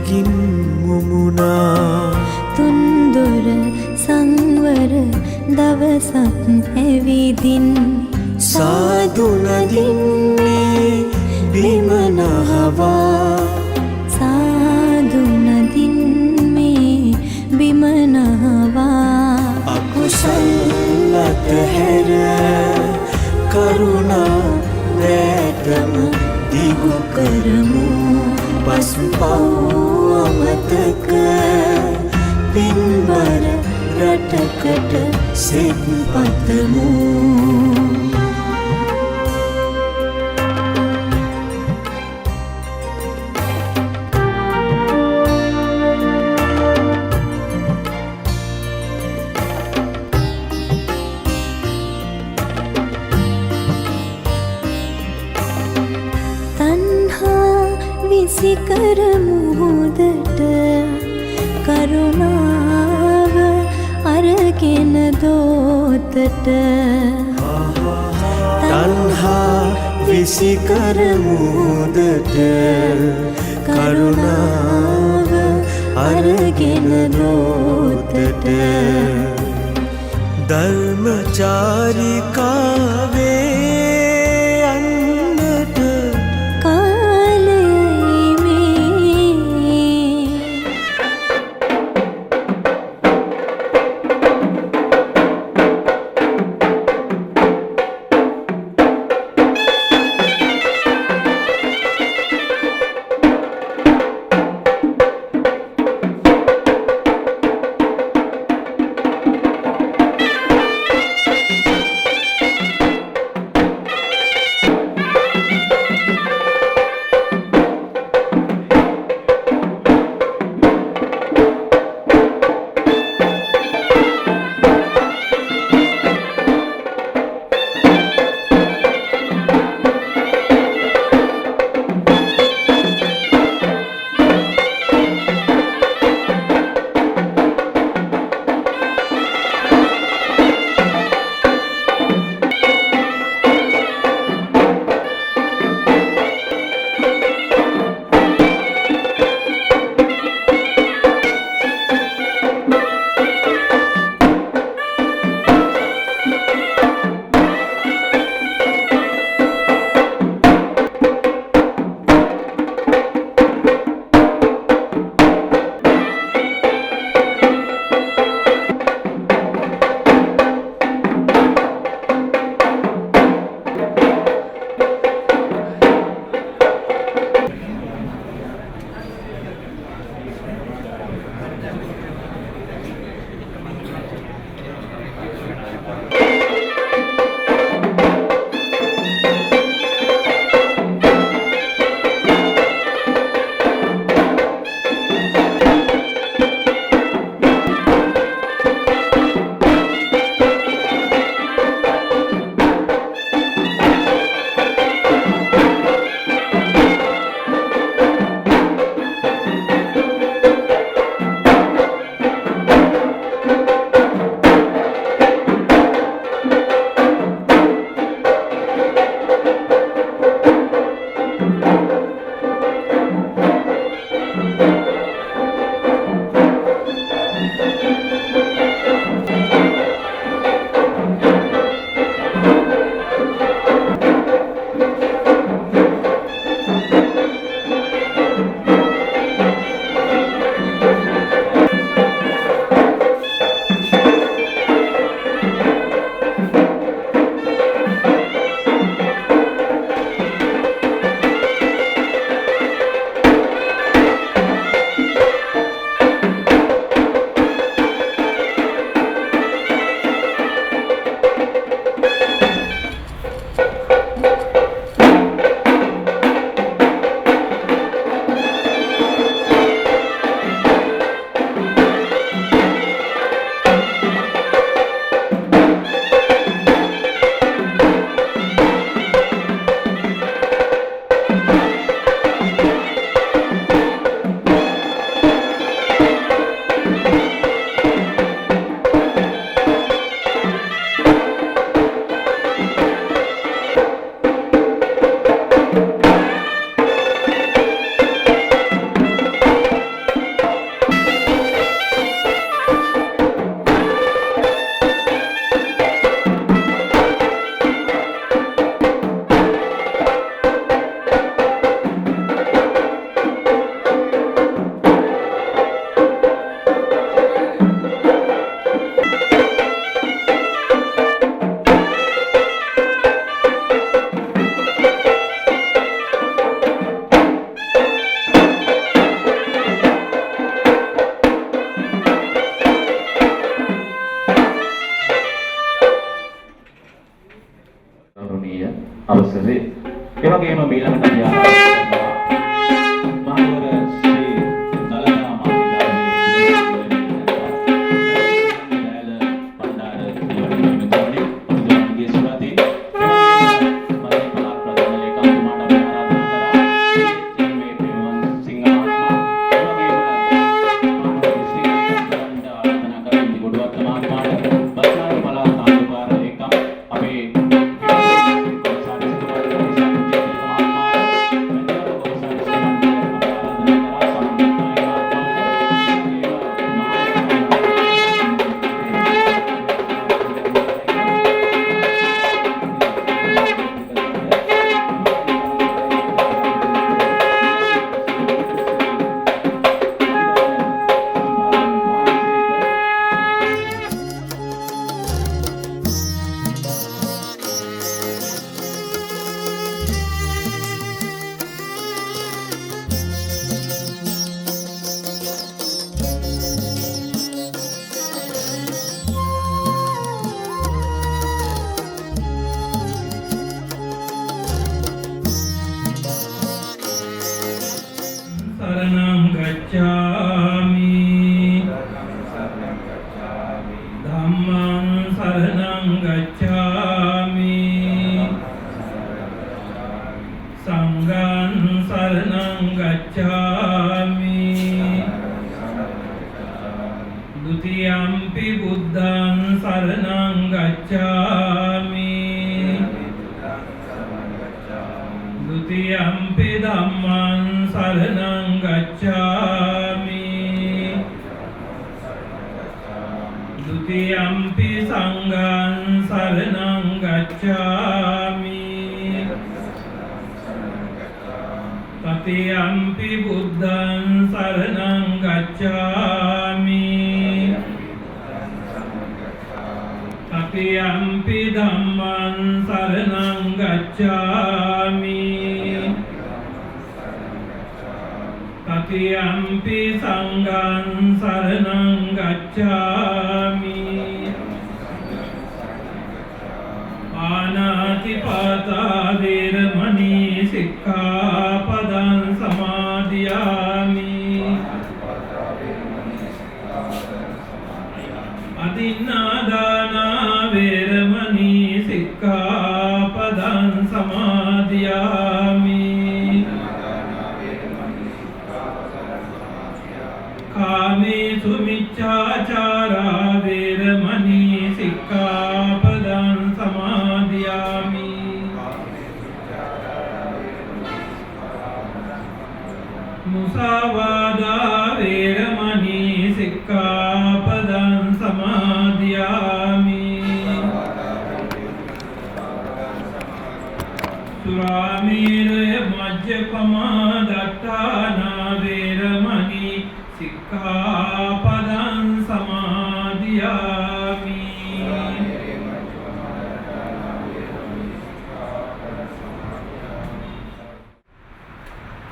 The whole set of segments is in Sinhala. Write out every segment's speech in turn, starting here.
මගින් මුමුණා තුන්දොර සංවර දවසක් ඇවිදින් සාදු නදින්නේ බිම නහවා සාදු නදින් මේ බිම නහවා අකුසල් අතහැර කරුණා වැටම දිගු කරමු පසුපව් අමතක පින්බර රටකට සෙත් පතමු විසිකර මුහුදට කරුණාව අරගෙන දෝතට තණ්හා විසිකර මුහුදට කරුණාව අරගෙන දෝතට ධර්මචාරිකාවේ ඒ වගේම ඊළඟට අපි ආරම්භ කරනවා මහනුවර ශ්‍රී දලනා මාතිලාගේ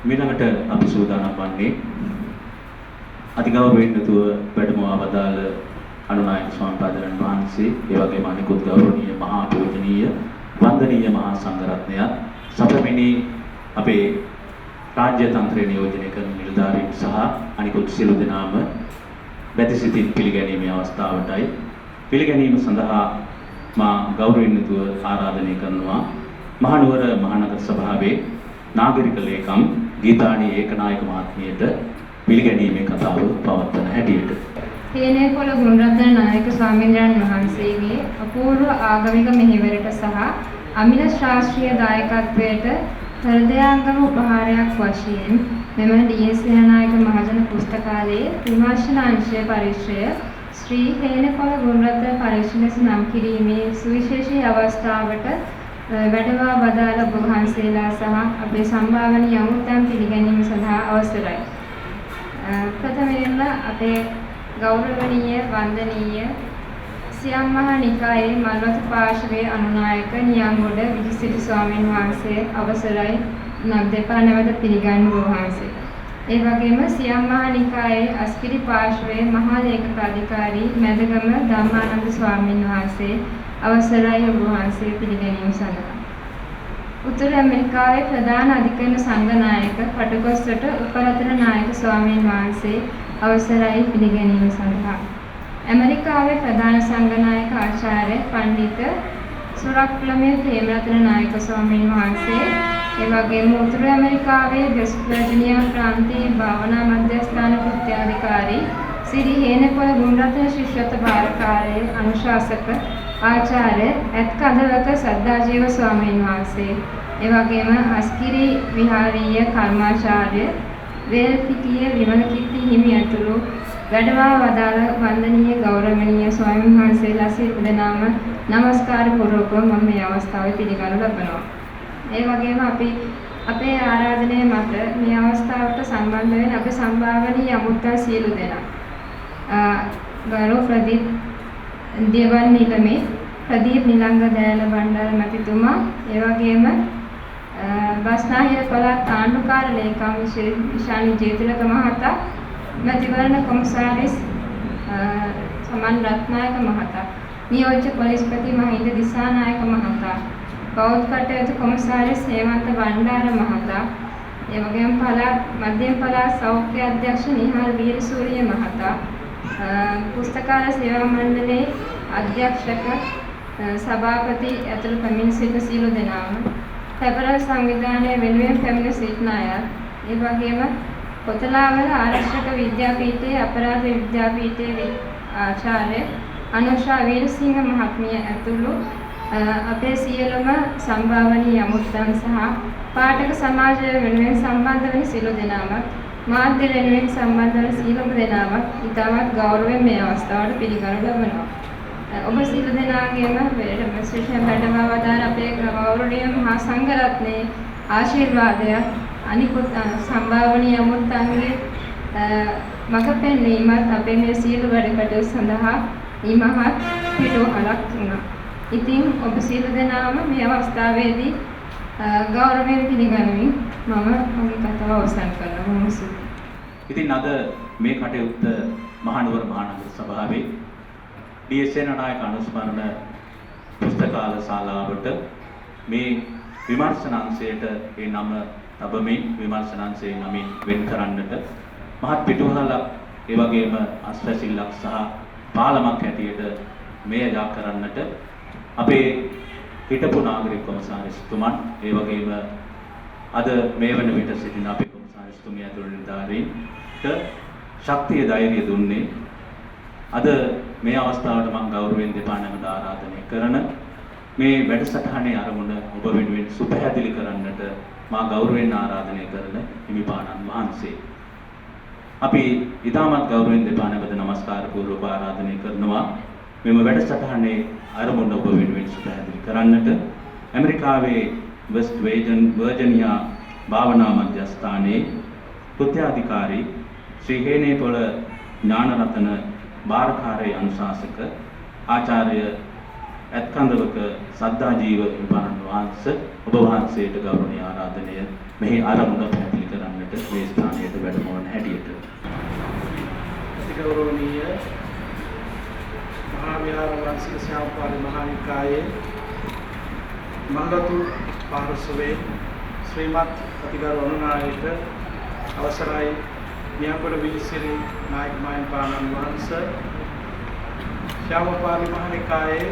ඊළඟට අපි සූදානම් වන්නේ අතිගෞරවයෙන් යුතුව වැඩම අවදාළ අනුනායක ස්වාමීන් වහන්සේ ඒ වගේම අනිකුත් ගෞරවනීය මහා පූජනීය වන්දනීය මහා සංඝරත්නයත් සපමිනී අපේ රාජ්‍ය තන්ත්‍රය නියෝජනය කරන නිලධාරීන් සහ අනිකුත් සියලු දෙනාම බැතිසිතින් පිළිගැනීමේ අවස්ථාවටයි පිළිගැනීම සඳහා මා ගෞරවයෙන් යුතුව ආරාධනය කරනවා මහනුවර මහනගර සභාවේ නාගරික ලේකම් ගීතානි ඒකනායක මහත්මියට පිළිගැනීමේ කතාව පවත්වන හැටියට හේනේපොළ ගුණරත්න නායක ස්වාමීන් වහන්සේගේ අපූර්ව ආගමික මෙහෙවරට සහ අමිල ශාස්ත්‍රීය දායකත්වයට හෘදයාංගම උපහාරයක් වශයෙන් මෙම ඩී.එස්. සේනානායක මහජන පුස්තකාලයේ විමර්ශන අංශය පරිශ්‍රය ශ්‍රී හේනේපොළ ගුණරත්න පරිශ්‍රය ලෙස නම් කිරීමේ සුවිශේෂී අවස්ථාවට වැඩවා වදාළ ඔබ වහන්සේලා සහ අපේ සම්භාවනීය යමුතම් පිළිගැනීම සඳහා අවසරයි. ප්‍රථමයෙන්ම අපේ ගෞරවනීය වන්දනීය සියම් මහා නිකායේ මල්වතු පාර්ශවයේ අනුනායක නියංගොඩ විජිසිරි ස්වාමීන් වහන්සේ අවසරයි නග්දෙපා නැවත පිළිගන්නු වහන්සේ. ඒ වගේම සියම් මහා නිකායේ අස්කිරි පාර්ශවයේ මහා ලේකක අධිකාරී මැදගම ධම්මානන්ද ස්වාමීන් වහන්සේ අවසරයි ඔබ වහන්සේ පිළිගැනීම සඳහා. උතුරු ඇමරිකාවේ ප්‍රධාන අධිකරණ සංඝනායක කටුකොස්සට උපරතන නායක ස්වාමීන් වහන්සේ අවසරයි පිළිගැනීම සඳහා ඇමරිකාවේ ප්‍රධාන සංඝනායක ආචාර්ය පණ්ඩිත සුරක්ලමේ ප්‍රේමරත්න නායක ස්වාමීන් වහන්සේ ඒ වගේම උතුරු ඇමරිකාවේ වෙස්ට් වර්ජිනියා ප්‍රාන්තීය භාවනා මධ්‍යස්ථාන කෘත්‍යාධිකාරී සිරි හේනකොළ ගුණරත්න ශිෂ්‍යත්ව භාරකාරී අනුශාසක ආචාර්ය ඇත්කඳවක සද්දාජීව ස්වාමීන් වහන්සේ ඒ වගේම අස්කිරි විහාරීය කර්මාචාර්ය වේල්පිටිය විමලකීර්ති හිමි ඇතුළු වැඩවා වදාළ වන්දනීය ගෞරවනීය ස්වාමීන් වහන්සේලා සියලු දෙනාම নমස්කාර පූර්වකව මම මේ අවස්ථාවේ පිළිගනු ලබනවා. ඒ වගේම අපි අපේ ආරාධනය මත මේ අවස්ථාවට සම්බන්ධ වෙන අපේ සම්භාවනීය අමුත්තන් සියලු දෙනා ගරු ප්‍රදීප් දේවන් නිලමේ ප්‍රදීප් නිලංග දයාල බණ්ඩාර මැතිතුමා ඒ වගේම බස්නාහිර පළාත් ආණ්ඩුකාර ලේකම් විශානි ජේතිලක මහතා මැතිවරණ කොමසාරිස් සමන් රත්නායක මහතා නියෝජ්‍ය පොලිස්පති මහින්ද දිසානායක මහතා බෞද්ධ කටයුතු කොමසාරිස් හේමන්ත බණ්ඩාර මහතා ඒ වගේම පළාත් මධ්‍යම පළාත් සෞඛ්‍ය අධ්‍යක්ෂ නිහාල් වීරසූරිය මහතා පුස්තකාල සේවා මණ්ඩලයේ අධ්‍යක්ෂක සභාපති ඇතුළු පැමිණ සිටින සියලු දෙනාම පෙරපර සංවිධානයේ වෙනුවෙන් පැමිණ සිටින අය ඒ වගේම කොතලාවල ආරක්ෂක විද්‍යාපීඨයේ අපරාධ විද්‍යාපීඨයේ ආචාර්ය අනුෂා වීරසිංහ මහත්මිය ඇතුළු අපේ සියලුම සම්භාවනීය අමුත්තන් සහ පාඨක සමාජය වෙනුවෙන් සම්බන්ධ වන සියලු දෙනාම මාධ්‍ය වෙනුවෙන් සම්බන්ධ වන සියලුම දෙනාම ඉතාමත් ගෞරවයෙන් මේ අවස්ථාවට පිළිගනු ලබනවා. ඔබ සියලු දෙනාගේම විශේෂයෙන් වැඩම වදාළ අපේ ගෞරවනීය මහා සංඝරත්නයේ ආශිර්වාදය අනිකුත් සම්භාවනීය අමුත්තන්ගේ මඟ පෙන්වීමත් අපේ මේ සියලු වැඩ කටයුතු සඳහා ඉමහත් පිටුවහලක් වුණා. ඉතින් ඔබ සියලු දෙනාම මේ අවස්ථාවේදී ගෞරවයෙන් පිළිගනිමින් මම මගේ කතාව අවසන් කරනවා. ඉතින් අද මේ කටයුත්ත මහනුවර මහනගර සභාවේ ඩී.එස්. නායක අනුස්මරණ පුස්තකාල ශාලාවට මේ විමර්ශනාංශයට ඒ නම තබමින් විමර්ශනාංශයේ නමින් වෙන් කරන්නට මහත් පිටුවහලක් ඒ වගේම අස්වැසිල්ලක් සහ පාලමක් හැටියට මේ යා කරන්නට අපේ හිටපු නාගරික කොමසාරිස්තුමන් ඒ වගේම අද මේ වන විට සිටින අපේ කොමසාරිස්තුමිය ඇතුළු නිලධාරීන්ට ශක්තිය ධෛර්යය දුන්නේ අද මේ අවස්ථාවට මම ගෞරවයෙන් දෙපා නැමද ආරාධනය කරන මේ වැඩසටහනේ අරමුණ ඔබ වෙනුවෙන් සුපැහැදිලි කරන්නට මා ගෞරවයෙන් ආරාධනය කරන හිමිපාණන් වහන්සේ අපි ඉතාමත් ගෞරවයෙන් දෙපා නැමද නමස්කාර පූර්වක ආරාධනය කරනවා මෙම වැඩසටහනේ අරමුණ ඔබ වෙනුවෙන් සුපැහැදිලි කරන්නට ඇමරිකාවේ වෙස්ට් වර්ජිනියා භාවනා මධ්‍යස්ථානයේ කෘත්‍යාධිකාරී ශ්‍රී හේනේපොළ ඥානරතන භාරකාරී අනුශාසක ආචාර්ය ඇත්කඳවක සද්දාජීව විභාන වහන්සේ ඔබ වහන්සේට ගෞරවනීය ආරාධනය මෙහි ආරම්භ පැහැදිලි කරන්නට මේ ස්ථානයට වැඩම වන හැටියට ගෞරවනීය මහා විහාර වංශික ශ්‍යාමපාලි මහා නිකායේ මංගලතු පාර්ශවයේ ශ්‍රීමත් අතිගරු අනුනායක අවසරයි මියංගොඩ විලිසිරි නායක මහින්පාණන් වහන්සේ ශ්‍යාමපාලි මහා නිකායේ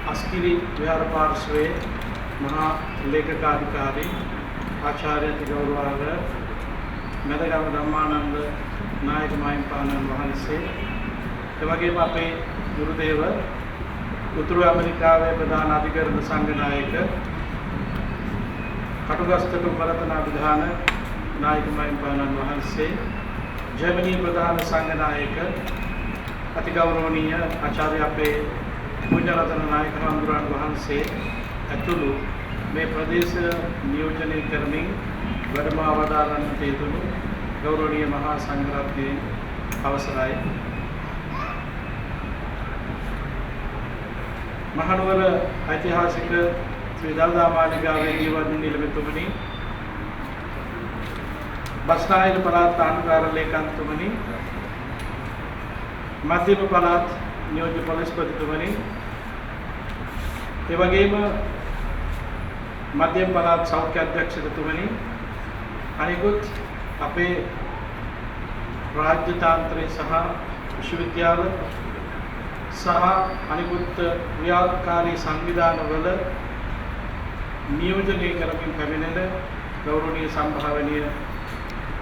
අස්කිරි විහාර පාර්ශවයේ මහා ලේකකාධිකාරී ආචාර්ය ගෞරවාග මෙදගම ධම්මානන්ද නායක මහින්පාණන් වහන්සේ එවැගේම අපේ ගුරුදේව උතුරු ඇමරිකාවේ ප්‍රධාන අධිකරණ සංඝනායක කටුගස්තක උපරතන අධිධාන නායක මහින්පාණන් වහන්සේ ජර්මනී ප්‍රධාන සංඝනායක අතිගෞරවනීය ආචාර්ය අපේ පුණ්‍යරතන නායක හඳුරන් වහන්සේ ඇතුළු මේ ප්‍රදේශ නියෝජනය කරමින් වැඩම අවදාරන්නට යෙදුණු ගෞරවනීය මහා සංඝරත්නයේ අවසරයි මහනුවර ඓතිහාසික ශ්‍රී දළදා මාලිගාවේ ජීවත් නිලමේතුමනි බස්නාහිර පළාත් ආණ්ඩුකාර ලේකම්තුමනි මධ්‍යම පළාත් නියෝජ්‍ය පොලිස්පතිතුමනි ඒ වගේම මධ්‍යම පළාත් සෞඛ්‍ය අධ්‍යක්ෂකතුමනි, අනිකුත් අපේ රාජ්‍ය තාන්ත්‍රය සහ විශ්වවිද්‍යාල සහ අනිකුත් ක්‍රියාකාරී සංවිධානවල නියෝජනය කරමින් පැමිණෙන ගෞරවනීය සම්භාවනීය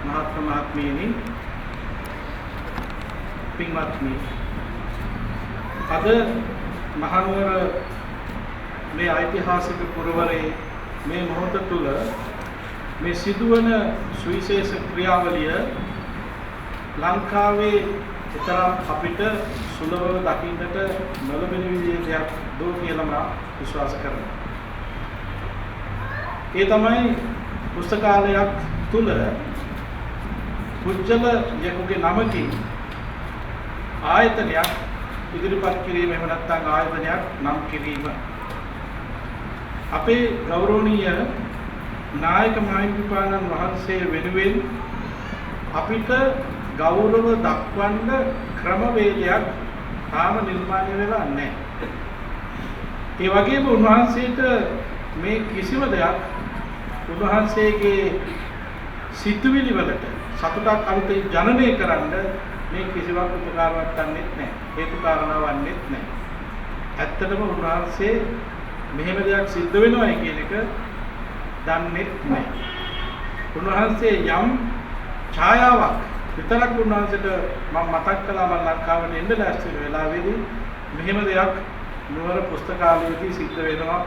මහත්මීනි, පින්වත්නි, අද මහනුවර මේ ඓතිහාසික පුරවරේ මේ මොහොත තුල මේ සිදුවන සුවිශේෂ ක්‍රියාවලිය ලංකාවේ විතරක් අපිට සුලභව දකින්නට නොලැබෙන විදිහේ දෙයක් දෝ කියලා මම විශ්වාස කරනවා. ඒ තමයි පුස්තකාලයක් තුල පුජ්‍යල යකුගේ නමකින් ආයතනයක් ඉදිරිපත් කිරීම, එහෙම නැත්නම් ආයතනයක් නම් කිරීම. අපේ ගෞරවනීය නායක මහින්දපාණන් වහන්සේ වෙනුවෙන් අපිට ගෞරව දක්වන්න ක්‍රමවේදයක් තාම නිර්මාණය වෙලා නැහැ. ඒ වගේම උන්වහන්සේට මේ කිසිම දෙයක් උන්වහන්සේගේ සිතුවිලි වලට සතුටක් අලුතෙන් ජනනය කරන්න මේ කිසිවක් උපකාරයක් ගන්නෙත් නැහැ. හේතු කාරණා වන්නෙත් නැහැ. ඇත්තටම උන්වහන්සේ මෙහෙම දෙයක් සිද්ධ වෙනවයි කියන එක දන්නෙත් නැහැ. උන්වහන්සේ යම් ඡායාවක් විතරක් උන්වහන්සේට මම මතක් කළා, මම ලංකාවට එන්න ලෑස්ති වෙන වෙලාවේදී මෙහෙම දෙයක් නුවර පුස්තකාලයේදී සිද්ධ වෙනවා.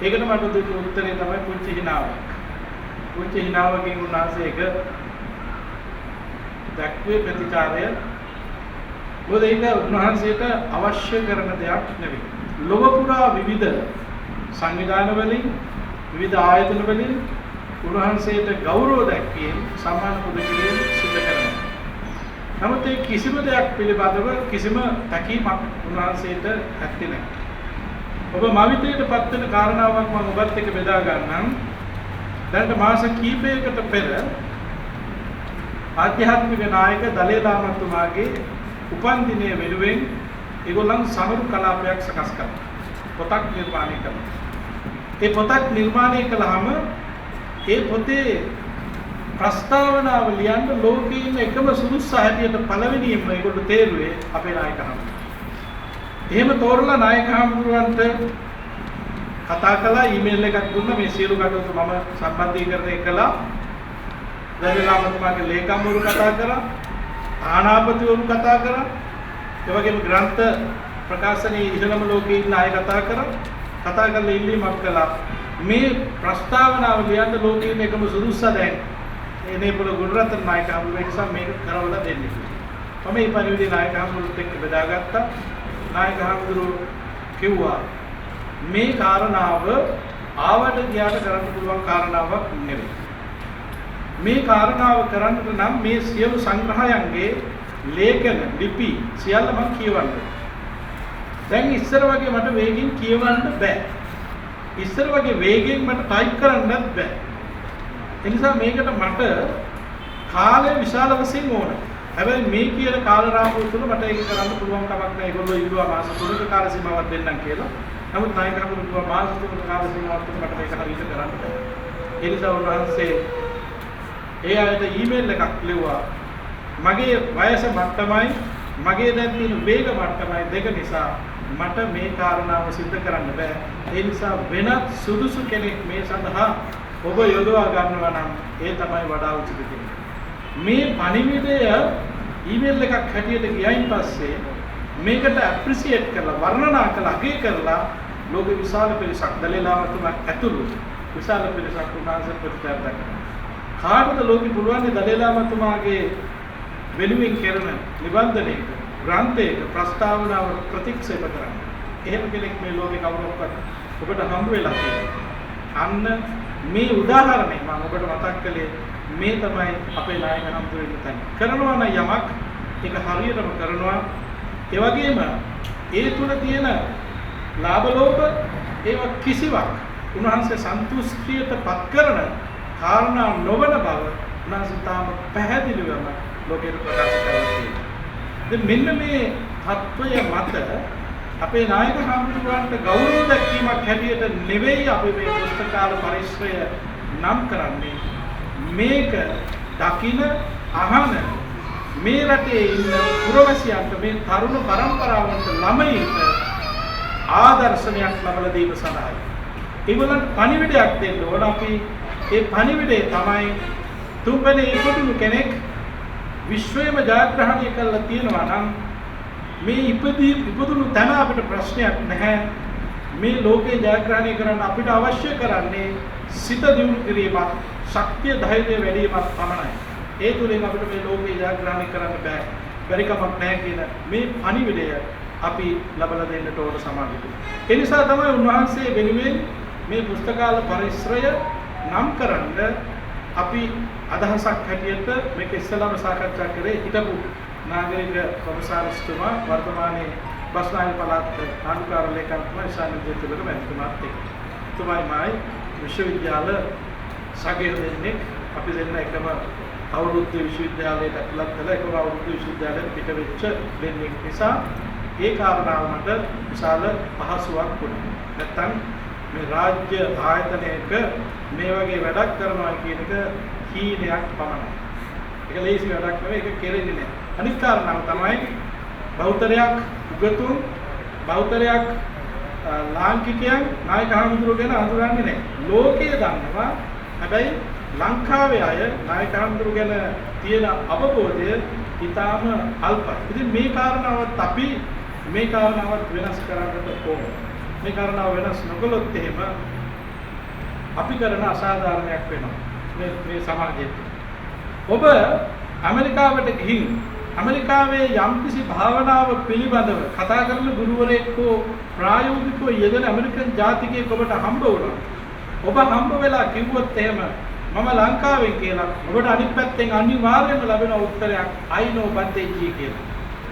ඒකට මට දුන්න උත්තරේ තමයි පුංචි හිනාවක්. පුංචි හිනාවකින් උන්වහන්සේ එක දැක්වේ ප්‍රතිචාරය. මොකද ඒක උන්වහන්සේට අවශ්‍ය කරන දෙයක් නෙවෙයි. ලොව පුරා විවිධ සංවිධාන වලින්, විවිධ ආයතන වලින් උන්වහන්සේට ගෞරව දැක්වීම, සම්මාන පුද කිරීම සිදු කරනවා. නමුත් ඒ කිසිම දෙයක් පිළිබඳව කිසිම තැකීමක් උන්වහන්සේට ඇත්තේ නැහැ. ඔබ මවිතයට පත් වෙන කාරණාවක් මම ඔබත් එක්ක බෙදා ගන්නම්. දැන් මාස කිහිපයකට පෙර ආධ්‍යාත්මික නායක දලේලා මහත්මයාගේ උපන් දිනය වෙනුවෙන් ඒගොල්ලන් සමරු කලාපයක් සකස් කරනවා. පොතක් නිර්මාණය කරනවා. ඒ පොතක් නිර්මාණය කළාම ඒ පොතේ ප්‍රස්තාවනාව ලියන්න ලෝකයේ ඉන්න එකම සුදුස්ස හැටියට පළවෙනියෙන්ම ඒගොල්ලෝ තේරුවේ අපේ නායක හඳුනන. එහෙම තෝරලා නායක හඳුනනන්ට කතා කළා, ඊමේල් එකක් දුන්නා. මේ සියලු කටයුතු මම සම්බන්ධීකරණය කළා. දලේලා මහත්මයාගේ ලේකම්වරු කතා කරා, ආනාපතිවරු කතා කරා, ඒ වගේම ග්‍රන්ථ ප්‍රකාශනයේ ඉහළම ලෝකයේ ඉන්න අය කතා කරා. කතා කරලා ඉල්ලීමක් කළා, මේ ප්‍රස්තාවනාව ලියන්න ලෝකයේ ඉන්න එකම සුදුස්ස දැන් එනේපොළ ගුණරත්න නායක හඳුනන නිසා මේක කරවලා දෙන්න කිව්වා. මම මේ පරිවිදේ නායක හඳුනනත් එක්ක බෙදාගත්තා. නායක හඳුනන කිව්වා මේ කාරණාව ආවට ගියාට කරන්න පුළුවන් කාරණාවක් නෙවෙයි. මේ කාරණාව කරන්න නම් මේ සියලු සංග්‍රහයන්ගේ ලේඛන ලිපි සියල්ල මම කියවන්න. දැන් ඉස්සර වගේ මට වේගෙන් කියවන්න බෑ. ඉස්සර වගේ වේගෙන් මට ටයිප් කරන්නත් බෑ. ඒ නිසා මේකට මට කාලය විශාල වශයෙන් ඕන. හැබැයි මේ කියන කාල රාමුව තුළ මට ඒක කරන්න පුළුවන් කමක් නැහැ. ඒගොල්ලෝ ඉල්ලුවා මාස 3ක කාල සීමාවක් දෙන්නම් කියලා. නමුත් නායක හඳුනන මාස 3ක කාල සීමාවක් තුළ මට මේක හරියට කරන්න බෑ. ඒ නිසා උන්වහන්සේ ඒ අයට ඊමේල් එකක් ලිව්වා. මගේ වයස මට්ටමයි, මගේ දැන් තියෙන වේග මට්ටමයි දෙක නිසා මට මේ කාරණාව සිදු කරන්න බෑ. ඒ නිසා වෙනත් සුදුසු කෙනෙක් මේ සඳහා ඔබ යොදවා ගන්නවා නම් ඒ තමයි වඩා උචිත කෙනෙක්. මේ පණිවිඩය ඊමේල් එකක් හැටියට ගියයින් පස්සේ මේකට ඇප්‍රීසියේට් කරලා, වර්ණනා කරලා, අගය කරලා ලෝක විශාල පිරිසක් දලේලා මහත්මයා ඇතුළු විශාල පිරිසක් උන්වහන්සේ ප්‍රතිචාර දක්වනවා. කාටද ලෝකෙ පුළුවන් දලේලා මහත්මයාගේ වෙනුවෙන් කරන නිබන්ධනයක, ග්‍රන්ථයක ප්‍රස්තාවනාව ප්‍රතික්ෂේප කරන්න? එහෙම කෙනෙක් මේ ලෝකේ කවුරක්වත් ඔබට හම්බ වෙලා තියෙනවා. අන්න මේ උදාහරණය මම ඔබට මතක් කළේ මේ තමයි අපේ නායක හම්බුනේ තැන. කරනවා නම් යමක් ඒක හරියටම කරනවා. ඒ වගේම ඒ තුල තියෙන ලාභ ලෝභ ඒව කිසිවක් උන්වහන්සේ සන්තුෂ්ටියටපත් කරන කාරණා නොවන බව උන්වහන්සේ තාම පැහැදිලිවම ලෝකෙට ප්‍රකාශ කරලා තියෙනවා. දැන් මෙන්න මේ තත්වය මත අපේ නායක හාමුදුරුවන්ට ගෞරව දැක්වීමක් හැටියට නෙවෙයි අපි මේ පුස්තකාල පරිශ්‍රය නම් කරන්නේ. මේක දකින අහන මේ රටේ ඉන්න පුරවැසියන්ට මේ තරුණ පරම්පරාවට ළමයින්ට ආදර්ශනයක් ලබා දීම සඳහායි. ඒගොල්ලන්ට පණිවිඩයක් දෙන්න ඕන. අපි ඒ පණිවිඩය තමයි තුන්වෙනි ඉපදුණු කෙනෙක් විශ්වයේම ජයග්‍රහණය කරලා තියෙනවා නම් මේ ඉපදුණු තැන අපිට ප්‍රශ්නයක් නැහැ. මේ ලෝකේ ජයග්‍රහණය කරන්න අපිට අවශ්‍ය කරන්නේ සිත දියුණු කිරීමක්, ශක්තිය ධෛර්යය වැඩි වීමක් පමණයි. ඒ තුලින් අපිට මේ ලෝකේ ජයග්‍රහණය කරන්න බෑ. බැරි කමක් නැහැ කියන මේ පණිවිඩය අපි ලබලා දෙන්නට ඕන සමාජයට. ඒ නිසා තමයි උන්වහන්සේ වෙනුවෙන් මේ පුස්තකාල පරිශ්‍රය නම් කරන්න අපි අදහසක් හැටියට මේක ඉස්සෙල්ලාම සාකච්ඡා කරේ හිටපු නාගරික කොමසාරිස්තුමා වර්තමානයේ බස්නාහිර පළාත් ආණ්ඩුකාර ලේකම්තුමා ශාන්තිතුලක මැතිතුමාත් එක්ක. තුමායි විශ්වවිද්‍යාල සගය දෙන්නේ අපි දෙන්න එකම අවුරුද්ද විශ්වවිද්‍යාලයට ඇතුළත් වෙලා එකම අවුරුද්ද විශ්වවිද්‍යාලයට පිට වෙච්ච දෙන්නේ නිසා ඒ කාරණාව මට විශාල පහසුවක් වුණා. නැත්තම් මේ රාජ්‍ය ආයතනයක මේ වගේ වැඩක් කරනවා කියන එක කීනයක් පමණයි. ඒක ලේසි වැඩක් නෙවෙයි, ඒක කෙරෙන්නේ නැහැ. අනිත් කාරණාව තමයි බෞද්ධරයක් උගතුන් බෞද්ධරයක් ලාංකිකයන් නායක හාමුදුරුවෝ ගැන අඳුරන්නේ නැහැ. ලෝකයේ දන්නවා. හැබැයි ලංකාවේ අය නායක හාමුදුරුවෝ ගැන තියෙන අවබෝධය ඉතාම අල්පයි. ඉතින් මේ කාරණාවත් අපි මේ කාරණාවත් වෙනස් කරන්නට ඕන. මේ කාරණාව වෙනස් නොකළොත් එහෙම අපි කරන අසාධාරණයක් වෙනවා මේ සමාජයේ. ඔබ ඇමරිකාවට ගිහින් ඇමරිකාවේ යම්කිසි භාවනාව පිළිබඳව කතා කරන ගුරුවරයෙක් හෝ ප්‍රායෝගිකව යෙදෙන ඇමරිකන් ජාතිකයෙක් ඔබට හම්බ වුණා. ඔබ හම්බ වෙලා කිව්වොත් එහෙම මම ලංකාවෙන් කියලා ඔබට අනිත් පැත්තෙන් අනිවාර්යයෙන්ම ලැබෙන උත්තරයක් I know බන්තේජී කියලා.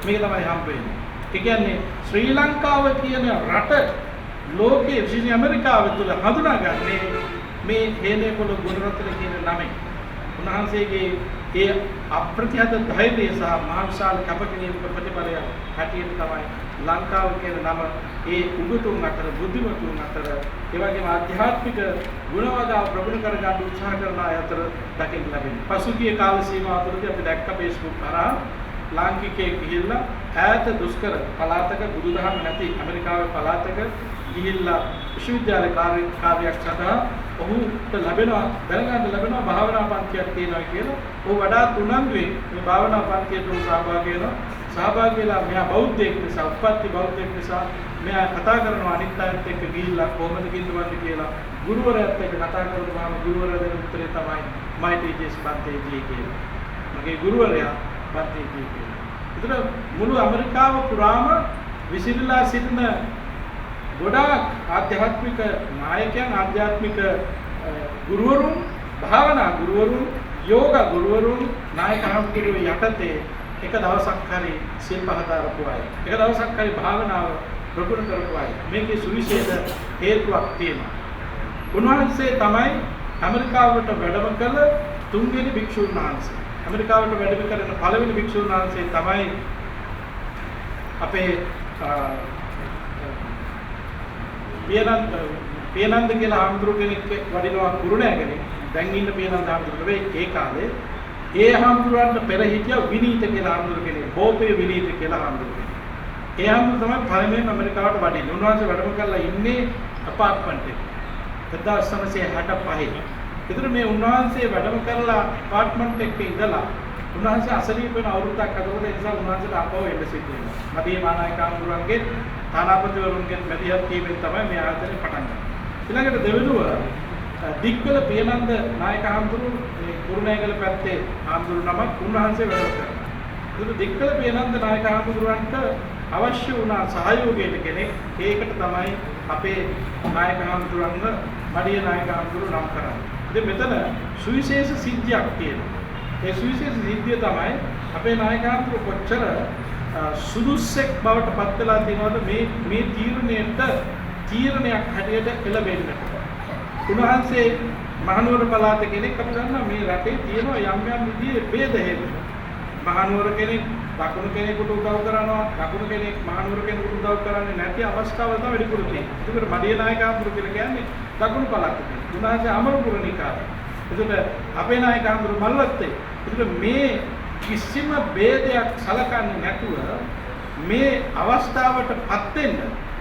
මේක තමයි හම්බ වෙන්නේ. ඒ කියන්නේ ශ්‍රී ලංකාව කියන රට ලෝකයේ විශේෂයෙන් ඇමරිකාව තුළ හඳුනාගන්නේ මේ හේනේපොළ ගුණරත්න කියන නමෙන්. උන්වහන්සේගේ ඒ අප්‍රතිහත ධෛර්යය සහ මහා විශාල කැපකිරීමක ප්‍රතිඵලය හැටියට තමයි ලංකාව කියන නම ඒ උගතුන් අතර බුද්ධිමතුන් අතර ඒ වගේම ආධ්‍යාත්මික ගුණවදාව ප්‍රගුණ කර ගන්න උත්සාහ කරන අය අතර දකින්න ලැබෙනවා. පසුගිය කාල සීමාව තුළදී අපි දැක්ක Facebook කරා ලාංකිකයෙක් ගිහිල්ලා ඈත දුෂ්කර පළාතක බුදුදහම නැති ඇමරිකාවේ පළාතක ගිහිල්ලා විශ්වවිද්‍යාල කාර්යයක් සඳහා ඔහුට ලැබෙනවා දැනගන්න ලැබෙනවා භාවනා පන්තියක් තියෙනවා කියලා. ඔහු වඩාත් උනන්දුවෙන් මේ භාවනා පන්තියට සහභාගී වෙනවා. සහභාගී වෙලා මෙයා බෞද්ධයෙක් නිසා, උපත්ති බෞද්ධයෙක් නිසා මෙයා කතා කරනවා අනිත් අයත් එක්ක ගිහිල්ලා කොහොමද කින්දවන්නේ කියලා. ගුරුවරයාත් එක්ක කතා කරනවාම ගුරුවරයා දෙන උත්තරේ තමයි my teachers බන්තේජී කියලා. මගේ ගුරුවරයා බන්තේජී කියලා. ඒතර මුළු ඇමරිකාව පුරාම විසිරලා සිටින ගොඩාක් ආධ්‍යාත්මික නායකයන්, ආධ්‍යාත්මික ගුරුවරුන්, භාවනා ගුරුවරුන්, යෝග ගුරුවරුන් නායක හාමුදුරුවෝ යටතේ එක දවසක් හරි සිල් පහදාරපු අය. එක දවසක් හරි භාවනාව ප්‍රගුණ කරපු අය. මේකේ සුවිශේෂ හේතුවක් තියෙනවා. උන්වහන්සේ තමයි ඇමරිකාවට වැඩම කළ තුන්වෙනි භික්ෂුන් වහන්සේ. ඇමරිකාවට වැඩම කරන පළවෙනි භික්ෂුන් වහන්සේ තමයි අපේ පියනන්ද කියලා හාමුදුරු කෙනෙක් වඩිනවා කුරුණෑගලේ. දැන් ඉන්න පියනන්ද හාමුදුරු නෙවෙයි ඒ කාලේ. ඒ හාමුදුරන්ට පෙර හිටිය විනීත කියලා හාමුදුරු කෙනෙක්. බෝපේ විනීත කියලා හාමුදුරු කෙනෙක්. ඒ හාමුදුරු තමයි පළමුවෙන් ඇමරිකාවට වඩින්නේ. උන්වහන්සේ වැඩම කරලා ඉන්නේ අපාර්ට්මන්ට් එකේ. 1965. ඒතර මේ උන්වහන්සේ වැඩම කරලා අපාර්ට්මන්ට් එකේ ඉඳලා උන්වහන්සේ අසනීප වෙන අවුරුද්දක් අතකොට ඒ නිසා උන්වහන්සේට අපව එන්න සිද්ධ වෙනවා. මදී මානායක හාමුදුරන්ගේ තානාපතිවරුන්ගෙන් මැදිහත් වීමෙන් තමයි මේ ආයතනය පටන් ගන්නේ. ඊළඟට දෙවෙනුව දික්වල පියනන්ද නායක හාමුදුරු මේ කුරුණෑගල පැත්තේ හාමුදුරු නමක් උන්වහන්සේ වැඩම කරනවා. ඒක දික්වල පියනන්ද නායක හාමුදුරන්ට අවශ්‍ය වුණා සහයෝගයට කෙනෙක්. ඒකට තමයි අපේ නායක හාමුදුරන්ව මඩිය නායක හාමුදුරු නම් කරන්නේ. ඉතින් මෙතන සුවිශේෂ සිද්ධියක් තියෙනවා. ඒ සුවිශේෂ සිද්ධිය තමයි අපේ නායක හාමුදුරු කොච්චර සුදුස්සෙක් බවට පත් වෙලා තියෙනවද මේ තීරණයක් හැටියට එළඹෙන්න. උන්වහන්සේ මහනුවර පළාත කෙනෙක් අපි දන්නවා මේ රටේ තියෙනවා යම් යම් විදිහේ ભેද හේතු. මහනුවර කෙනෙක් දකුණු කෙනෙකුට උදව් කරනවා, දකුණු කෙනෙක් මහනුවර කෙනෙකුට උදව් කරන්නේ නැති අවස්ථාවල තමයි වැඩිපුර තියෙන්නේ. ඒකට මඩිය නායකහඳුරු කියලා කියන්නේ දකුණු පළාත කෙනෙක්. උන්වහන්සේ අමරපුර නිකාය. ඒකට අපේ නායකහඳුරු මල්වත්තේ. ඒකට මේ කිසිම ભેදයක් සලකන්නේ නැතුව මේ අවස්ථාවටපත් වෙන්න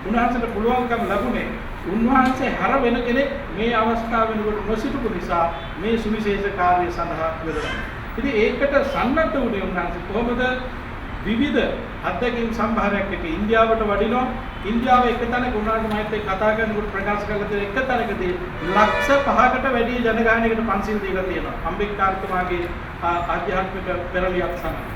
උන්වහන්සේට පුළුවන්කම ලැබුණේ උන්වහන්සේ හැර වෙන කෙනෙක් මේ අවස්ථාව වෙනකොට නොසිටපු නිසා මේ සුවිශේෂ කාර්යය සඳහා යොදවනවා. ඉතින් ඒකට සන්නද්ධ වුණේ උන්වහන්සේ කොහොමද? විවිධ අත්දැකීම් සම්භාරයක් එක්ක ඉන්දියාවට වඩිනවා. ඉන්දියාවේ එක තැනක උන්වහන්සේ මෛත් එක්ක කතා කරනකොට ප්‍රකාශ කළ තියෙන එක තැනකදී ලක්ෂ 5කට වැඩි ජනගහනයකට පන්සිල් දීලා තියෙනවා. අම්බේද්කර්තුමාගේ ආධ්‍යාත්මික පෙරලියක් සඳහා.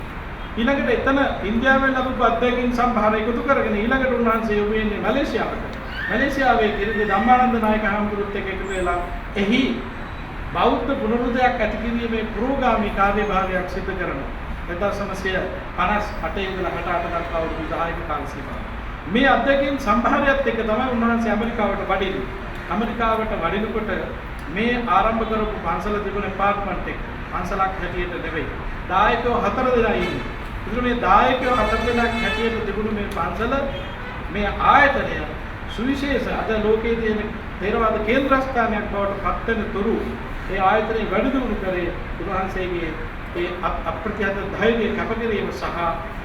ඊළඟට එතන ඉන්දියාවෙන් ලැබපු අත්දැකීම් සම්භාර එකතු කරගෙන ඊළඟට උන්වහන්සේ යොමු වෙන්නේ මැලේසියාවට. මැලේසියාවේ කිරිදි ධම්මානන්ද නායක හාමුදුරුවොත් එක්ක එකතු වෙලා එහි බෞද්ධ පුනරුදයක් ඇති කිරීමේ පුරෝගාමී කාර්යභාරයක් සිදු කරනවා. 1958 ඉඳලා 68 දක්වා අවුරුදු 10ක කාල සීමාව. මේ අධ්‍යක්ෂින් සම්භාරයත් එක්ක තමයි උන්වහන්සේ ඇමරිකාවට වඩින්නේ. ඇමරිකාවට වඩිනකොට මේ ආරම්භ කරපු පන්සල තිබුණ ඇපාර්ට්මන්ට් එක පන්සලක් හැටියට නෙවෙයි. දායකයෝ 4 දෙනා ඉන්නේ. ඒත් මේ දායකයෝ 4 දෙනා හැටියට තිබුණු මේ පන්සල මේ ආයතනය සුවිශේෂ අද ලෝකයේ තියෙන තේරවාද කේන්ද්‍රස්ථානයක් බවට පත් වෙන තුරු ඒ ආයතනය වැඩි දියුණු කරේ උන්වහන්සේගේ ඒ අප්‍රත්‍යත ධෛර්ය කැපකිරීම සහ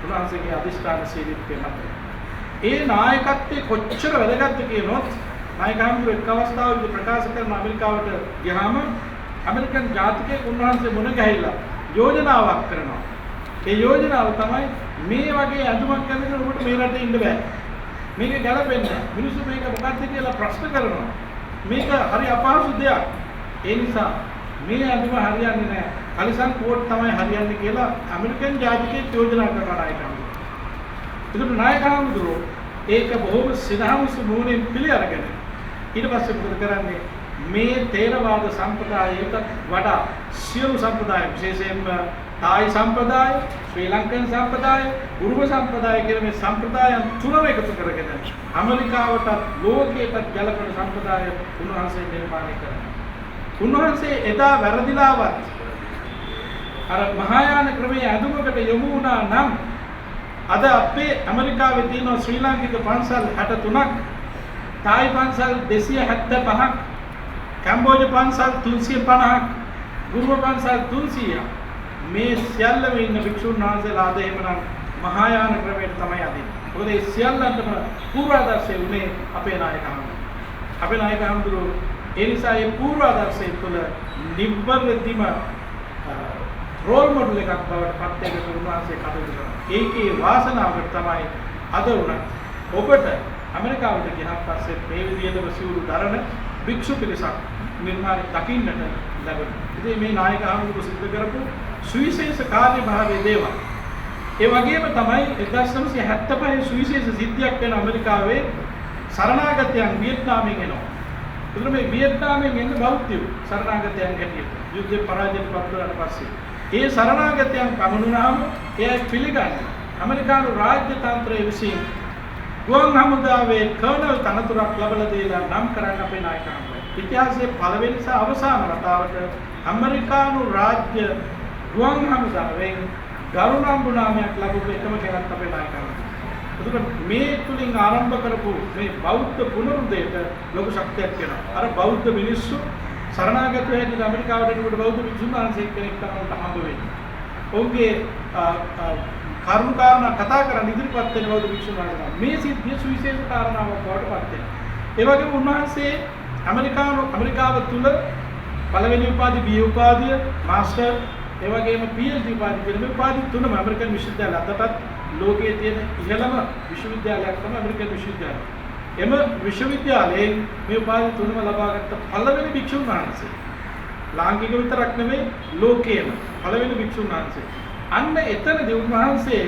උන්වහන්සේගේ අධිෂ්ඨාන ශීලීත්වය මත. ඒ නායකත්වයේ කොච්චර වැදගත්ද කියනොත් නායකහඳුරු එක් අවස්ථාවකදී ප්‍රකාශ කරන ඇමරිකාවට ගියාම ඇමරිකන් ජාතිකයෙක් උන්වහන්සේ මුණ ගැහිලා යෝජනාවක් කරනවා. ඒ යෝජනාව තමයි මේ වගේ අඳුමක් කරගෙන ඔබට මේ රටේ ඉන්න බෑ. මේක ගැලපෙන්නේ නැහැ. මිනිස්සු මේක මොකක්ද කියලා ප්‍රශ්න කරනවා. මේක හරි අපහසු දෙයක්. ඒ නිසා මේ අඳුම හරියන්නේ නැහැ. කලිසම් කෝට් තමයි හරියන්නේ කියලා ඇමරිකන් ජාතිකයෙක් යෝජනා කරනවා නායකහඳුරු. ඒකට නායකහඳුරු ඒක බොහොම සිනහවුසු මූණෙන් පිළි අරගෙන ඊට පස්සේ මොකද කරන්නේ? මේ තේරවාද සම්ප්‍රදායයට වඩා සියලු සම්ප්‍රදාය විශේෂයෙන්ම තායි සම්ප්‍රදාය, ශ්‍රී ලංකන් සම්ප්‍රදාය, උරුම සම්ප්‍රදාය කියන මේ සම්ප්‍රදායන් තුනම එකතු කරගෙන ඇමරිකාවට ලෝකයට ගැලපෙන සම්ප්‍රදාය උන්වහන්සේ නිර්මාණය කරනවා. උන්වහන්සේ එදා වැරදිලාවත් අර මහායාන ක්‍රමයේ අඳුමකට යොමු වුණා නම් අද අපේ ඇමරිකාවේ තියෙන ශ්‍රී ලාංකික පන්සල් 63ක්, තායි පන්සල් 275ක්, කැම්බෝජ පන්සල් 350ක්, ගුරුම පන්සල් 300ක් මේ සියල්ලම ඉන්න භික්ෂුන් වහන්සේලා අද එහෙමනම් මහායාන ක්‍රමයට තමයි අදින්නේ. මොකද ඒ සියල්ලන්ටම පූර්වාදර්ශය උනේ අපේ නායකහඳුරු. අපේ නායකහඳුරු ඒ නිසා ඒ පූර්වාදර්ශය තුළ නිබ්බරදිම රෝල් මොඩල් එකක් බවට පත් වෙන උන්වහන්සේ කටයුතු කරනවා. ඒකේ වාසනාවට තමයි අද උනත් ඔබට ඇමරිකාවට ගියහත් පස්සේ මේ විදිහටම සිවුරු දරන භික්ෂු පිරිසක් නිර්මාණය දකින්නට ලැබෙනවා. ඉතින් මේ නායකහඳුරු සිද්ධ කරපු සුවිශේෂ කාර්යභාරයේ දේවල්. ඒ වගේම තමයි 1975 සුවිශේෂ සිද්ධියක් වෙන ඇමරිකාවේ සරණාගතයන් වියට්නාමයෙන් එනවා. ඒතර මේ වියට්නාමයෙන් එන බෞද්ධයෝ සරණාගතයන් හැටියට යුද්ධේ පරාජයට පත් වුණාට පස්සේ ඒ සරණාගතයන් පමුණුනාම එය පිළිගන්නේ ඇමරිකානු රාජ්‍ය තන්ත්‍රයේ විසින් ගුවන් හමුදාවේ කර්නල් තනතුරක් ලබා දීලා නම් කරන්න අපේ නායකයන්ට. ඉතිහාසයේ පළවෙනි සහ අවසාන වතාවට ඇමරිකානු රාජ්‍ය ගුවන් හමුදාවෙන් ගරුණම්බු නාමයක් ලැබුණු එකම කෙනෙක් අපේ නායකයන්ට. එතකොට මේ තුලින් ආරම්භ කරපු මේ බෞද්ධ පුනරුදයට ලොකු ශක්තියක් වෙනවා. අර බෞද්ධ මිනිස්සු සරණාගත වෙන්නේ ඇමරිකාවට එනකොට බෞද්ධ භික්ෂුන් වහන්සේ කෙනෙක් තමයි හම්බ වෙන්නේ. ඔවුන්ගේ කරුණු කාරණා කතා කරන් ඉදිරිපත් වෙන බෞද්ධ භික්ෂුන් වහන්සේ. මේ සිද්ධිය සුවිශේෂ කාරණාවක් බවට පත් වෙනවා. ඒ වගේම උන්වහන්සේ ඇමරිකාව තුල පළවෙනි උපාධි, බී උපාධිය, මාස්ටර්, ඒ වගේම PhD උපාධි කියන මේ උපාධි තුනම ඇමරිකන් විශ්වවිද්‍යාල අදටත් ලෝකයේ තියෙන ඉහළම විශ්වවිද්‍යාලයක් තමයි ඇමරිකන් විශ්වවිද්‍යාලය. එම විශ්වවිද්‍යාලයෙන් මේ උපාධි තුනම ලබාගත් පළවෙනි භික්ෂුන් වහන්සේ. ලාංකික විතරක් නෙමෙයි ලෝකයේම පළවෙනි භික්ෂුන් වහන්සේ. අන්න එතනදී උන්වහන්සේ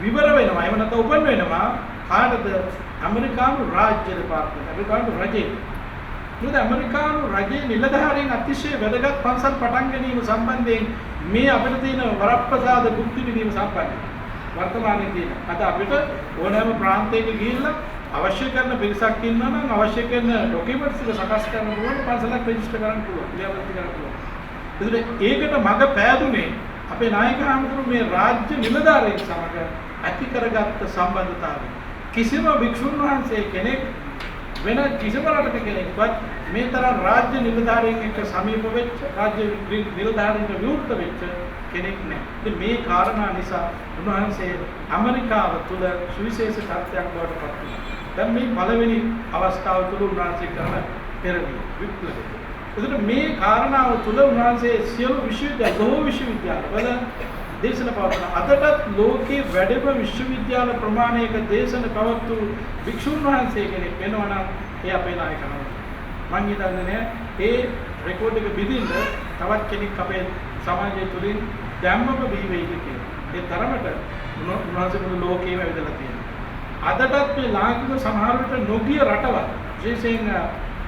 විවර වෙනවා. එහෙම නැත්නම් උපන් වෙනවා කාටද? ඇමරිකානු රාජ්‍ය දෙපාර්තමේන්තුව. ඇමරිකානු රජයේ. මොකද ඇමරිකානු රජයේ නිලධාරීන් අතිශය වැදගත් පන්සල් පටන් ගැනීම සම්බන්ධයෙන් මේ අපිට තියෙන වරප්‍රසාද භුක්ති විඳීම සම්බන්ධයෙන් වර්තමානයේ තියෙන අද අපිට ඕනෑම ප්‍රාන්තයක ගිහිල්ලා අවශ්‍ය කරන පිරිසක් ඉන්නවා නම් අවශ්‍ය කරන ડોකියුමන්ට්ස් ටික සකස් කරන්න ඕන පන්සලක් රෙජිස්ටර් කරන්න පුළුවන්. ක්‍රියාවත් කරන්න පුළුවන්. ඒකට මඟ පෑදුනේ අපේ නායක හාමුදුරුවෝ මේ රාජ්‍ය නිලධාරීන් සමග ඇති කරගත්ත සම්බන්ධතාවය කිසිම භික්ෂුන් වහන්සේ කෙනෙක් වෙන කිසිම රටක කෙනෙක්වත් මේ තරම් රාජ්‍ය නිලධාරීන් එක්ක සමීප වෙච්ච රාජ්‍ය නිලධාරීන්ට විවෘත වෙච්ච කෙනෙක් නැහැ. ඉතින් මේ කාරණා නිසා උන්වහන්සේ ඇමරිකාව තුල සුවිශේෂ තත්ත්වයක් බවට පත් වුණා. දැන් මේ පළවෙනි අවස්ථාව තුල උන්වහන්සේ කරන පෙරළිය විප්ලවය. ඒකට මේ කාරණාව තුල උන්වහන්සේ සියලු විශ්වවිද්‍යාලවල දේශන පවත්වන අදටත් ලෝකයේ වැඩිම විශ්වවිද්‍යාල ප්‍රමාණයක දේශන පවත්වූ භික්ෂුන් වහන්සේ කෙනෙක් වෙනවා නම් ඒ අපේ නායකයන්. මම හිතන්නේ ඒ රෙකෝඩ් එක බිඳින්න තවත් කෙනෙක් අපේ සමාජය තුලින් දැම්මම බිහි වෙයිද කියලා. ඒ තරමට උන්වහන්සේ මුළු ලෝකෙම ඇවිදලා තියෙනවා. අදටත් මේ ලාංකික සමහර විට නොගිය රටවල් විශේෂයෙන්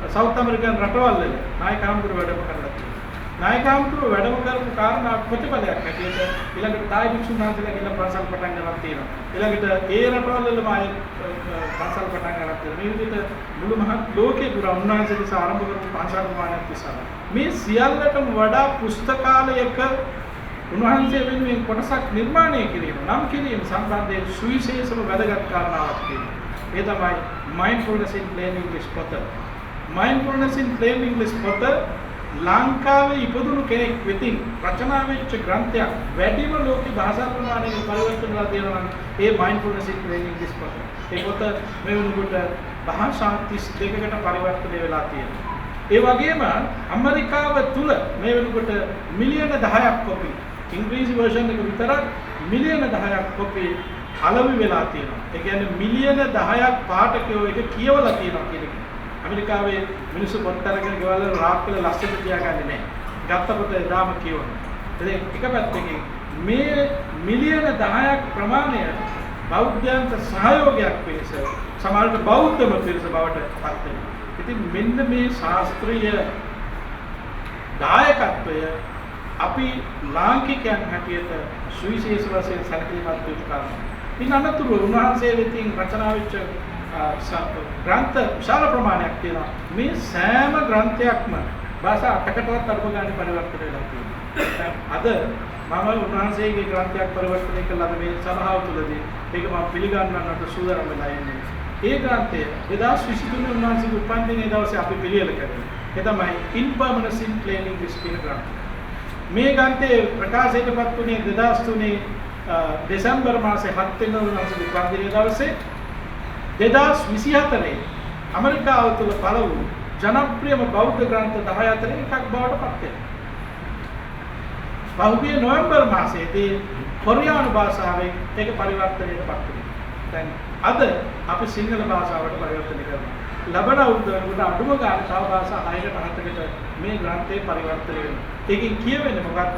සවුත් ඇමරිකන් රටවල් වල නායක හාමුදුරුවෝ වැඩම කරලා තියෙනවා. නායක හාමුදුරුවෝ වැඩම කරපු කාරණා ප්‍රතිඵලයක් හැටියට ඊළඟට තායි භික්ෂුන් වහන්සේලා කියලා පන්සල් පටන් ගන්නක් තියෙනවා. ඊළඟට ඒ රටවල් වලම ආයේ පන්සල් පටන් ගන්නක් තියෙනවා. මේ විදිහට මුළු මහත් ලෝකේ පුරා උන්වහන්සේ නිසා ආරම්භ කරපු පන්සල් ප්‍රමාණයක් තිස්සා මේ සියල්ලටම වඩා පුස්තකාලයක උන්වහන්සේ වෙනුවෙන් කොටසක් නිර්මාණය කිරීම නම් කිරීම සම්බන්ධයෙන් සුවිශේෂම වැදගත් කාරණාවක් තියෙනවා. ඒ තමයි mindfulness in plain English පොත. mindfulness in plain English පොත ලංකාවේ ඉපදුණු කෙනෙක් වෙතින් රචනා වෙච්ච ග්‍රන්ථයක් වැඩිම ලෝක භාෂා ප්‍රමාණයක පරිවර්තන වෙලා තියෙනවා නම් ඒ mindfulness in plain English පොත. ඒ පොත මේ වුණුකොට භාෂා 32කට පරිවර්තනය වෙලා තියෙනවා. ඒ වගේම ඇමරිකාව තුල මේ වෙනකොට මිලියන 10ක් කොපි ඉංග්‍රීසි වර්ෂන් එක විතරක් මිලියන 10ක් කොපි අලෙවි වෙලා තියෙනවා. ඒ කියන්නේ මිලියන 10ක් පාඨකයෝ එක කියවලා තියෙනවා කියන එක. ඇමරිකාවේ මිනිස්සු පොත් අරගෙන ගෙවල් වල රාක් වල ලස්සට තියාගන්නේ නැහැ. ගත්ත පොත දාම කියවනවා. ඉතින් එක පැත්තකින් මේ මිලියන 10ක් ප්‍රමාණය බෞද්ධයන්ට සහයෝගයක් පිණිස සමාජයට බෞද්ධම පිරිස බවට පත් වෙනවා. ඉතින් මෙන්න මේ ශාස්ත්‍රීය දායකත්වය අපි ලාංකිකයන් හැටියට සුවිශේෂ වශයෙන් සැලකීමක් යුතු කරනවා. ඉන් අනතුරුව උන්වහන්සේ වෙතින් රචනා වෙච්ච ග්‍රන්ථ විශාල ප්‍රමාණයක් තියෙනවා. මේ සෑම ග්‍රන්ථයක්ම භාෂා 8කටවත් අඩු ගන්න පරිවර්තන වෙලා තියෙනවා. අද මම උන්වහන්සේගේ ග්‍රන්ථයක් පරිවර්තනය කළා මේ සභාව තුළදී ඒක මම පිළිගන්නන්නට සූදානම් වෙලා ඉන්නේ. ඒ ග්‍රන්ථය 2023 උන්වහන්සේගේ උපන්දිනයේ දවසේ අපි පිළියෙල කරේ. ඒ තමයි Impermanence in Plain English කියන ග්‍රන්ථය. මේ ග්‍රන්ථයේ ප්‍රකාශයටපත් වුණේ 2003 දෙසැම්බර් මාසේ 7 වෙනිදා උන්වහන්සේගේ උපන්දිනයේ දවසේ 2024 ඇමරිකාව තුළ පළ වූ ජනප්‍රියම බෞද්ධ ග්‍රන්ථ 10 අතරින් එකක් බවට පත් වෙනවා. පහුගිය නොවැම්බර් මාසයේදී කොරියානු භාෂාවෙන් ඒක පරිවර්තනයට පත් වුණා. දැන් අද අපි සිංහල භාෂාවට පරිවර්තනය කරනවා. ලබන අවුරුද්දකට අඩුම ගානේ තව භාෂා 6කට 7කට මේ ග්‍රන්ථේ පරිවර්තනය වෙනවා. ඒකෙන් කියවෙන්නේ මොකද්ද?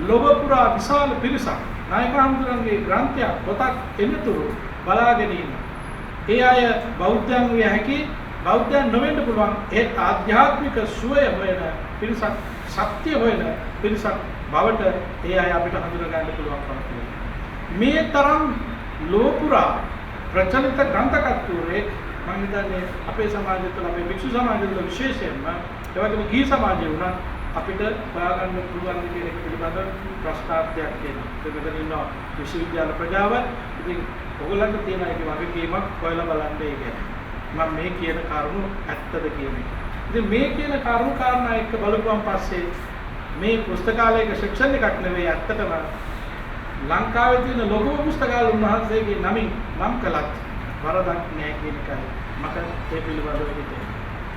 ලොව පුරා විශාල පිරිසක් නායක හඳුරන්ගේ ග්‍රන්ථයක් පොතක් එනතුරු බලාගෙන ඉන්නවා. ඒ අය බෞද්ධයන් විය හැකි බෞද්ධයන් නොවෙන්න පුළුවන් ඒ ආධ්‍යාත්මික සුවය හොයන පිරිසක් සත්‍ය හොයන පිරිසක් බවට ඒ අය අපිට හඳුනා ගන්න පුළුවන්කම තියෙනවා. මේ තරම් ලෝපුරා ප්‍රචලිත ග්‍රන්ථකර්තෘරේ මම හිතන්නේ අපේ සමාජය තුළ අපේ භික්ෂු සමාජය තුළ විශේෂයෙන්ම ඒ වගේම ගිහි සමාජය වුණත් අපිට හොයාගන්න පුළුවන් කියන එක පිළිබඳ ප්‍රශ්නාර්ථයක් තියෙනවා. ඒක මෙතන ඉන්න විශ්වවිද්‍යාල ප්‍රජාව ඉතින් ඔයගොල්ලන්ට තියෙන එක වගකීමක් හොයලා බලන්න ඒක. මම මේ කියන කරුණු ඇත්තද කියන්නේ. ඉතින් මේ කියන කරුණු කාරණා එක්ක බලපුවම පස්සේ මේ පුස්තකාලයක සෙක්ෂන් එකක් නෙවෙයි ඇත්තටම ලංකාවේ තියෙන ලොකුම පුස්තකාල උන්වහන්සේගේ නමින් නම් කළත් වරදක් නෑ කියන එකයි මට ඒ පිළිබඳව හිතෙන්නේ.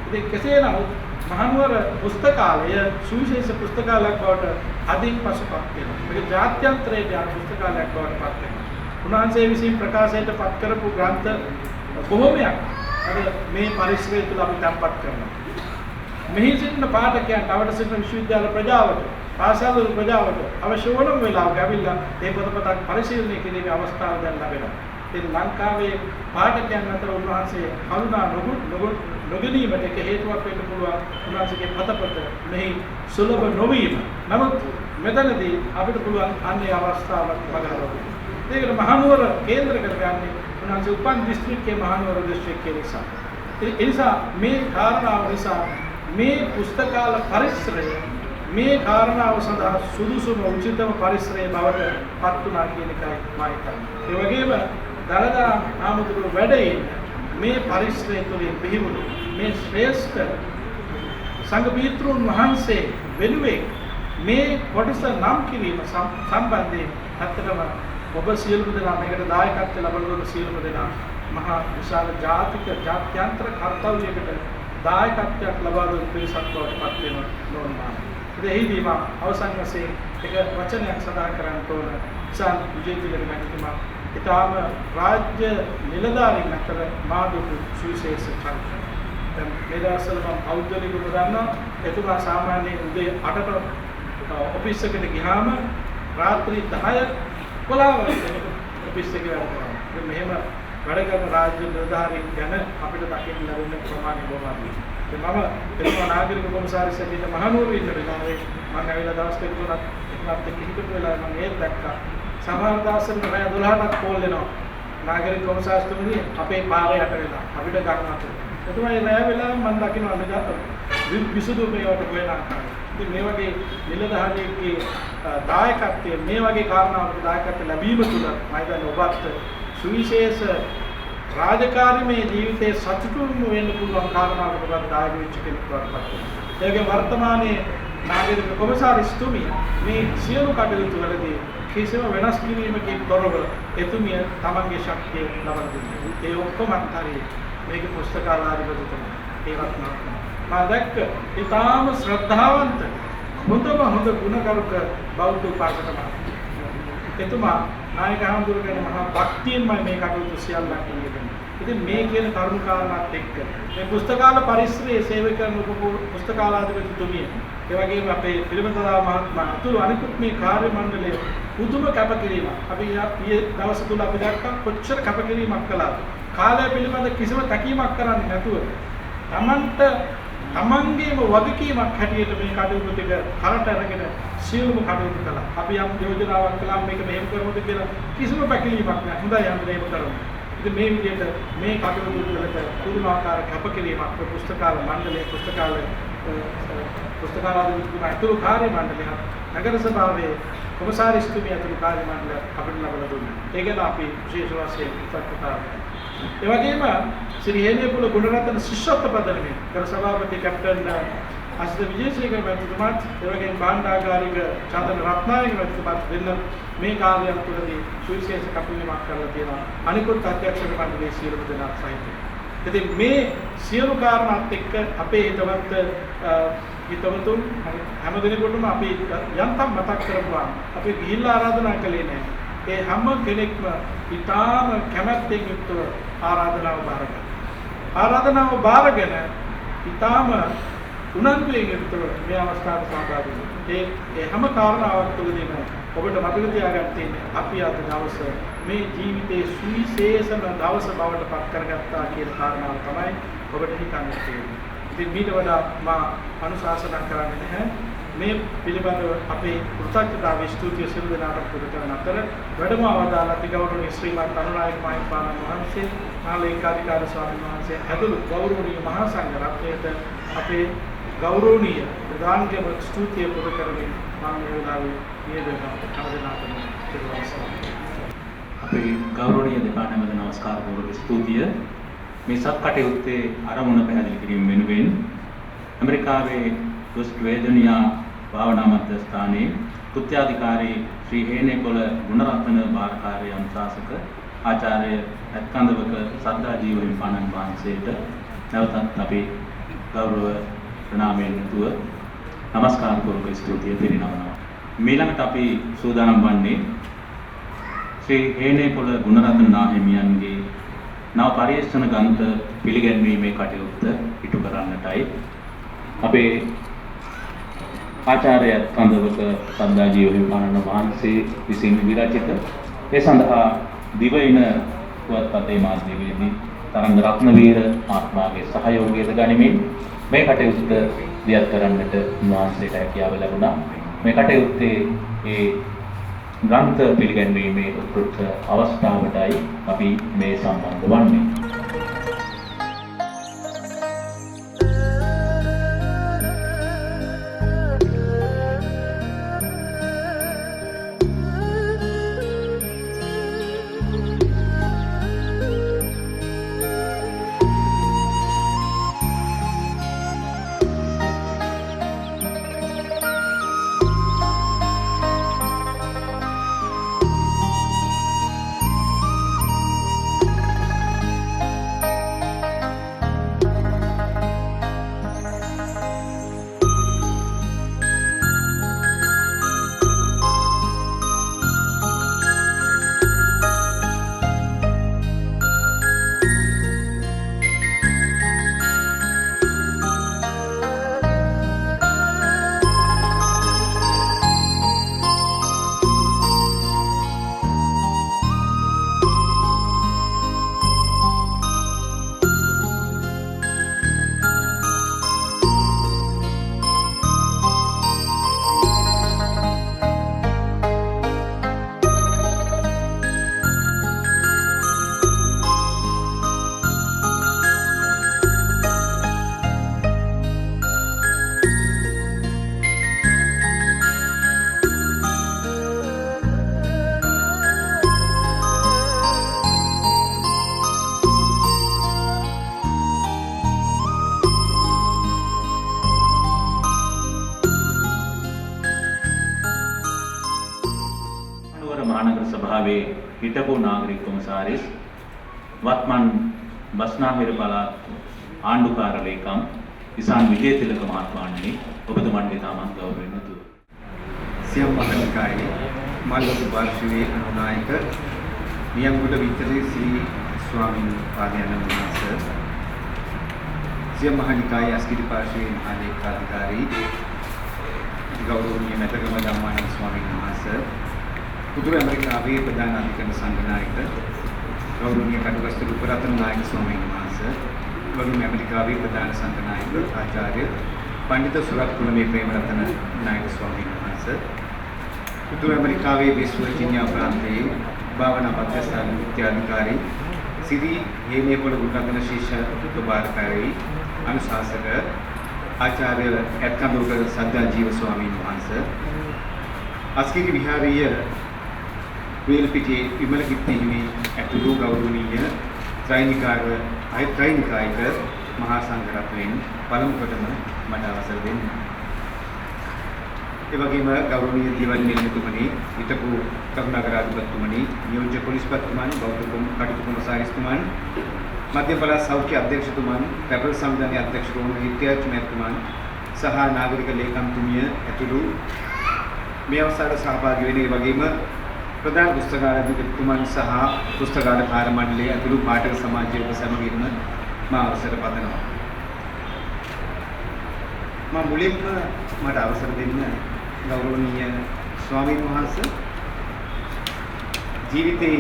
ඉතින් කෙසේ නමුත් මහනුවර පුස්තකාලය සුවිශේෂ පුස්තකාලයක් බවට අදින් පසුපත් වෙනවා. මේක ජාත්‍යන්තරයේ ඥාන පුස්තකාලයක් බවට පත් වෙනවා. උන්වහන්සේ විසින් ප්‍රකාශයට පත් කරපු ග්‍රන්ථ බොහෝමයක් අද මේ පරිසරය තුළ අපි තැන්පත් කරනවා. මෙහි සිටින පාඨකයන්ට අවශ්‍ය සිටින විශ්වවිද්‍යාල ප්‍රජාවට පාසල් ප්‍රජාවට අවශ්‍ය වන වෙලාවක ඇවිල්ලා මේ පොතපතක් පරිශීලනය කිරීමේ අවස්ථාව දැන් ලැබෙනවා. ඉතින් ලංකාවේ පාඨකයන් අතර උන්වහන්සේ හඳුනා නොගැනීමට එක හේතුවක් වෙන්න පුළුවන් උන්වහන්සේගේ පොතපත මෙහි සුලභ නොවීම. නමුත් මෙතනදී අපිට පුළුවන් අන්නේ අවස්ථාවක් මගහරවන්න. ඒකට මහනුවර කේන්ද්‍ර කරගන්නේ උන්වහන්සේ උපන් දිස්ත්‍රික්කයේ මහනුවර දිස්ත්‍රික්කයේ නිසා. ඒ නිසා මේ කාරණාව නිසා මේ පුස්තකාල පරිසරය මේ කාරණාව සඳහා සුදුසුම උචිතම පරිසරයේ බවට පත් වුණා කියන එකයි මම හිතන්නේ. ඒ වගේම දලදා ආමතුරු වැඩේ මේ පරිසරය තුළින් පිහිවුණු මේ ශ්‍රේෂ්ඨ සංඝ පීතෘන් වහන්සේ වෙනුවෙන් මේ කොටස නම් කිරීම සම්බන්ධයෙන් ඇත්තටම ඔබ සියලුම දෙනා මේකට දායකත්වය ලබන දුන්න සියලුම දෙනා මහා විශාල ජාත්‍යන්තර කර්තව්‍යයකට දායකත්වයක් ලබා දුන් පිරිසක් බවට පත් වෙනවා නෝනා. එහිදී මම අවසන් වශයෙන් එක වචනයක් සඳහන් කරන්න ඕන. සාන් විජේතිලක මහත්මයා ඊටාම රාජ්‍ය නිලධාරීන් අතර මාදුරු සුවිශේෂ චරිතය. දැන් මේ දවස්වල මම ඖද්‍යෝගිකව දන්නවා එතුමා සාමාන්‍යයෙන් උදේ 8ට ඔෆිස් එකට ගියාම රාත්‍රී 10 11 ඔෆිස් එකේ වැඩ කරනවා. මෙහෙම වැඩ කරන රාජ්‍ය නිලධාරීන් ගැන අපිට දකින්න ලැබෙන ප්‍රමාණය බොහොම අඩුයි. මම එතුමා නාගරික කොමසාරිස් ඇතුළේ මහනුවර ඉන්න වෙලාවේ මම ඇවිල්ලා දවස් දෙක තුනක් එක්කත් එක්ක හිටපු වෙලාවේ මම ඒක දැක්කා. සමහර දවස්වල රෑ 12ට කෝල් එනවා. නාගරික කොමසාරිස්තුමනි අපේ පාරේ යට වෙලා අපිට ගන්නත්. එතුමා ඒ රෑ වෙලාවේ මම දකිනවා මෙතන විසුදු මේවට හොයන ආකාරය. ඉතින් මේ වගේ නිලධාරියෙක්ගේ දායකත්වයේ මේ වගේ කාරණාවකට දායකත්ව ලැබීම තුළ මම හිතන්නේ ඔබත් සුවිශේෂ රාජකාරීමේ ජීවිතයේ සතුටුම වෙන්න පුළුවන් කාරණාවකට ඔබ දායක වෙච්ච කෙනෙක් වඩපත්. ඒකේ වර්තමානයේ නාගරික කොමසාරිස්තුමිය මේ සියලු කටයුතු වලදී කිසිම වෙනස් කිරීමකින් තොරව එතුමිය තමන්ගේ ශක්තිය ලබා දුන්නා. ඒ ඔක්කොම අත්හරිය මේක පුස්තකාලාධිපතිතුමා ඒවත් නෑ. මම දැක්ක ඊටාම ශ්‍රද්ධාවන්ත හොඳ ගුණගරුක බෞද්ධ උපාසකතුමා. එතුමා නායක හඳුරගෙන මහා භක්තියෙන්මයි මේ කටයුතු සියල්ලක් කරන්නේ. ඉතින් මේ කියන කරුණු කාරණාත් එක්ක මේ පුස්තකාල පරිසරයේ සේවය කරන පුස්තකාලාධිපතිතුමිය ඒ වගේම අපේ පිළිබඳලා මහත්මයා අතුරු අනිකුත් මේ කාර්ය මණ්ඩලයේ පුදුම කැපකිරීමක් අපි ඊයේ දවස් තුල අපි දැක්කා කොච්චර කැපකිරීමක් කළාද. කාලය පිළිබඳ කිසිම තැකීමක් කරන්නේ නැතුව තමන්ගේම වගකීමක් හැටියට මේ කටයුතු ටික කරට අරගෙන සියලුම කටයුතු කළා. අපි යම් යෝජනාවක් කළා මේක මෙහෙම කරමුද කියලා කිසිම පැකිලීමක් නැහැ. හොඳයි යන්න මේක කරමු. ඉතින් මේ විදිහට මේ කටයුතු වලට පුදුමාකාර කැපකිරීමක් පුස්තකාල මණ්ඩලයේ පුස්තකාලාධිපතිතුමා අතුරු කාර්ය මණ්ඩලය නගර සභාවේ කොමසාරිස්තුමිය අතුරු කාර්ය මණ්ඩලය අපිට ලබා දුන්නා. ඒ ගැන අපි විශේෂ වශයෙන් කෘතඥතාවය. ඒ වගේම ශ්‍රී හේනේපුල ගුණරත්න ශිෂ්‍යත්ව පදනමේ කර සභාපති කැප්ටන් අසිත විජේසේකර මහත්මයාත් ඒ වගේම භාණ්ඩාගාරික චන්දන රත්නායක මහත්මයාත් වෙන මේ කාර්යයක් තුළදී සුවිශේෂ කටයුතුක් කරලා තියෙනවා. අනිකුත් අධ්‍යක්ෂක මණ්ඩලයේ සියලුම දෙනා සහිතව. ඉතින් මේ සියලු කාරණාත් එක්ක අපේ හිතවතුන් හැම දිනෙකටම අපි යන්තම් මතක් කරගුවා. අපි ගිහිල්ලා ආරාධනා කළේ නැහැ. ඒ හැම කෙනෙක්ම ඊටාම කැමැත්තෙන් යුක්තව ආරාධනාව බාරගෙන ඊටාම උනන්දුවෙන් යුක්තව මේ අවස්ථාවට සහභාගී වුණා. ඒ හැම කාරණාවක් තුළදීම ඔබට මතක තියාගන්න තියෙන්නේ අපි අද දවස මේ ජීවිතයේ සුවිශේෂම දවස බවට පත් කරගත්තා කියන කාරණාව තමයි ඔබට හිතන්න තියෙන්නේ. ඉතින් මීට වඩා මා අනුශාසනා කරන්නේ නැහැ. මේ පිළිබඳව අපේ කෘතඥතාවයේ ස්තුතිය සිදු දෙනාට පුද කරන අතර වැඩම අවදාලා තිගෞරවනීය ශ්‍රීමත් අනුනායක මහින්පාණන් වහන්සේ ආලේකාධිකාරී ස්වාමීන් වහන්සේ ඇතුළු ගෞරවනීය මහා සංඝ රත්නයට අපේ ගෞරවනීය ප්‍රධානකම ස්තුතිය පුද කරමින් මම මේ වෙලාවේ නියදෙනවා කවදනාටම අපේ ගෞරවනීය දෙපාර්තමේන්ත නමස්කාර පූර්වක ස්තුතිය මේ සත්කටයුත්තේ ආරමුණ පැහැදිලි කිරීම වෙනුවෙන් ඇමරිකාවේ දුස්වේදනියා භාවනා මධ්‍යස්ථානයේ කෘත්‍යාධිකාරී ශ්‍රී හේනේපොළ ගුණරත්න භාරකාර්ය අනුශාසක ආචාර්ය ඇත්කන්දවක සද්දා ජීවහිමිපාණන් වහන්සේට නැවතත් අපි ගෞරව ප්‍රණාමයෙන් යුතුව නමස්කාර පූර්වක ස්තුතිය පිරිනමනවා. ඊළඟට අපි සූදානම් වන්නේ ශ්‍රී හේනේපොළ ගුණරත්න නාහිමියන්ගේ නව පරිශ්‍රණ ග්‍රන්ථ පිළිගැන්වීමේ කටයුත්ත ඉටු කරන්නටයි. අපේ ආචාර්ය කන්දවක සද්දා ජීවහිමිපාණන් වහන්සේ විසින් විරචිත ඒ සඳහා දිවයින පුවත්පතේ මාධ්‍යවේදී තරංග රත්නවීර ආත්මාගේ සහයෝගයද ගනිමින් මේ කටයුත්ත දියත් කරන්නට උන්වහන්සේට හැකියාව ලැබුණා. මේ කටයුත්තේ ඒ ග්‍රන්ථ පිළිගැන්වීමේ උත්කෘෂ්ඨ අවස්ථාවටයි අපි මේ සම්බන්ධ වන්නේ. හිටපු නාගරික කොමසාරිස් වත්මන් බස්නාහිර පළාත් ආණ්ඩුකාර ලේකම් ඉසාන් විජේතිලක මහත්මයාණනි ඔබතුමන්ට ඉතාමත් ගෞරවයෙන් යුතුව සියම් මහනිකායේ මල්වතු පාර්ශ්වයේ අනුනායක නියම්ගොඩ විතරේ ශ්‍රී ස්වාමීන් වහන්සේ සියම් මහනිකායේ අස්කිරි පාර්ශ්වයේ මහලේකාධිකාරී ගෞරවනීය මෙතගම ධම්මානන්ද ස්වාමීන් වහන්සේ උතුරු ඇමරිකාවේ ප්‍රධාන අධිකරණ සංඝනායක ගෞරවනීය කටුකස්තර උපරතන නායක ස්වාමීන් වහන්සේ වගේම ඇමරිකාවේ ප්‍රධාන සංඝනායක ආචාර්ය පඬිතු සුරත් කුලමේ ප්‍රේමරතන නායක ස්වාමීන් වහන්සේ උතුරු ඇමරිකාවේ වෙස්ට් වර්ජිනියා ප්‍රාන්තයේ භාවනා මධ්‍යස්ථාන විද්‍යාධිකාරී සිරි හේමේපොළ ගුණරත්න ශිෂ්‍ය උපභාරකාරී අනුශාසක ආචාර්ය ඇත්කඳුරුකර සද්දා ජීව ස්වාමීන් වහන්සේ අස්කිරි විහාරීය වේලපිටියේ විමල කිත්තිහිමි ඇතුළු ගෞරවනීය ත්‍රිනිකායක මහා සංඝරත්නයන් පළමු කොටම මට අවසර දෙන්න. ඒ වගේම ගෞරවනීය දිවන් නිලමේතුමනි, හිටපු කරුණාකරාධිපතිතුමනි, නියෝජ්‍ය පොලිස්පතිතුමනි, බෞද්ධ කටයුතු කොමසාරිස්තුමන්, මධ්‍ය පළාත් සෞඛ්‍ය අධ්‍යක්ෂතුමන්, රැපල් සම්දානයේ අධ්‍යක්ෂකවරුන්, හිටියාචුමැතිතුමන් සහ නාගරික ලේකම්තුමිය ඇතුළු මේ අවස්ථාවට සහභාගී වෙන ඒ වගේම ප්‍රධාන පුස්තකාලයතුමන් සහ පුස්තකාල කාර්ය මණ්ඩලයේ ඇතුළු පාඨක සමාජයේ ඔබ සැමගින්ම මා අවසර පතනවා. මා මුලින්ම මට අවසර දෙන්න ගෞරවනීය ස්වාමීන් වහන්සේ ජීවිතේ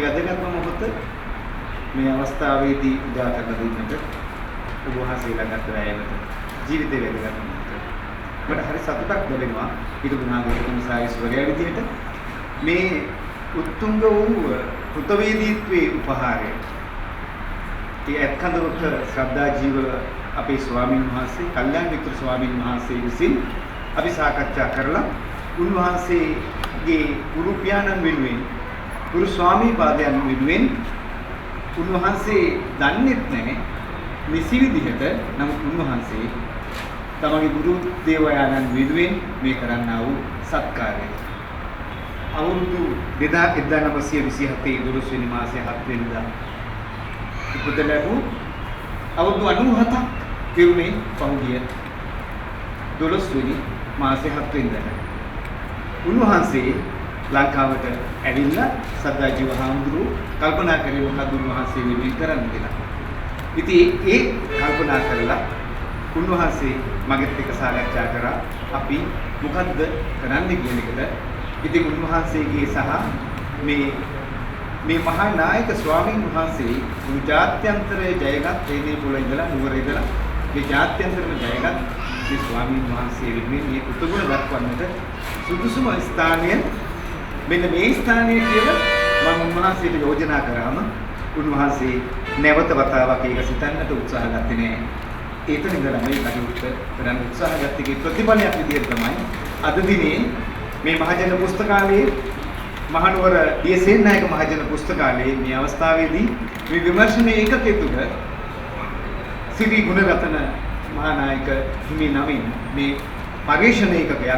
වැදගත්ම මොහොත මේ අවස්ථාවේදී උදා කරලා දෙන්නට ඔබ වහන්සේලා ගත වෑයමට ජීවිතේ වැදගත්ම මොහොත මට හරි සතුටක් දැනෙනවා හිටපු නාගරික කොමසාරිස්වරයා විදියට මේ උත්තුංග වූ කෘතවේදීත්වයේ උපහාරය ඒ ඇත්කඳවක ශ්‍රද්ධා ජීව අපේ ස්වාමීන් වහන්සේ කල්යාණ මිත්‍ර ස්වාමීන් වහන්සේ විසින් අපි සාකච්ඡා කරලා උන්වහන්සේගේ ගුරු පියාණන් වෙනුවෙන් ගුරු ස්වාමී පාදයන් වෙනුවෙන් උන්වහන්සේ දන්නේත් නැහැ මෙසි විදිහට නමුත් උන්වහන්සේ තමගේ ගුරු දේවයාණන් වෙනුවෙන් මේ කරන්නා වූ සත්කාරය අවුරුදු 1927 12 වෙනි මාසයේ 7 වෙනිදා උපත ලැබූ අවුරුදු 97ක් පිරුණේ පහුගිය 12 වෙනි මාසයේ 7 වෙනිදා උන්වහන්සේ ලංකාවට ඇවිල්ලා සද්දා ජීව හාමුදුරුවෝ කල්පනා කරේ මොකක්ද උන්වහන්සේ වෙනුවෙන් කරන්න කියලා. ඉතින් ඒ කල්පනා කරලා උන්වහන්සේ මගෙත් එක්ක සාකච්ඡා කරා අපි මොකද්ද කරන්න කියන එකට. ඉතින් උන්වහන්සේගේ සහ මේ මහා නායක ස්වාමීන් වහන්සේ ජාත්‍යන්තරයේ ජයගත් හේනේ පොළ ඉඳලා නුවර ඉඳලා මේ ජාත්‍යන්තරම ජයගත් මේ ස්වාමීන් වහන්සේ වෙනුවෙන් මේ කෘතගුණ දක්වන්නට සුදුසුම ස්ථානය මෙන්න මේ ස්ථානය කියලා මම උන්වහන්සේට යෝජනා කරාම උන්වහන්සේ නැවත වතාවක් ඒක සිතන්නට උත්සාහ ගත්තේ නෑ. ඒතන ඉඳලා මේ කටයුත්ත කරන්න උත්සාහ ගත්තේ ප්‍රතිඵලයක් විදිහට තමයි අද දිනේ මේ මහජන පුස්තකාලයේ මහනුවර ඩී.එස්. නායක මහජන පුස්තකාලයේ මේ අවස්ථාවේදී මේ විමර්ශන ඒකකයේ තුල සිරි ගුණරත්න මහානායක හිමි නමින් මේ පරිශ්‍රණ ඒකකයක්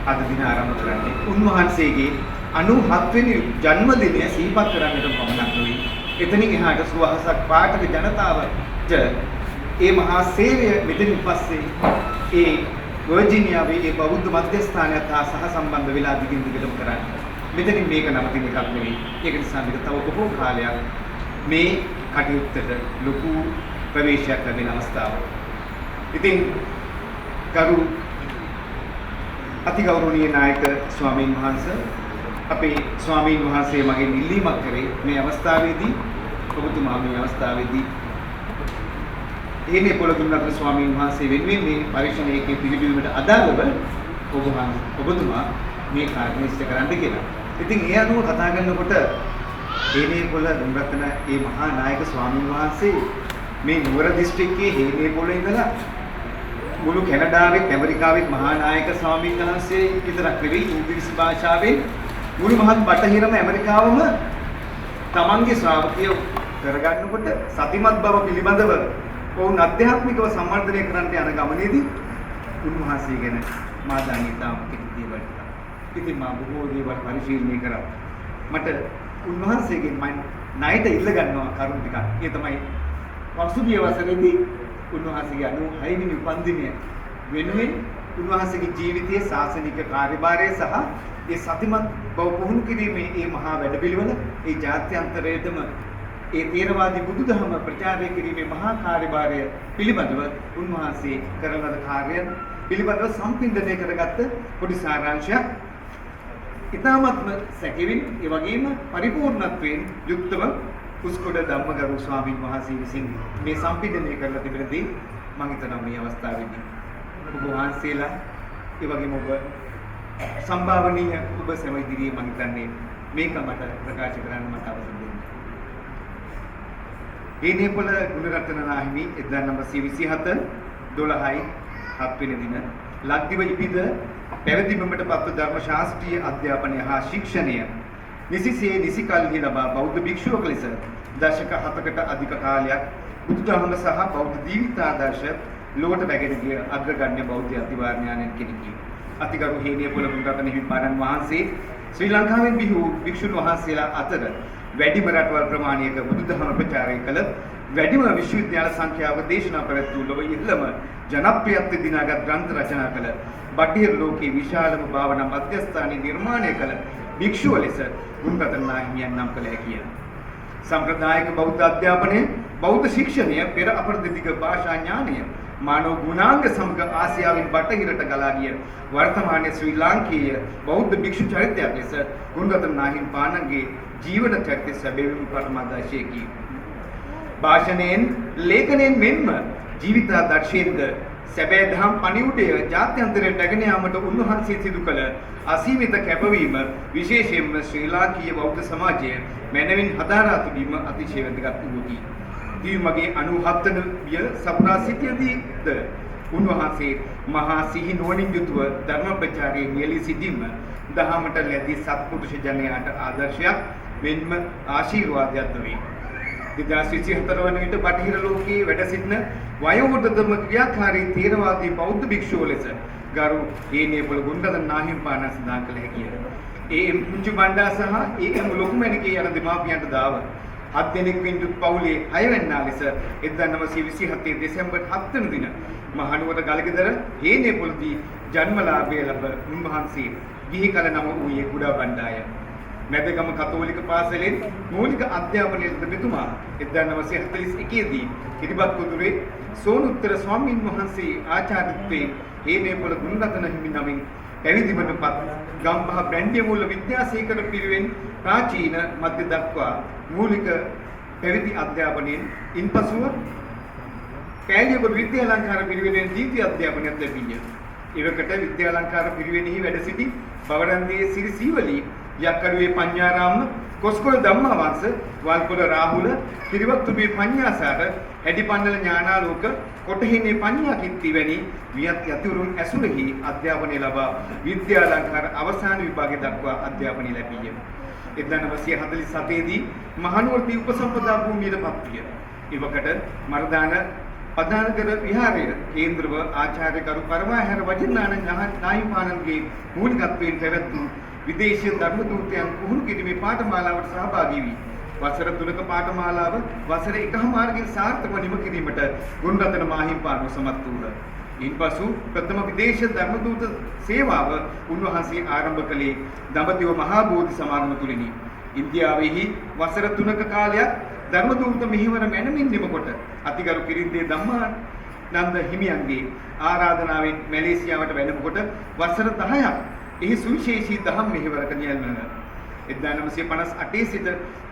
අද දින ආරම්භ කරන්නේ උන්වහන්සේගේ 97 වෙනි ජන්මදිනය සිහිපත් කරන්නට පමණක් නෙවෙයි. එතනින් එහාට සුවහසක් පාඨක ජනතාවට ඒ මහා සේවය මෙතනින් පස්සේ ඒ වර්ජිනියාවේ ඒ බෞද්ධ මධ්‍යස්ථානයත් හා සහසම්බන්ධ වෙලා දිගින් දිගටම කරන්නේ. මෙතනින් මේක නවතින එකක් නෙවෙයි. ඒක නිසා මේක තව බොහෝ කාලයක් මේ කටයුත්තට ලොකු ප්‍රවේශයක් ලැබෙන අවස්ථාවක්. ඉතින් කරු අතිගෞරවනීය නායක ස්වාමීන් වහන්සේ අපේ ස්වාමීන් වහන්සේ මගෙන් ඉල්ලීමක් කරේ මේ අවස්ථාවේදී ඔබතුමා මේ අවස්ථාවේදී එනේ පොළොන්නරු ස්වාමීන් වහන්සේ වෙනුවෙන් මේ පරිශ්‍රණ ඒකේ පිළිබිඹට අදාළව ඔබතුමා මේ කාර්යනිෂ්ඨ කරන්න කියලා. ඉතින් ඒ අනුව කතා කරනකොට එනේ පොළොන්නරු ඒ මහා නායක ස්වාමීන් වහන්සේ මේ නුවර දිස්ත්‍රික්කයේ හේනේ පොළ ඉඳලා මුළු කැනඩාවෙත් ඇමරිකාවෙත් මහා නායක ස්වාමීන් වහන්සේ විතරක් නෙවෙයි ඉංග්‍රීසි භාෂාවෙන් මුළු මහත් බටහිරම ඇමරිකාවම තමන්ගේ ශ්‍රාවකයෝ කරගන්නකොට සතිමත් බව පිළිබඳව ඔවුන් අධ්‍යාත්මිකව සම්වර්ධනය කරන්නට යන ගමනේදී උන්වහන්සේ ගැන මා දන්නේ තාම කිසිදේ වටා. ඉතින් මම බොහෝ දේවල් පරිශීලනය කරා. මට උන්වහන්සේගෙන් මම ණයට ඉල්ල ගන්නවා කරුණු ටිකක්. ඒ තමයි පසුගිය වසරේදී උන්වහන්සේගේ 96 වෙනි උපන්දිනය වෙනුවෙන් උන්වහන්සේගේ ජීවිතයේ ශාසනික කාර්යභාරය සහ ඒ සතිමත් බව පුහුණු කිරීමේ මේ මහා වැඩපිළිවෙල ඒ ජාත්‍යන්තරයේදම ඒ තේරවාදී බුදුදහම ප්‍රචාරය කිරීමේ මහා කාර්යභාරය පිළිබඳව උන්වහන්සේ කරන ලද කාර්යයන් පිළිබඳව සම්පින්දනය කරගත්ත පොඩි සාරාංශයක් ඉතාමත්ම සැකෙවින් ඒ වගේම පරිපූර්ණත්වයෙන් යුක්තව කුස්කොඩ ධම්මගරු ස්වාමීන් වහන්සේ විසින් මේ සම්පින්දනය කරලා තිබෙනදී මම හිතනවා මේ අවස්ථාවේදී ඔබ වහන්සේලා ඒ වගේම ඔබ සම්භාවනීය ඔබ සම ඉදිරියේ මම හිතන්නේ මේක මට ප්‍රකාශ කරන්න මට අවසර දෙන්න. හේනේපොළ ගුණරත්න නාහිමි 1927 12යි 7 වෙනි දින ලක්දිව ඉපිද පැවිදි බිමට පත්ව ධර්ම ශාස්ත්‍රීය අධ්‍යාපනය හා ශික්ෂණය නිසිසේ නිසි කල්හි ලබා බෞද්ධ භික්ෂුවක ලෙස දශක 7කට අධික කාලයක් බුදුදහම සහ බෞද්ධ ජීවිතාදර්ශ ලොවට රැගෙන ගිය අග්‍රගණ්‍ය බෞද්ධ අතිවාරණයන් කෙනෙකි. අතිගරු හේනියපොළ ගුණරත්න හිමිපාණන් වහන්සේ ශ්‍රී ලංකාවෙන් බිහි වූ භික්ෂුන් වහන්සේලා අතර වැඩිම රටවල් ප්‍රමාණයක බුදුදහම ප්‍රචාරය කළ වැඩිම විශ්වවිද්‍යාල සංඛ්‍යාව දේශනා පැවැත්වූ ලොව ඉහළම ජනප්‍රියත්වය දිනාගත් ග්‍රන්ථ රචනා කළ බටහිර ලෝකයේ විශාලම භාවනා මධ්‍යස්ථානයේ නිර්මාණය කළ භික්ෂුව ලෙස ගුණරත්න නාහිමියන් නම් කළ හැකිය. සම්ප්‍රදායික බෞද්ධ අධ්‍යාපනය, බෞද්ධ ශික්ෂණය, පෙර අපරදිග භාෂා ඥානය, මානව ගුණාංග සමග ආසියාවෙන් බටහිරට ගලා ගිය වර්තමානයේ ශ්‍රී ලාංකීය බෞද්ධ භික්ෂු චරිතයක් ලෙස ගුණරත්න නාහිමිපාණන්ගේ ජීවන චරිතය සැබවින්ම පරමාදර්ශයකි. භාෂණයෙන්, ලේඛනයෙන් මෙන්ම ජීවිතාදර්ශයෙන්ද සැබෑ දහම් පණිවුඩය ජාත්‍යන්තරයට රැගෙන යාමට උන්වහන්සේ සිදු කළ අසීමිත කැපවීම විශේෂයෙන්ම ශ්‍රී ලාංකීය බෞද්ධ සමාජය මැනවින් හදාරා තිබීම අතිශය වැදගත් වූකි. දිවිමගේ 97 වන විය සපුරා සිටියදීද උන්වහන්සේ මහා සිහි නුවණින් යුතුව ධර්ම ප්‍රචාරයේ නියැලී සිටීම දහමට ලැබී සත්පුරුෂ ජනයාට ආදර්ශයක් වෙන්ම ආශිර්වාදයක් වේ. 2024 වන විට බටහිර ලෝකයේ වැඩ සිටින වයෝවෘද්ධම ක්‍රියාකාරී තේරවාදී බෞද්ධ භික්ෂුව ලෙස ගරු හේනියපොළ ගුණරත්න නාහිමිපාණන් සඳහන් කළ හැකිය. ඒ.එම්. පුංචි බණ්ඩා සහ ඒ.එම්. ලොකුමැණිකේ යන දෙමාපියන්ට දාව 7 දෙනෙක් වින්දුත් පවුලේ 6 වෙන්නා ලෙස 1927 දෙසැම්බර් 7 වන දින මහනුවර ගලගෙදර හේනියපොළදී ජන්මලාභය ලැබ උන්වහන්සේ ගිහි කල නම වූයේ කුඩා බණ්ඩාය. මැදගම කතෝලික පාසලෙන් මූලික අධ්‍යාපනය ලද මෙතුමා 1941 දී කිරිබත් කුදුරේ සෝනුත්තර ස්වාමීන් වහන්සේ ආචාර්යත්වයෙන් හේනියපොළ ගුණරත්න හිමි නමින් පැවිදි වනපත් ගම්පහ බ්‍රැන්ඩියමුල්ල විද්‍යාසේකර පිරිවෙන් ප්‍රාචීන මධ්‍ය දක්වා මූලික පැවිදි අධ්‍යාපනයෙන් ඉන්පසුව පෑලියගොඩ විද්‍යාලංකාර පිරිවෙනෙන් ද්විතීයි අධ්‍යාපනයත් ලැබිය. එවකට විද්‍යාලංකාර පිරිවෙනෙහි වැඩ සිටි බවරන්දේ සිරි සීවලී යක්කඩුවේ පඤ්ඤාරාම, කොස්කොළ ධම්මවංශ, වල්කොළ රාහුල, කිරිවත්තුබේ පඤ්ඤාසාර, හැඩිපන්නල ඥානාලෝක, කොටහිනේ පඤ්ඤාකිත්ති වැනි වියත් යතුරුන් ඇසුරෙහි අධ්‍යාපනය ලබා විද්‍යාලංකාර අවසාන විභාගය දක්වා අධ්‍යාපනය ලැබිය. 1947 දී මහනුවරදී උපසම්පදා භූමියට පත්විය. එවකට මරදාන පදානකර විහාරය කේන්ද්‍රව ආචාර්ය කරු පරමාහැර වජිරාණන් නාහිමිපාණන්ගේ මූලිකත්වයෙන් පැවැත්වූ විදේශීය ධර්ම දූතයන් පුහුණු කිරීමේ පාඨමාලාවට සහභාගී වී වසර 3ක පාඨමාලාව වසර 1මාර්ගයෙන් සාර්ථකව නිම කිරීමට ගුණරත්න මාහිමිපාණන් සමත් වූහ. ඉන්පසු ප්‍රථම විදේශ ධර්ම දූත සේවාව උන්වහන්සේ ආරම්භ කළේ දඹදිව මහා බෝධි සමාගම තුලිනි. ඉන්දියාවෙහි වසර 3ක කාලයක් ධර්ම දූත මෙහිවර මැනමින් නිමකොට අතිගරු කිරින්දේ ධම්මානන්ද හිමියන්ගේ ආරාධනාවෙන් මැලේසියාවට වැඩමකොට වසර 10ක් එහි සුවිශේෂී දහම් මෙහෙවරක නියැලෙන 1958 සිට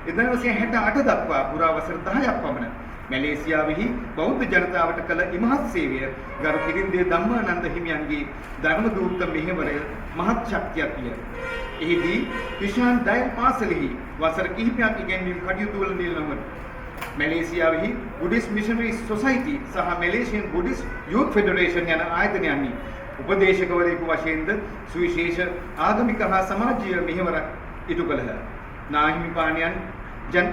1968 දක්වා පුරා වසර 10ක් පමණ මැලේසියාවෙහි බෞද්ධ ජනතාවට කළ ඉමහත් සේවය ගරු කිරින්දේ ධම්මානන්ද හිමියන්ගේ ධර්ම දූත මෙහෙවරය මහත් ශක්තියක් විය. එහිදී කිෂාන් දයල් පාසලෙහි වසර කිහිපයක් ඉගෙනීම් කටයුතු වල නියැලෙන මැලේසියාවෙහි බුද්දිස්ට් මිෂනරි සොසයිටි සහ මැලේසියන් බුද්දිස්ට් යූත් ෆෙඩරේෂන් යන ආයතනයන්හි උපදේශකවරයෙකු වශයෙන්ද සුවිශේෂ ආගමික හා සමාජීය මෙහෙවරක් ඉටු කළහ. නාහිමිපාණන්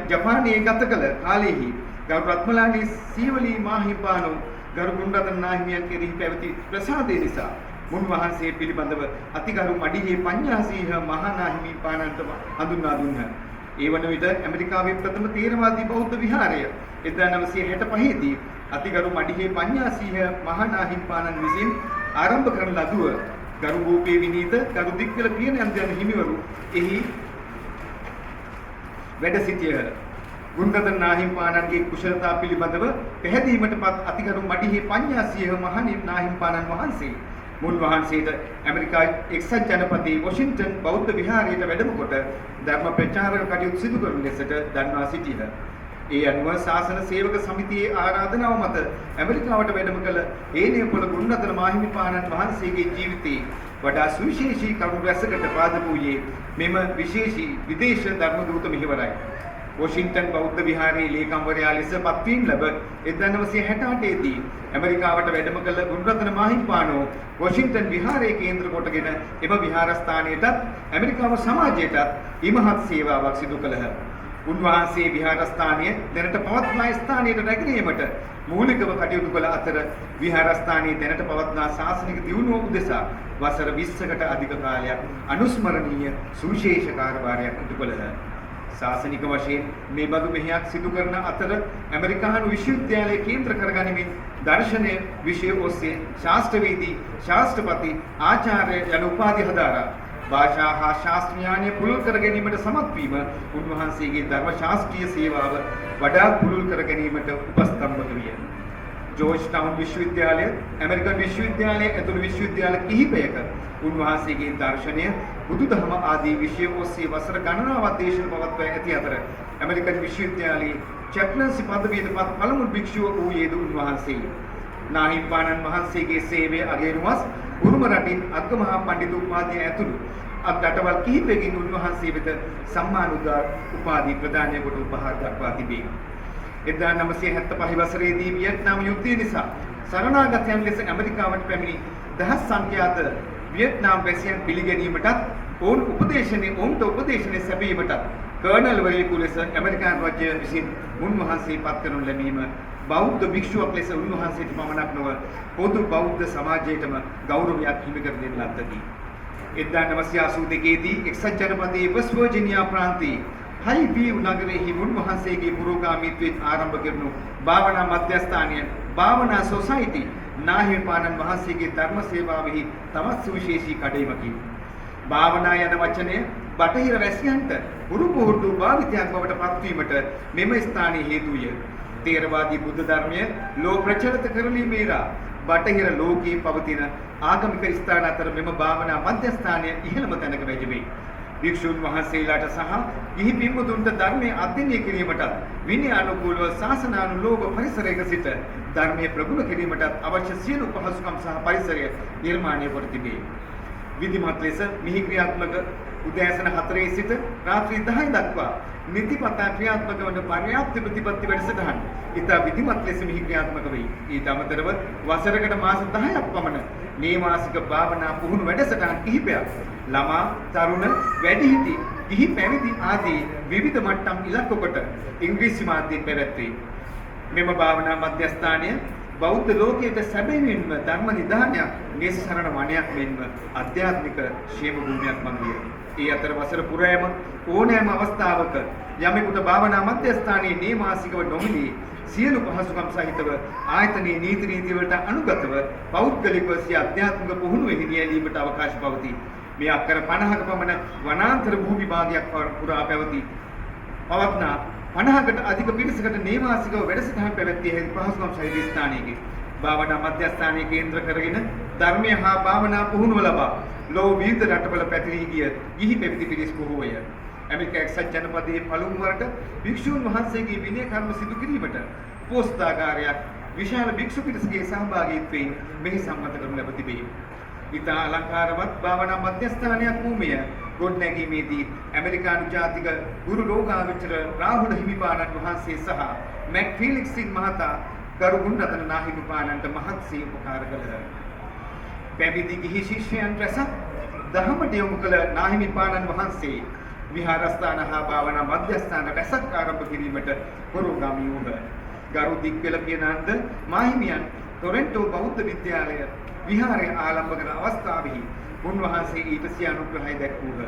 ජපානයේ ගත කළ කාලයේහි ගරු රත්මලානී සීවලී මාහිමිපාණෝ ගරු ගුණරත්න නාහිමියන් කෙරෙහි පැවති ප්‍රසාදය නිසා මුන්වහන්සේ පිළිබඳව අතිගරු මඩිහේ පඤ්ඤාසීහ මහානාහිමි පානන්ට හඳුන්වා දුන්නා. ඒ වන විට ඇමරිකාවේ ප්‍රථම තේරවාදී බෞද්ධ විහාරය 1965 දී අතිගරු මඩිහේ පඤ්ඤාසීහ මහානාහිමි පානන් විසින් ආරම්භ කරන ලදුව ගරු ගෝපේ විනීත ගරු දික්කල පියනන්ද යන හිමිවරු එහි වැඩ සිටියහ. ගුණරතන නාහිම්පාණන්ගේ කුශලතා පිළිබඳව පැහැදීමටපත් අතිගරු මඩිහේ පඤ්ඤාසීහ මහානාහිම්පාණන් වහන්සේ මුන්වහන්සේට ඇමරිකාවේ එක්සත් ජනපදයේ වොෂින්ටන් බෞද්ධ විහාරයට වැඩම කොට ධර්ම ප්‍රචාරක කටයුතු සිදු කරන ලෙසට දන්වා සිටියහ. ඒ අනුව ශාසන සේවක සමිතියේ ආරාධනාව මත ඇමරිකාවට වැඩම කළ ඒනේපොළ ගුණරතන මාහිමිපාණන් වහන්සේගේ ජීවිතයේ වඩා සුවිශේෂී කරුණු රැසකට පාදක වූයේ මෙම විශේෂී විදේශ ධර්ම දූත මෙහෙවරයි. වොෂින්ටන් බෞද්ධ විහාරයේ ලේකම්වරයා ලෙස පත්වීම ලැබ 1968 දී ඇමරිකාවට වැඩම කළ ගුණරතන මාහිමිපාණෝ වොෂින්ටන් විහාරයේ කේන්ද්‍ර කොටගෙන එම විහාරස්ථානයටත් ඇමරිකාව සමාජයටත් ඉමහත් සේවාවක් සිදු කළහ. උන්වහන්සේ විහාරස්ථානය දැනට පවත්නා ස්ථානයට රැගෙනීමට මූලිකව කටයුතු කළ අතර විහාරස්ථානයේ දැනට පවත්නා ශාසනික දියුණුව උදෙසා වසර 20කට අධික කාලයක් අනුස්මරණීය සුවිශේෂ කාර්යභාරයක් ඉටු කළහ. ශාසනික වශයෙන් මේ බඳු මෙහෙයක් සිදු කරන අතර ඇමරිකානු විශ්වවිද්‍යාලයේ කේන්ද්‍ර කරගනිමින් දර්ශනය විෂය ඔස්සේ ශාස්ත්‍රවේදී ශාස්ත්‍රපති ආචාර්ය යන උපාධි හදාරා භාෂා හා ශාස්ත්‍රඥානය පුළුල් කර ගැනීමට සමත් වීම උන්වහන්සේගේ ධර්ම ශාස්ත්‍රීය සේවාව වඩාත් පුළුල් කර ගැනීමට උපස්තම්භක විය. ජෝර්ජ් ටවුන් විශ්වවිද්‍යාලය, ඇමරිකන් විශ්වවිද්‍යාලය ඇතුළු විශ්වවිද්‍යාල කිහිපයක උන්වහන්සේගේ දර්ශනය, බුදුදහම ආදී විෂය ඔස්සේ වසර ගණනාවක් දේශන පවත්වා ඇති අතර ඇමරිකන් විශ්වවිද්‍යාලයේ චැප්ලන්සි පදවියටපත් පළමු භික්ෂුව වූයේද උන්වහන්සේය. නාහිම්පාණන් වහන්සේගේ සේවය අගයනුවස් උරුම රටින් අග්ගමහා පඬිතු උපාධිය ඇතුළු රටවල් කිහිපයකින් උන්වහන්සේ වෙත සම්මාන උපාධි ප්‍රදානය කොට උපහාර දක්වා තිබේ. 1975 වසරේදී වියට්නාම් යුද්ධය නිසා සරණාගතයන් ලෙස ඇමරිකාවට පැමිණි දහස් සංඛ්‍යාත වියට්නාම් වැසියන් පිළිගැනීමටත් ඔවුන්ට උපදේශන සැපයීමටත් කර්නල්වරයෙකු ලෙස ඇමරිකානු රජය විසින් උන්වහන්සේ පත් කරනු ලැබීම බෞද්ධ භික්ෂුවක් ලෙස උන්වහන්සේට පමණක් නොව පොදු බෞද්ධ සමාජයටම ගෞරවයක් හිමි කර දෙන ලද්දකි. 1982 දී එක්සත් ජනපදයේ වෙස්ට් වර්ජිනියා ප්‍රාන්තයේ හයිවීව් නගරයේ උන්වහන්සේගේ පුරෝගාමීත්වයෙන් ආරම්භ කරනු භාවනා මධ්‍යස්ථානය භාවනා සොසයිටි නාහිමිපාණන් වහන්සේගේ ධර්ම සේවාවෙහි තවත් සුවිශේෂී කඩයිමකි. භාවනා යන වචනය බටහිර රැසියන්ට පුරුපුරුදු භාවිතයක් බවට පත්වීමට මෙම ස්ථානයේ හේතුය. තේරවාදී බුද්ධ ධර්මය ලෝ ප්‍රචලිත කරලීමේරා බටහිර ලෝකයේ පවතින ආගමික ස්ථාන අතර මෙම භාවනා මධ්‍යස්ථානය ඉහළම තැනක වැජඹේ. භික්ෂුන් වහන්සේලාට සහ ගිහි පින්වතුන්ට ධර්මයේ අධ්‍යයනය කිරීමටත් විනය අනුකූලව ශාසනානුලෝභ පරිසරයක සිට ධර්මයේ ප්‍රගුණ කිරීමටත් අවශ්‍ය සියලු පහසුකම් සහ පරිසරය නිර්මාණය කර තිබේ. විධිමත් ලෙස මිහි ක්‍රියාත්මක උදෑසන 4 සිට රාත්‍රී 10 දක්වා නිතිපතා ක්‍රියාත්මක වන පර්යාප්ත ප්‍රතිපත්ති වැඩසටහන් ඉතා විධිමත් ලෙස මිහි ක්‍රියාත්මක වෙයි. ඊට අමතරව වසරකට මාස 10ක් පමණ නේවාසික භාවනා පුහුණු වැඩසටහන් කිහිපයක් ළමා, තරුණ, වැඩිහිටි, ගිහි පැවිදි ආදී විවිධ මට්ටම් ඉලක්ක කොට ඉංග්‍රීසි මාධ්‍යයෙන් පැවැත්වේ. මෙම භාවනා මධ්‍යස්ථානය බෞද්ධ ලෝකයට සැබවින්ම ධර්ම නිදානයක්, නිස්සරණ වනයක් මෙන්ම ආධ්‍යාත්මික ക്ഷേම භූමියක් වගේ. ඒ අතර වසර පුරාම ඕනෑම අවස්ථාවක යමෙකුට භාවනා මධ්‍යස්ථානයේ නේවාසිකව නොමිලේ සියලු පහසුකම් සහිතව ආයතනයේ නීති රීති වලට අනුගතව පෞද්ගලිකව සිය ආධ්‍යාත්මික පුහුණුවෙහි නියැලීමට අවකාශ පවතී. මේ අක්කර 50ක පමණ වනාන්තර භූමි භාගයක් පුරා පවත්නා 50කට අධික පිරිසකට නේවාසිකව වැඩසටහන් පැවැත්විය හැකි පහසුකම් සහිත ස්ථානයකි. භාවනා මධ්‍යස්ථානයේ කේන්ද්‍ර කරගෙන ධර්මය හා භාවනා පුහුණුව ලබා ලෝ විවිධ රටවල පැතිරී ගිය ගිහි පැවිදි පිරිස් බොහෝය. ඇමරිකා එක්සත් ජනපදයේ පළමු වරට භික්ෂුන් වහන්සේගේ විනය කර්ම සිදු කිරීමට පෝස්තාගාරයක් විශාල භික්ෂු පිරිසගේ සහභාගීත්වයෙන් මෙහි සම්මත කරනු ලැබ තිබේ. ඉතා අලංකාරවත් භාවනා මධ්‍යස්ථානයක් වූමය ගොඩනැගීමේදී ඇමරිකානු ජාතික ගුරු රෝගාචර රාහුල හිමිපාණන් වහන්සේ සහ මැක් ෆීලික්ස් සිං මහතා ගරු ගුණරතන නාහිමිපාණන්ට මහත්සේ උපකාර කළහ. පැවිදි ගිහි ශිෂ්‍යයන් රැසක් දහමට යොමු කළ නාහිමිපාණන් වහන්සේ විහාරස්ථාන හා භාවනා මධ්‍යස්ථාන රැසක් ආරම්භ කිරීමට පුරෝගාමී වූහ. ගරු දික්වෙල පියනන්ද මාහිමියන් ටොරන්ටෝ බෞද්ධ විද්‍යාලය විහාරය ආරම්භ කරන අවස්ථාවෙහි උන්වහන්සේ ඊට සිය අනුග්‍රහය දැක්වූහ.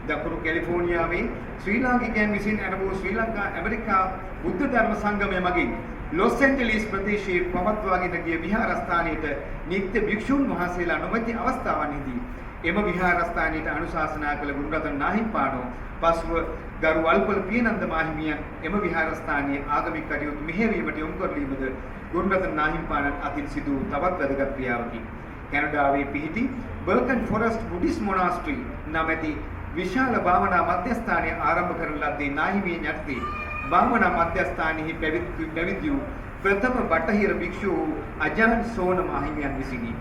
දකුණු කැලිෆෝනියාවේ ශ්‍රී ලාංකිකයන් විසින් ආරම්භ වූ ශ්‍රී ලංකා ඇමරිකා බුද්ධ ධර්ම සංගමය මගින් ලොස් ඇන්ජලිස් ප්‍රදේශයේ පවත්වාගෙන ගිය විහාරස්ථානයට නිත්‍ය භික්ෂුන් වහන්සේලා නොමැති අවස්ථාවන්හිදී එම විහාරස්ථානයට අනුශාසනා කළ ගුණරතන නාහිම්පාණෝ පසුව ගරු වල්පොල පියනන්ද මාහිමියන් එම විහාරස්ථානයේ ආගමික කටයුතු මෙහෙයවීමට යොමු කරලීමද ගුණරතන නාහිම්පාණන් අතින් සිදු වූ තවත් වැදගත් ක්‍රියාවකි. කැනඩාවේ පිහිටි බර්කන් ෆොරස්ට් බුද්දිස්ට් මොනාස්ට්‍රි නමැති විශාල භාවනා මධ්‍යස්ථානය ආරම්භ කරන ලද්දේ නාහිමියන් යටතේ භාවනා මධ්‍යස්ථානයෙහි පැවිදි වූ ප්‍රථම බටහිර භික්ෂුව අජාන් සෝන මාහිමියන් විසිනි.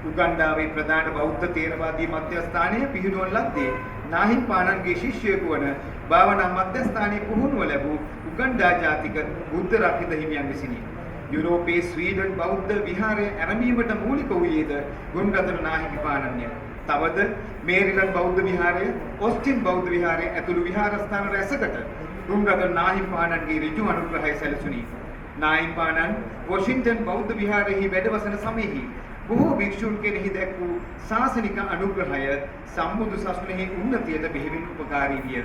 උගන්ඩාවේ ප්‍රධාන බෞද්ධ තේරවාදී මධ්‍යස්ථානය පිහිටුවන ලද්දේ නාහිම්පාණන්ගේ ශිෂ්‍යයෙකු වන භාවනා මධ්‍යස්ථානයේ පුහුණුව ලැබූ උගන්ඩා ජාතික බුද්ධ රකිත හිමියන් විසිනි. යුරෝපයේ ස්වීඩන් බෞද්ධ විහාරය ආරම්භීමට මූලික වූයේද ගුණරතන නාහිමිපාණන්ය. තවද මේරිලන්ඩ් බෞද්ධ විහාරය, ඔස්ටින් බෞද්ධ විහාරය ඇතුළු විහාරස්ථාන රැසකට ගුණරතන නාහිමිපාණන්ගේ ඍජු අනුග්‍රහය සැලසුණි. නාහිමිපාණන් වොෂින්ටන් බෞද්ධ විහාරයෙහි වැඩවසන සමයෙහි බොහෝ භික්ෂුන් කෙරෙහි දැක් වූ ශාසනික අනුග්‍රහය සම්බුදු සසුනේහි උන්නතියට බෙහෙවින් උපකාරී විය.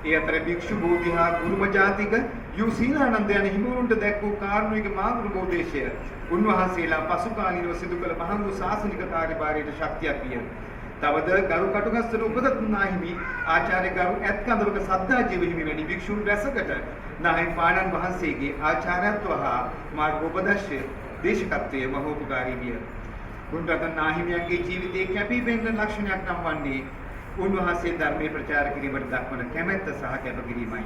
ඒ අතර භික්ෂු බෝධි හා ගුරුම ජාතික යු සීලානන්ද යන හිමිවරුන්ට දැක් වූ කාරුණික මාර්ග උපදේශය උන්වහන්සේලා පසු කාලීනව සිදු කළ මහඟු ශාසනික කාර්යභාරයට ශක්තියක් විය. තවද ගරු කටුගස්සට උපදත් නාහිමි ආචාර්ය ගරු ඇත්කඳවක සද්දාජීව හිමි වැනි භික්ෂුන් රැසකට නාහිමිපාණන් වහන්සේගේ ආචාර්යත්ව හා මාර්ගෝපදේශය දේශකත්වයේ මහෝපකාරී විය. ගුණරතන නාහිමියන්ගේ ජීවිතයේ කැපී පෙනෙන ලක්ෂණයක් නම් වන්නේ උන්වහන්සේ ධර්මයේ ප්‍රචාර කිරීමට දක්වන කැමැත්ත සහ කැපකිරීමයි.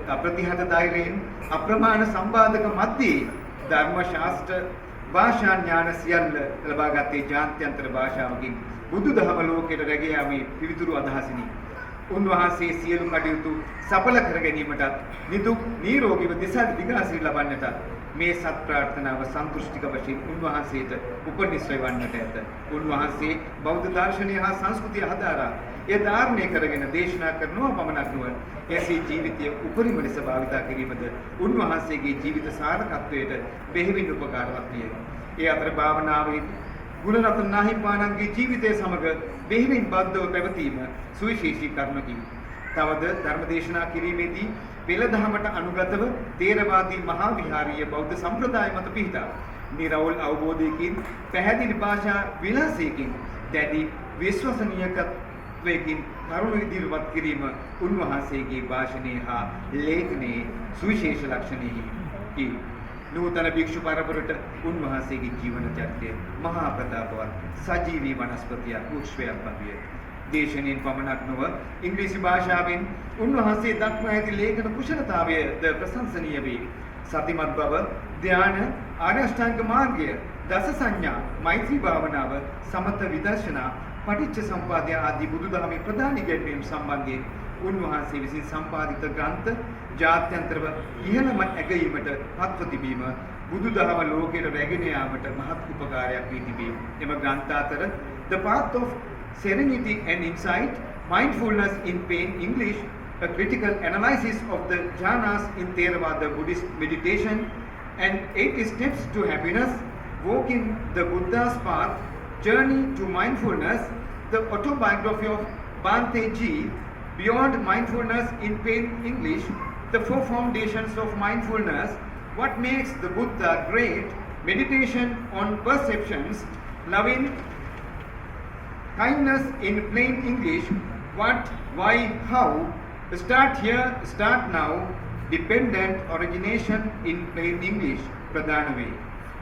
අප්‍රතිහත ධෛර්යයෙන් අප්‍රමාණ සම්බාධක මැද්දේ ධර්ම ශාස්ත්‍ර භාෂා ඥාන සියල්ල ලබාගත්තේ ජාත්‍යන්තර භාෂාවකින් බුදුදහම ලෝකයට රැගෙන යාමේ පිවිතුරු අදහසිනි. උන්වහන්සේ සියලු කටයුතු සඵල කර ගැනීමටත් නිදුක් නිරෝගීව දිසා දිගාසිරි ලබන්නට මේ සත් ප්‍රාර්ථනාව සන්තුෂ්ටික වශයෙන් උන්වහන්සේට උපනිශ්‍රය වන්නට ඇත. උන්වහන්සේ බෞද්ධ දර්ශනය හා සංස්කෘතිය හදාරා ඒ ධාරණය කරගෙන දේශනා කරනවා පමණක් නොව එසේ ජීවිතයේ උපරිම ලෙස භාවිතා කිරීමද උන්වහන්සේගේ ජීවිත සාර්ථකත්වයට බෙහෙවින් උපකාරවත් විය. ඒ අතර භාවනාවේ ගුණරතන නාහිමිපාණන්ගේ ජීවිතය සමග බෙහෙවින් බද්ධව පැවතීම සුවිශේෂී කරුණකි. තවද ධර්ම දේශනා කිරීමේදී පෙළදහමට අනුගතව තේරවාදී මහා විහාරීය බෞද්ධ සම්ප්‍රදාය මත පිහිටා නිරවුල් අවබෝධයකින් පැහැදිලි භාෂා විලාසයකින් දැඩි විශ්වසනීයකත්වයකින් කරුණ ඉදිරිපත් කිරීම උන්වහන්සේගේ භාෂණයේ හා ලේඛනයේ සුවිශේෂ ලක්ෂණෙහි නූතන භික්ෂු පරපුරට උන්වහන්සේගේ ජීවන චරිතය මහා ප්‍රතාපවත් සජීවී වනස්පතියක් වෘක්ෂයක් වගේ දේශනෙන් පමණක් නොව ඉංග්‍රීසි භාෂාවෙන් උන්වහන්සේ දක්වා ඇති ලේඛන කුශලතාවයද ප්‍රශංසනීය වේ. සතිමත් බව, ධ්‍යාන, ආර්ය අෂ්ටාංග මාර්ගය, දස සංඥා, මෛත්‍රී භාවනාව, සමත විදර්ශනා, පටිච්ච සම්පදාය ආදී බුදුදහමේ ප්‍රධාන ඉගැන්වීම් සම්බන්ධයෙන් උන්වහන්සේ විසින් සම්පාදිත ග්‍රන්ථ ජාත්‍යන්තරව ඉහළම ඇගීමට පත්ව තිබීම බුදුදහම ලෝකයට රැගෙන යාමට මහත් උපකාරයක් වී තිබේ. එම ග්‍රන්ථ අතර The Path of Serenity and Insight, Mindfulness in Pain English, a critical analysis of the jhanas in Theravada Buddhist meditation, and 8 steps to happiness, walking the Buddha's path, journey to mindfulness, the autobiography of Bhante Ji, Beyond Mindfulness in Pain English, the 4 foundations of mindfulness, what makes the Buddha great, meditation on perceptions, loving kindness in plain English, what, why, how, start here, start now, dependent origination in plain English, ප්‍රධාන වේ.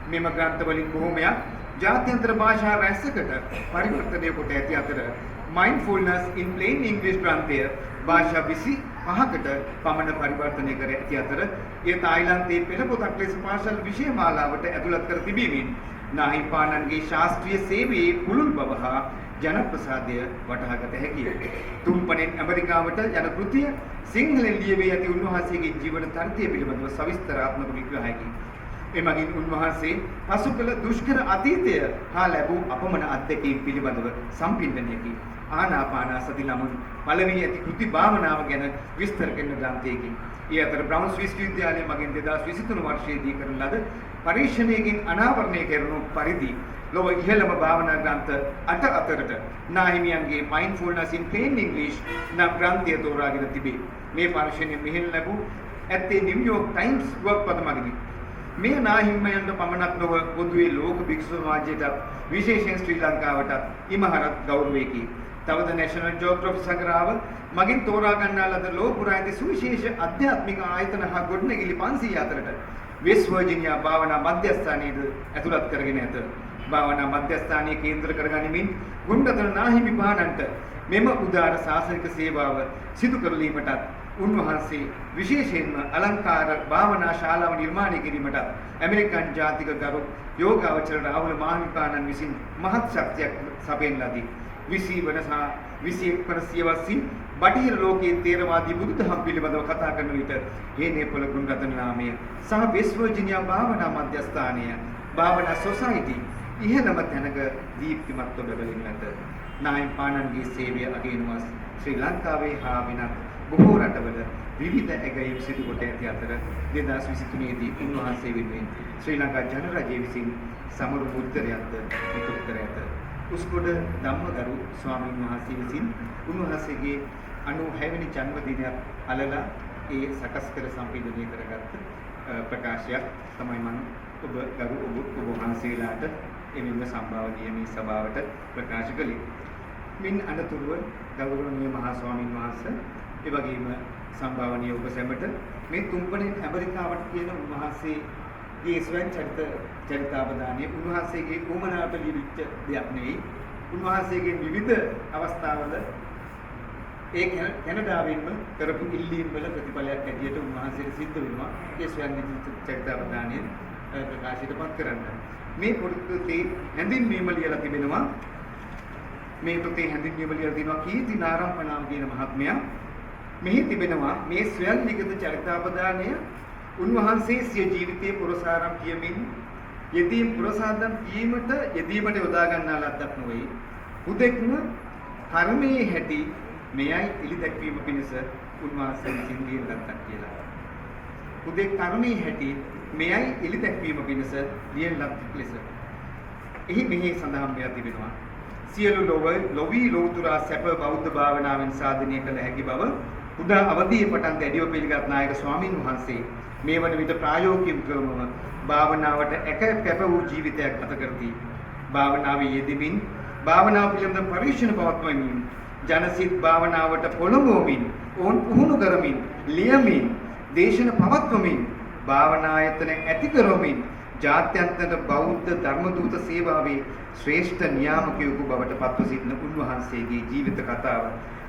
මෙම ග්‍රන්ථවලින් බොහෝමයක් ජාත්‍යන්තර භාෂා රැසකට පරිවර්තනය කොට ඇති අතර mindfulness in plain English ග්‍රන්ථය භාෂා 25කට පමණ පරිවර්තනය කර ඇති අතර එය තායිලන්තයේ පෙළ පොතක් ලෙස පාසල් විෂය මාලාවට ඇතුළත් කර තිබීමෙන් නාහිමිපාණන්ගේ ශාස්ත්‍රීය සේවයේ පුළුල් බව හා ජනප්‍රසාදය වටහාගත හැකිය. තුම්පනෙන් ඇමරිකාවට යන කෘතිය සිංහලෙන් ලියවී ඇති උන්වහන්සේගේ ජීවන චරිතය පිළිබඳව සවිස්තරාත්මක විග්‍රහයකින් එමගින් උන්වහන්සේ පසු කළ දුෂ්කර අතීතය හා ලැබූ අපමණ අත්දැකීම් පිළිබඳව සම්පින්දනයකි. ආනාපාන සති නමුත් පළවෙනි ඇති කෘති භාවනාව ගැන විස්තර කරන ග්‍රන්ථයකින්. ඒ අතර බ්‍රවුන්ස් විශ්වවිද්‍යාලයේ මගින් 2023 වර්ෂයේදී කරන ලද පරීක්ෂණයකින් අනාවරණය කෙරුණු පරිදි ලොව ඉහළම භාවනා ග්‍රන්ථ 8 අතරට නාහිමියන්ගේ Mindfulness in Plain English නම් ග්‍රන්ථය තෝරාගෙන තිබේ. මේ පරීක්ෂණය මෙහෙණ ලැබූ ඇත්තේ නිව්යෝක් ටයිම්ස් වෘත්පත මගිනි. මේ නාහිමියන්ට පමණක් නොව පොදුවේ ලෝක භික්ෂු සමාජයට විශේෂයෙන් ශ්‍රී ලංකාවටත් ඉමහරත් ගෞරවයකි. තවද නැෂනල් ජියෝග්‍රැෆි සංග්‍රහව මගින් තෝරා ගන්නා ලද ලෝක පුරා ඇති සුවිශේෂ ආධ්‍යාත්මික ආයතන හා ගොඩනැගිලි 500 අතරට වෙස්ට් වර්ජිනියා භාවනා මධ්‍යස්ථානයේද ඇතුළත් කරගෙන ඇත. භාවනා මධ්‍යස්ථානයේ කේන්ද්‍ර කරගනිමින් ගුණරතන නාහිමි පානන්ට මෙම උදාර ශාසනික සේවාව සිදු කරලීමටත් උන්වහන්සේ විශේෂයෙන්ම අලංකාර භාවනා ශාලාව නිර්මාණය කිරීමටත් ඇමරිකන් ජාතික ගරු යෝගාවචර රාහුල මාහිමිපාණන් විසින් මහත් ශක්තියක් සපයන ලදී. 20 වන සහ 21 වන සියවසින් බටහිර ලෝකයේ තේරවාදී බුදුදහම පිළිබඳව කතා කරන විට හේනේපොළ ගුණරතන නාමය සහ වෙස්ට් වර්ජිනියා භාවනා මධ්‍යස්ථානය භාවනා සොසයිටි ඉහළම තැනක දීප්තිමත්ව බැබලෙන ඇත. නායම් පාණන්ගේ සේවය අගයනවා ශ්‍රී ලංකාවේ හා වෙනත් බොහෝ රටවල විවිධ ඇගයීම් සිදු කොට ඇති අතර 2023 දී උන්වහන්සේ වෙනුවෙන් ශ්‍රී ලංකා ජනරජය විසින් සමරු මුද්‍රයක්ද නිකුත් කර ඇත. උස්කොඩ ධම්මගරු ස්වාමීන් වහන්සේ විසින් උන්වහන්සේගේ 96 වෙනි ජන්මදිනය අලලා ඒ සකස් කර සම්පීඩනය කරගත් ප්‍රකාශයක් තමයි මම ඔබ වහන්සේලාට එමින්ම සම්භාවනීය මේ සභාවට ප්‍රකාශ කළේ. මින් අනතුරුව ගෞරවනීය මහා ස්වාමීන් වහන්සේ ඒ වගේම සම්භාවනීය ඔබ සැමට මේ තුන්වෙනි ඇමරිකාවට කියන උන්වහන්සේගේ ස්වයං චරිතාවදානයේ උන්වහන්සේගේ උමනාවට ලියවිච්ච දෙයක් නෙවෙයි. උන්වහන්සේගේ විවිධ අවස්ථාවල ඒ කැනඩාවෙන්ම කරපු ඉල්ලීම් වල ප්‍රතිඵලයක් ඇටියට උන්වහන්සේට සිද්ධ වෙනවා ඒ ස්වයං චරිතාවදානයේ ප්‍රකාශයටපත් කරන්න. මේ පොතේ හැඳින්වීම ලියලා තිබෙනවා. මේ පොතේ හැඳින්වීම ලියලා තිනවා කීර්ති නාරම්පනාව කියන මහත්මයා. මෙහි තිබෙනවා මේ ස්වයං ලිඛිත චරිතාපදානය උන්වහන්සේ සිය ජීවිතයේ පුරසාරම් කියමින් යෙදීම් පුරසාදම් කීමට යෙදීමට යොදා ගන්නා ලද්දක් නොවේ. හුදෙක්ම කර්මයේ හැටි මෙයයි එලි දැක්වීම පිණිස උන්වහන්සේ විසින් ලියන ලද්දක් කියලා. හුදෙක් කර්මයේ හැටි මෙයයි එලි දැක්වීම පිණිස ලියන ලද්දක් ලෙස. එහි මෙහි සඳහන් වෙලා තිබෙනවා. සියලු ලොවී ලෝතුරා සැප බෞද්ධ භාවනාවෙන් සාධනය කළ හැකි බව උදා අවදියේ පටන් දැඩිව පිළිගත් නායක ස්වාමින් වහන්සේ මේ වන විට ප්‍රායෝගිකවම භාවනාවට කැප වූ ජීවිතයක් ගත කරති. භාවනාවේ යෙදෙමින් භාවනාව පිළිබඳ පරීක්ෂණ පවත්වමින් ජනසිත භාවනාවට පොළඹවමින් ඕන් පුහුණු කරමින් ලියමින් දේශන පවත්වමින් භාවනායතන ඇති කරමින් ජාත්‍යන්තර බෞද්ධ ධර්මදූත සේවාවේ ශ්‍රේෂ්ඨ නියාමකයෙකු බවට පත්ව සිටින උන්වහන්සේගේ ජීවිත කතාව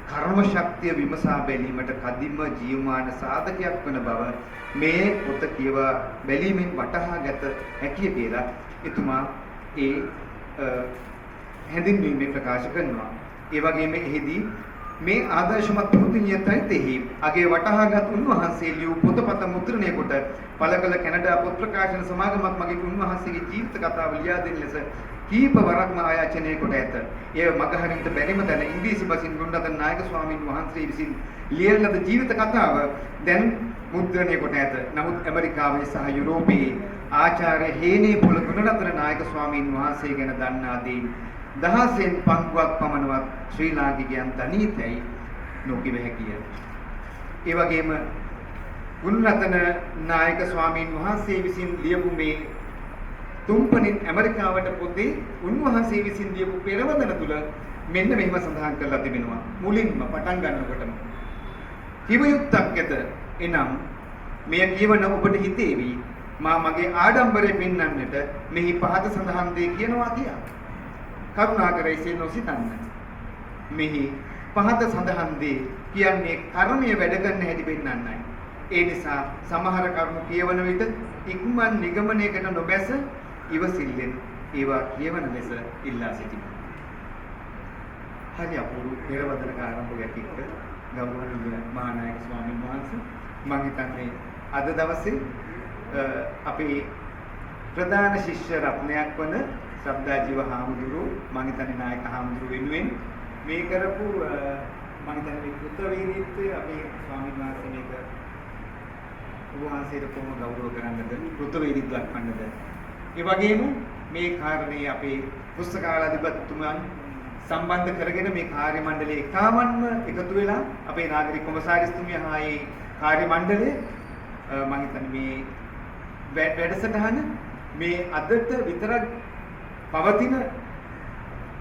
කර්ම ශක්තිය විමසා බැලීමට කදිම ජීවමාන සාධකයක් වන බව මේ පොත කියවා බැලීමෙන් වටහා ගත හැකිය කියලා එතුමා ඒ හැඳින්වීමේ ප්‍රකාශ කරනවා. ඒ වගේම එහිදී මේ ආදර්ශමත් පුදුනියතයිතෙහි අගේ වටහාගත් උන්වහන්සේ ලියූ පොතපත මුද්‍රණය කොට පළකල කැනඩා පොත් ප්‍රකාශන සමාගමක් මගින් උන්වහන්සේගේ ජීවිත කතාව ලියා දෙන ලෙස කීප වරක්ම ආයාචනය කොට ඇත. එය මගහරින්ට බැරිම තැන ඉංග්‍රීසි බසින් ගුණරතන නායක ස්වාමීන් වහන්සේ විසින් ලියන ලද ජීවිත කතාව දැන් මුද්‍රණය කොට ඇත. නමුත් ඇමරිකාවේ සහ යුරෝපයේ ආචාර්ය හේනේපොළ ගුණරතන නායක ස්වාමීන් වහන්සේ ගැන දන්නා දේ දහසෙන් පංගුවක් පමණවත් ශ්‍රී ලාංකිකයන් තනීතයි නොකිව හැකිය. ඒ වගේම ගුණරතන නායක ස්වාමීන් වහන්සේ විසින් ලියපු මේ තුන්වෙනි ඇමරිකාවට පොතේ උන්වහන්සේ විසින් ලියපු පෙරවදන තුල මෙන්න මෙහෙම සඳහන් කරලා තිබෙනවා. මුලින්ම පටන් ගන්නකොටම කිවයුත්තක් ඇත. එනම් මෙය කියවන ඔබට හිතේවි මා මගේ ආඩම්බරය පෙන්වන්නට මෙහි පහත සඳහන් දේ කියනවා කියා. කරුණාකර එසේ නොසිතන්න. මෙහි පහත සඳහන් දේ කියන්නේ කර්මය වැඩ කරන හැටි පෙන්වන්නයි. ඒ නිසා සමහර කරුණු කියවන විට ඉක්මන් නිගමනයකට නොබැස ඉවසිල්ලෙන් ඒවා කියවන ලෙස ඉල්ලා සිටිනවා. හරි අපූර්ව පෙරවදනක ආරම්භයක් එක්ක ගෞරවනීය මහානායක ස්වාමීන් වහන්සේ මම හිතන්නේ අද දවසේ අපේ ප්‍රධාන ශිෂ්‍ය රත්නයක් වන ශ්‍රද්ධාජීව හාමුදුරුවෝ මම හිතන්නේ නායක හාමුදුරුවෝ වෙනුවෙන් මේ කරපු මම හිතන්නේ මේ කෘතවේදීත්වය අපේ ස්වාමීන් වහන්සේ මේක ඔබ වහන්සේට කොහොම ගෞරව කරන්නද කෘතවේදීත්වයක් වන්නද ඒ වගේම මේ කාරණේ අපේ පුස්තකාලාධිපතිතුමන් සම්බන්ධ කරගෙන මේ කාර්ය මණ්ඩලයේ එකාවන්ම එකතු වෙලා අපේ නාගරික කොමසාරිස්තුමිය හා ඒ කාර්ය මණ්ඩලය මම හිතන්නේ මේ වැඩසටහන මේ අදට විතරක් පවතින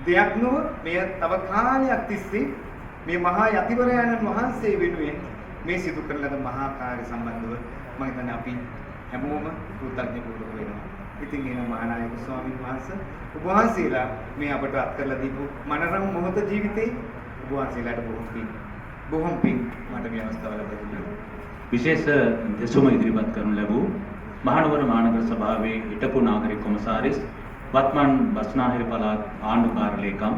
දෙයක් නොව මේ තව කාලයක් තිස්සේ මේ මහා යතිවරයන්න් වහන්සේ වෙනුවෙන් මේ සිදු කරන ලද මහා කාර්ය සම්බන්ධව මම හිතන්නේ අපි හැමෝම කෘතඥ පූර්වක වෙනවා. ඉතින් එන මහානායක ස්වාමීන් වහන්සේ ඔබ වහන්සේලා මේ අපට අත් කරලා දීපු මනරම් මොහොත ජීවිතේ ඔබ වහන්සේලාට බොහොම පිං මට මේ අවස්ථාව ලැබලා දුන්නා. විශේෂ දෙසුම ඉදිරිපත් කරනු ලැබූ මහනුවර මහනගර සභාවේ හිටපු නාගරික කොමසාරිස් වත්මන් බස්නාහිර පළාත් ආණ්ඩුකාර ලේකම්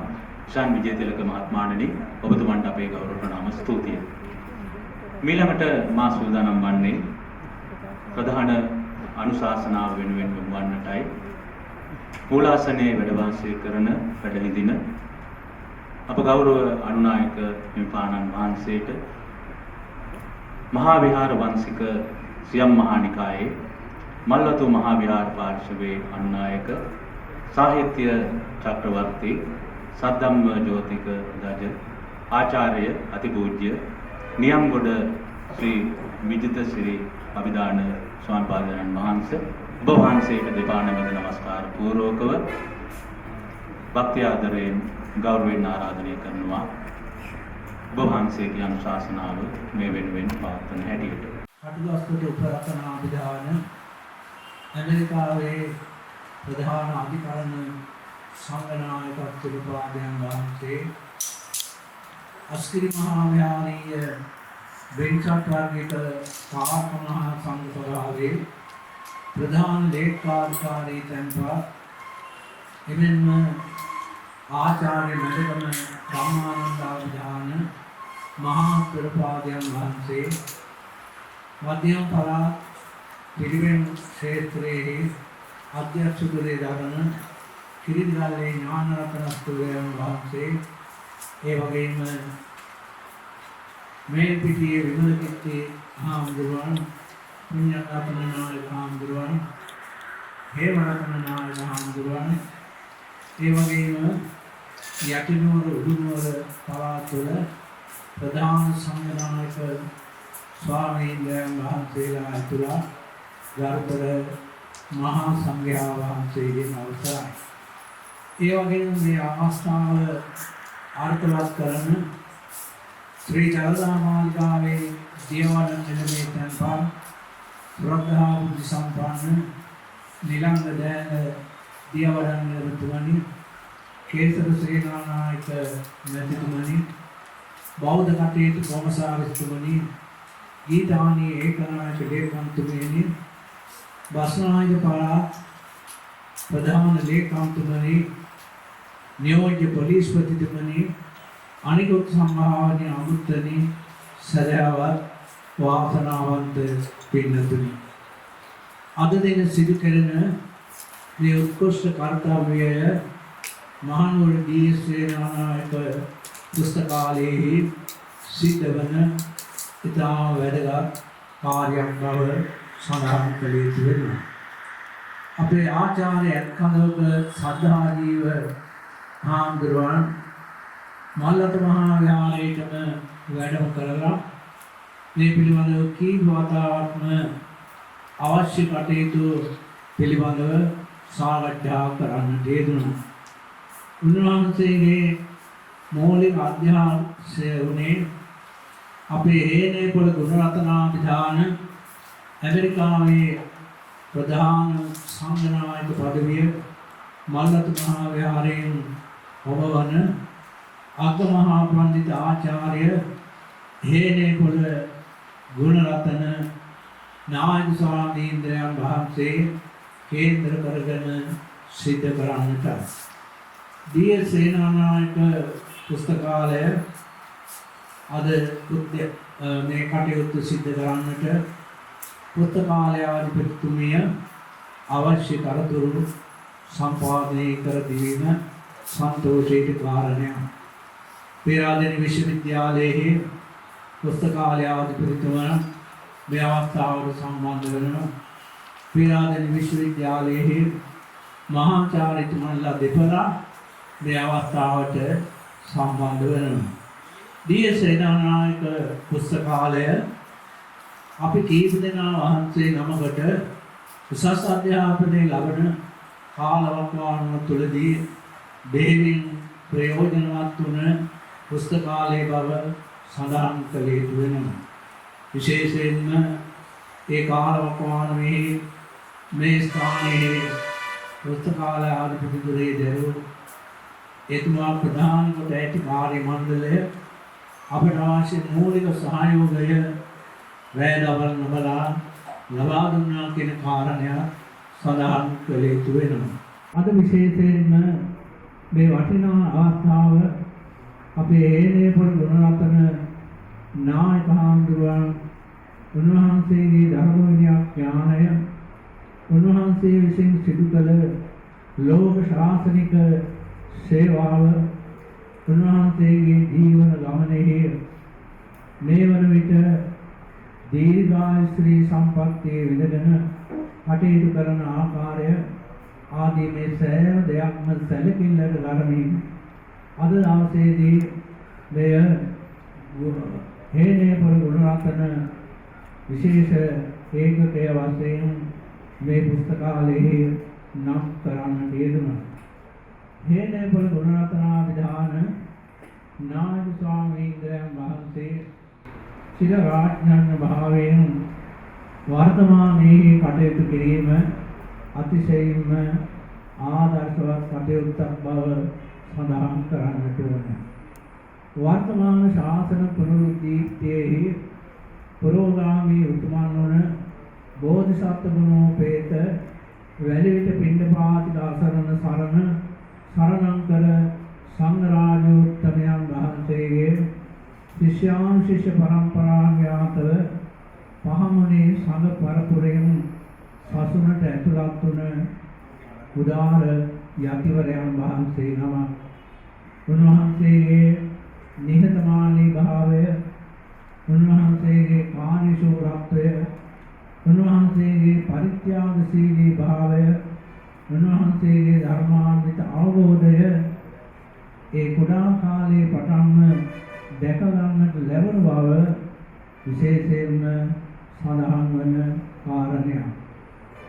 ශාන් විජේතිලක මහත්මයාණනි ඔබතුමන්ට අපේ ගෞරව ප්‍රණාම ස්තුතිය. මීළඟට මා සූදානම් වන්නේ ප්‍රධාන අනුශාසනාව වෙනුවෙන් වන්නටයි මූලාසනයේ වැඩ වාසය කරන වැඩහිඳින අප ගෞරව අනුනායක හිමිපාණන් වහන්සේට මහා විහාර වංශික සියම් මහානිකායේ මල්වතු මහා විහාර පාර්ශවයේ අනුනායක සාහිත්‍ය චක්‍රවර්ති සද්දම්ම ජෝතික දජ ආචාර්ය අතිපූජ්‍ය නියම්ගොඩ ශ්‍රී විජිත ශ්‍රී අභිදාන ස්වාමීන් වහන්සේ ඔබ වහන්සේට දෙපා නමද නමස්කාර පූර්වකව භක්ති ආදරයෙන් ගෞරවයෙන් ආරාධනය කරනවා. ඔබ වහන්සේගේ අනුශාසනාව මේ වෙනුවෙන් පවත්වන හැටියට කටුගස්කොට උපරතන අභිදාන ඇමරිකාවේ ප්‍රධාන අධිකරණ සංඝනායක තුරුපාදයන් වහන්සේ අස්කිරි මහා විහාරීය වෙන්චත් වර්ගික සාහක මහා සංඝ සභාවේ ප්‍රධාන ලේකාධිකාරී තැන්පත් එමෙන්ම ආචාර්ය මඩගම ධම්මානන්දාභිදාන මහා තුරුපාදයන් වහන්සේ මධ්‍යම පළාත් පිරිවෙන් ක්ෂේත්‍රයේ අධ්‍යක්ෂකවරේ දරන කිරිදිගල්ලේ ඥානරත්න ස්තුතියන් වහන්සේ ඒ වගේම මේල්පිටියේ විමලකිත්ති හාමුදුරුවන් පුණ්‍යරත්න නායක හාමුදුරුවන් හේමරත්න නායක හාමුදුරුවන් ඒ වගේම යටිනුවර උඩුනුවර පළාත් වල ප්‍රධාන සංඝනායක ස්වාමීන් වහන්සේලා ඇතුළත් ගරුතර මහා සංඝයා වහන්සේගේ අවසරයි. ඒ වගේම මේ අවස්ථාව අර්ථවත් කරන ශ්‍රී ජලදාමාලිකාවේ දේවාලය නිලමේ තැන්පත් ශ්‍රද්ධා බුද්ධ සම්පන්න නිලංග දෑන දේවරන් නිරතුමනි කේසර සේනානායක මැතිතුමනි බෞද්ධ කටයුතු කොමසාරිස්තුමනි ගීතානී ඒකනායක ලේකම්තුමනි බස්නාහිර පළාත් ප්‍රධාන ලේකම්තුමනි නියෝජ්‍ය පොලිස්පතිතුමනි අනිකුත් සම්භාවනීය අමුත්තනි සදහවත් වාසනාවන්ත පින්නතුනි අද දින සිදු කෙරෙන මේ උත්කෘෂ්ඨ කර්තව්‍යය මහනුවර ඩී.එස්. සේනානායක පුස්තකාලයේ සිද්ධ වන ඉතා වැදගත් කාර්යයක් බව සඳහන් කළ යුතු වෙනවා. අපේ ආචාර්ය ඇත්කඳවක සද්ධාජීව හාමුදුරුවන් මල්ලත මහා විහාරයේටම වැඩම කරලා මේ පිළිබඳව කී වතාවක්ම අවශ්‍ය කටයුතු පිළිබඳව සාකච්ඡා කරන්නට යෙදුණා. උන්වහන්සේගේ මූලික අධ්‍යාපනය වුණේ අපේ හේනේපොළ ගුණරත්නාභිදාන ඇමරිකාවේ ප්‍රධාන සංඝනායක පදවිය මල්ලතු මහා විහාරයෙන් හොබවන අග්ගමහා පණ්ඩිත ආචාර්ය හේනේපොළ ගුණරත්න නායක ස්වාමීන් වහන්සේ කේන්ද්‍ර කරගෙන සිද්ධ කරන්නට ඩී.එස්. සේනානායක පුස්තකාලය අද මේ කටයුතු සිද්ධ කරන්නට පුස්තකාලයාධිපතිතුමිය අවශ්‍ය කරතුරු සම්පාදනය කර දීම සන්තෝෂයට කාරණයක්. පේරාදෙණි විශ්වවිද්‍යාලයේ පුස්තකාලයාධිපතිතුමා මේ අවස්ථාවට සම්බන්ධ වෙනවා. පේරාදෙණි විශ්වවිද්‍යාලයේ මහාචාර්යතුමන්ලා දෙපළක් මේ අවස්ථාවට සම්බන්ධ වෙනවා. ඩී.එස්. සේනානායක පුස්තකාලය අපි කීප දෙනා වහන්සේ නමකට උසස් අධ්‍යාපනය ලබන කාලවකවානුව තුළදී බෙහෙවින් ප්‍රයෝජනවත් වන පුස්තකාලය බව සඳහන් කළ යුතු වෙනවා. විශේෂයෙන්ම ඒ කාලවකවානුවේ මේ ස්ථානයේ පුස්තකාලය අධිපතිතුරේ දැරූ එතුමා ප්‍රධාන කොට ඇති කාර්ය මණ්ඩලය අපට අවශ්‍ය මූලික සහයෝගය වැයදවල් නොබලා ලබා දුන්නා කියන කාරණය සඳහන් කළ යුතු වෙනවා. අද විශේෂයෙන්ම මේ වටිනා අවස්ථාව අපේ හේනේපොළ ගුණරත්න නායක හාමුදුරුවන් උන්වහන්සේගේ ධර්ම විඥානය උන්වහන්සේ විසින් සිදු කළ ලෝක ශාසනික සේවාව උන්වහන්සේගේ ජීවන ගමනේ මේ වන විට දීර්ඝායුෂ්‍රී සම්පත්තියේ විඳගෙන කටයුතු කරන ආකාරය ආදී මේ සෑම දෙයක්ම සැලකිල්ලට ගනිමින් අද දවසේදී මෙය හේනේපොළ ගුණරත්න විශේෂ ඒකකය වශයෙන් මේ පුස්තකාලයේ නම් කරන්නට යෙදුණා. හේනේපොළ ගුණරත්නාභිධාන නායක ස්වාමීන් වහන්සේ චිර රාජ්‍යඥ භාවයෙන් වර්තමානයේ කටයුතු කිරීම අතිශයින්ම ආදර්ශවත් කටයුත්තක් බව සඳහන් කරන්නට ඕන. වර්තමාන ශාසන පුනරුද්ධීප්තියෙහි පුරෝගාමී උතුමන් වන බෝධිසත්ව ගුණෝපේත වැලිවිට පිණ්ඩපාතික අසරණ සරණං කර සංඝරාජෝත්තමයන් වහන්සේගේ ශිෂ්‍ය පරම්පරාඥාතව පහමුණේ සංඝ පරපුරයෙන් සසුනට ඇතුළත් වන උදාර යතිවරයන් වහන්සේ නමක්. උන්වහන්සේගේ නිහතමානී භාවය, උන්වහන්සේගේ කාර්යශූරත්වය, උන්වහන්සේගේ පරිත්‍යාගශීලී භාවය, උන්වහන්සේගේ ධර්මාන්විත අවබෝධය ඒ කුඩා කාලයේ පටන්ම දැක ගන්නට ලැබුණු බව විශේෂයෙන්ම සඳහන් වන කාරණයක්.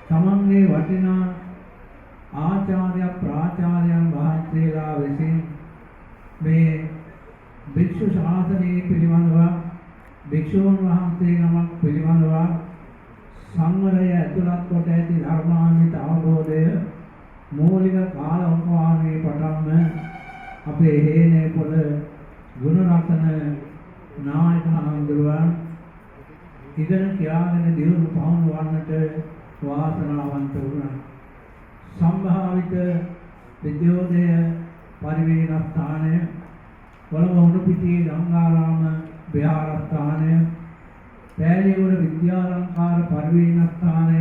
තමන්ගේ වටිනා ආචාර්ය ප්‍රාචාර්යයන් වහන්සේලා විසින් මේ භික්ෂු ශාසනය පිළිබඳව භික්ෂූන් වහන්සේ නමක් පිළිබඳව සංවරය ඇතුළත් කොට ඇති ධර්මාන්විත අවබෝධය මූලික කාලවකවානුවේ පටන්ම අපේ හේනේපොළ ගුණරත්න නායක හාමුදුරුවන් ඉගෙන කියාගෙන දියුණු පවුණු වන්නට වාසනාවන්ත වුණා. සම්භාවිත විද්‍යෝදය පරිවේනස්ථානය, කොළඹ උඩුපිටියේ ගංගාරාම විහාරස්ථානය, පෑලියගොඩ විද්‍යාලංකාර පරිවේනස්ථානය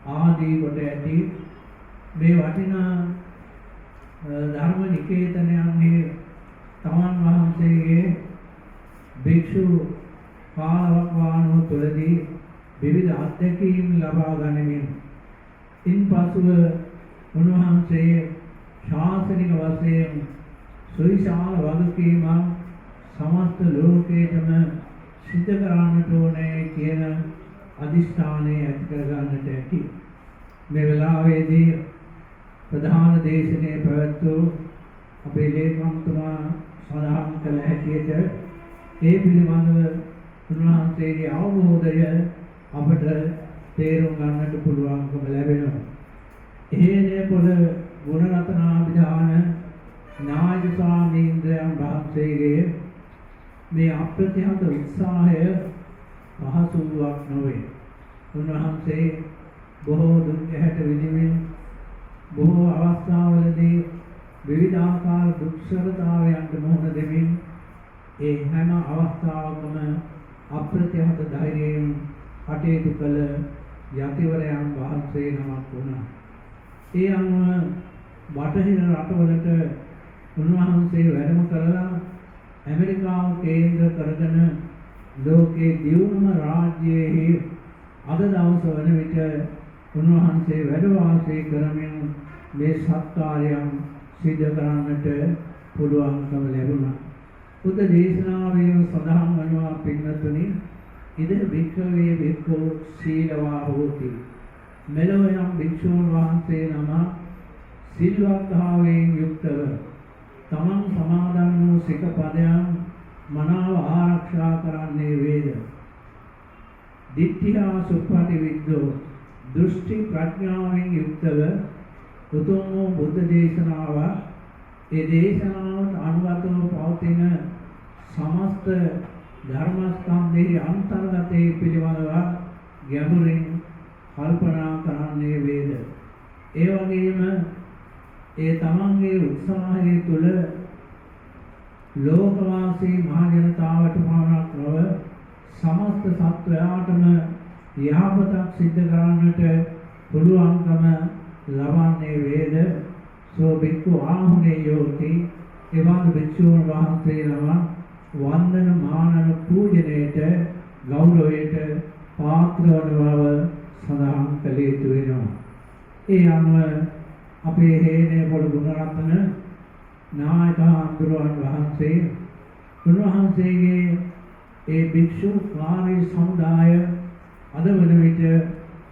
ආදී කොට ඇති මේ වටිනා ධර්ම නිකේතනයන්හි තමන් වහන්සේගේ භික්ෂු කාලවකවානුව තුළදී විවිධ අත්දැකීම් ලබා ගනිමින් ඉන්පසුව උන්වහන්සේ ශාසනික වශයෙන් සුවිශාල වගකීමක් සමස්ත ලෝකයටම සිද්ධ කරන්නට ඕනේ කියන අදිෂ්ඨානය ඇති කරගන්නට ඇති. මේ වෙලාවේදී ප්‍රධාන දේශනයේ පැවැත්වූ අපේ ලේකම්තුමා සඳහන් කළ හැටියට ඒ පිළිබඳව උන්වහන්සේගේ අවබෝධය අපට තේරුම් ගන්නට පුළුවන්කම ලැබෙනවා. හේනේපොළ ගුණරත්නාභිධාන නායක ස්වාමීන් වහන්සේගේ මේ අප්‍රතිහත උත්සාහය පහසුවක් නොවේ. උන්වහන්සේ බොහෝ දුක් ගැහැට විඳිමින් බොහෝ අවස්ථාවලදී විවිධාකාර දුක්සරතාවයන්ට මුහුණ දෙමින් ඒ හැම අවස්ථාවකම අප්‍රතිහත ධෛර්යයෙන් කටයුතු කළ යතිවරයන් වහන්සේ නමක් වුණා. ඒ අනුව බටහිර රටවලට උන්වහන්සේ වැඩම කරලා ඇමරිකාව කේන්ද්‍ර කරගෙන ලෝකයේ දියුණුම රාජ්‍යයේ අද දවස වන විට උන්වහන්සේ වැඩ වාසය කරමින් මේ සත්කාරයන් සිදු කරන්නට පුළුවන්කම ලැබුණා. බුද්ධ දේශනාවේ සඳහන් වනවා පින්වත්නි, ඉද භික්ඛවේ භික්ඛු සීලවා හෝති. මෙලොව යම් භික්ෂුන් වහන්සේ නම සිල්වත්භාවයෙන් යුක්තව තමන් සමාදන් වූ සිකපදයන් මනාව ආරක්ෂා කරන්නේ වේද. දිට්ඨියා සුප්පටි විද්දෝ දෘෂ්ටි ප්‍රඥාවෙන් යුක්තව උතුම් වූ බුද්ධ දේශනාව ඒ දේශනාවට අනුගතව පවතින සමස්ත ධර්මස්කන්ධයේ අන්තර්ගතයේ පිළිබඳව ගැඹුරින් කල්පනා කරන්නේ වේද. ඒ වගේම ඒ තමන්ගේ උත්සාහය තුළ ලෝකවාසී මහ ජනතාවට පමණක් නොව සමස්ත සත්වයාටම යහපතක් සිද්ධ කරන්නට පුළුවන්කම ලබන්නේ වේද. සෝ බික්ඛු ආහුනේ යෝති. එවන් භික්ෂුන් වහන්සේ නම වන්දන මානන පූජනයේට ගෞරවයට පාත්‍ර වන බව සඳහන් කළ යුතු වෙනවා. ඒ අනුව අපේ හේනේ පොළ ගුණරත්න නායක හඳුරන් වහන්සේ උන්වහන්සේගේ ඒ භික්ෂු කාර්ය සමුදාය අද වන විට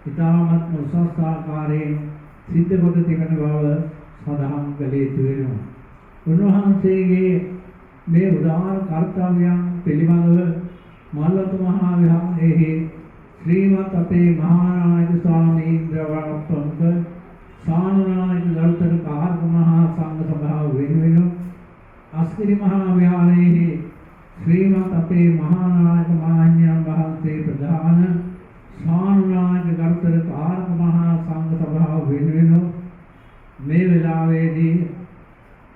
ඉතාමත් උසස් ආකාරයෙන් සිද්ධ කොට තිබෙන බව සඳහන් කළ යුතු වෙනවා. උන්වහන්සේගේ මේ උදාාර කර්තව්‍යයන් පිළිබඳව මල්වතු මහා විහාරයේ ශ්‍රීමත් අපේ මහානායක ස්වාමීන් වහන්සේ සානුනායක ගරුතර කාර්ක මහා සංඝ සභාව වෙනුවෙන් අස්කිරි මහා විහාරයේ ශ්‍රීමත් අපේ මහානායක මහාඥාන වහන්සේ ප්‍රධාන සානුනායක ගරුතර කාර්ක මහා සංඝ සභාව වෙනුවෙන් මේ වෙලාවේදී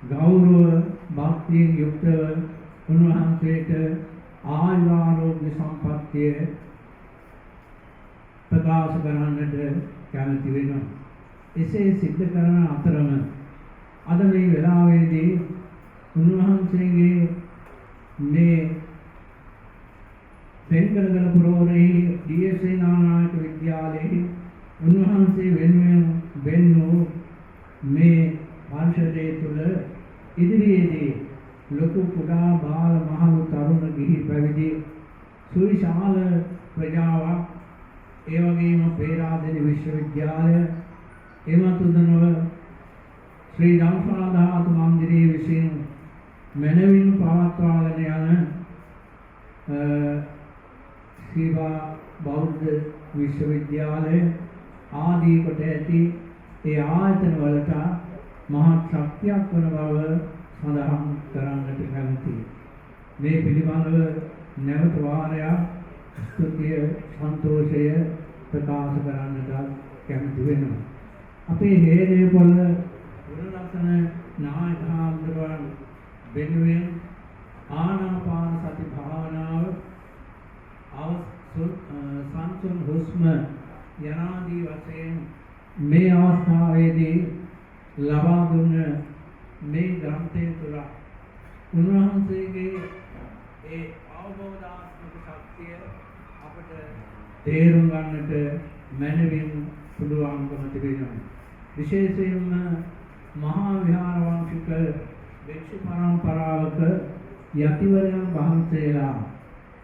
ගෞරව භක්තියෙන් යුක්තව උන්වහන්සේට ආයුරෝග්‍ය සම්පන්නිය ප්‍රකාශ කරන්නට කැමැති වෙනවා. එසේ සිද්ධ කරන අතරම අද මේ වෙලාවේදී උන්වහන්සේගේ මේ පෙන්කරගල පුරවරේ ඩී.එස්.ඒ. නානායක විද්‍යාලයේ උන්වහන්සේ වෙනුවෙන් වෙන්නෝ මේ පරිශදයේ තුල ඉදිරියේදී ලොකු කුඩා බාල මහලු තරුණ ගිහි පැවිදි සුවිශාල ප්‍රජාවක් ඒ වගේම පේරාදෙණි විශ්වවිද්‍යාලය එමතුදනව ශ්‍රී ධම්සාල ධාතු මන්දිරයේ විසින් මනවින් පවත්වාගෙන යන සීවා බෞද්ධ විශ්වවිද්‍යාලය ආදී කොට ඇති ඒ ආයතන වලට මහත් ශක්තියක් වන බව සඳහන් කරන්නට කැමැතියි. මේ පිළිබඳව නැවත වාරයක් ස්තුතිය සන්තෝෂය ප්‍රකාශ කරන්නට කැමැති වෙනවා. අපේ හේනේ පොළ ගුණරත්න නායක හඳුරන වෙනුවෙන් ආනාපාන සති භාවනාව සංසුන් හුස්ම යනාදී වශයෙන් මේ අවස්ථාවේදී ලබා දුන්න මේ ග්‍රන්ථය තුළ උන්වහන්සේගේ ඒ අවබෝධාත්මක ශක්තිය අපට තේරුම් ගන්නට මැනවින් පුළුවන්කම තිබෙනවා. විශේෂයෙන්ම මහා විහාර වංශික භික්ෂු පරම්පරාවක යතිවරයන් වහන්සේලා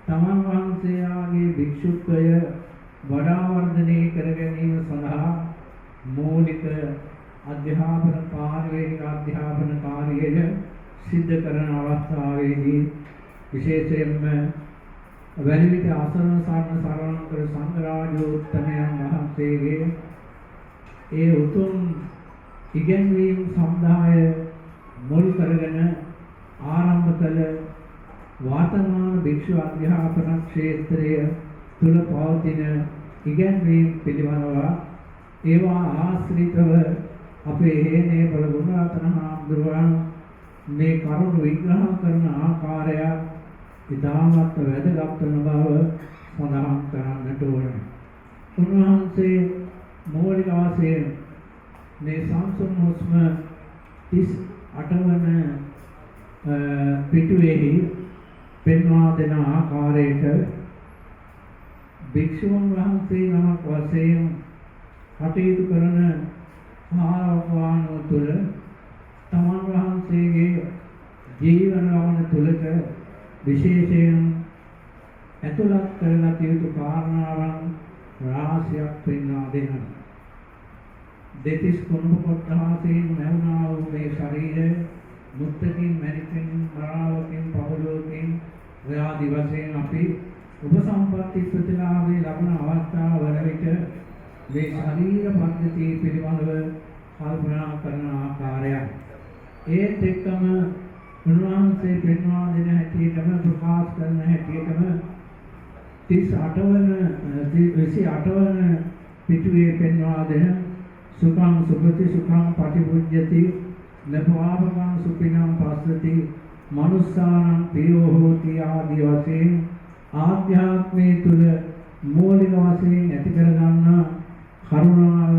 තමන් වහන්සේලාගේ භික්ෂුත්වය වඩා වර්ධනය කර ගැනීම සඳහා මූලික අධ්‍යාපන පාරිවේනික අධ්‍යාපන කාර්යය සිද්ධ කරන අවස්ථාවේදී විශේෂයෙන්ම වැලිවිට අසරණ සරණකර සංඝරාජෝත්තමයන් වහන්සේගේ ඒ උතුම් ඉගැන්වීම් සමුදාය මුල් කරගෙන ආරම්භ කළ වර්තමාන භික්ෂු අධ්‍යාපන ක්ෂේත්‍රය තුල පවතින ඉගැන්වීම් පිළිබඳව ඒවා ආශ්‍රිතව අපේ හේනේ බල ගුණරත්න හාමුදුරුවන් මේ කරුණු විග්‍රහ කරන ආකාරය ඉතාමත් වැදගත් වන බව සඳහන් කරන්නට ඕනේ. උන්වහන්සේ මූලික වශයෙන් මේ සංසුන් හුස්ම 38 වන පිටුවේහි පෙන්වා දෙන ආකාරයට භික්ෂුන් වහන්සේ නමක් වශයෙන් කටයුතු කරන ආරවණෝ තුළ තමන් වහන්සේගේ ජීවන ගමන තුළක විශේෂයෙන් ඇතුළත් කරගත යුතු කාරණාවන් රාශියක් පෙන්වා දෙනවා. දෙතිස් කුණු කොට්ටාසයෙන් නැවුණා වූ මේ ශරීරය මුත්තකින් මැරිකින් මරාවකින් පවුලකින් ව්‍යාධි වශයෙන් අපි උපසම්පත්ති ප්‍රතිලාභේ ලබන අවස්ථාව වන විට මේ ශරීර පද්ධතිය පිළිබඳව කල්පනා කරන ආකාරයක් ඒත් එක්කම උන්වහන්සේ පෙන්වා දෙන හැටියටම ප්‍රකාශ කරන හැටියටම 28 වන පිටුවේ පෙන්වා දෙන සුඛං සුභති සුඛං පටිපුජ්ජති නපාපකං සුඛිනම් පස්සති මනුස්සානං පියෝ හෝති ආදී වශයෙන් ආධ්‍යාත්මයේ තුල මූලික වශයෙන් ඇති කරගන්නා කරුණාව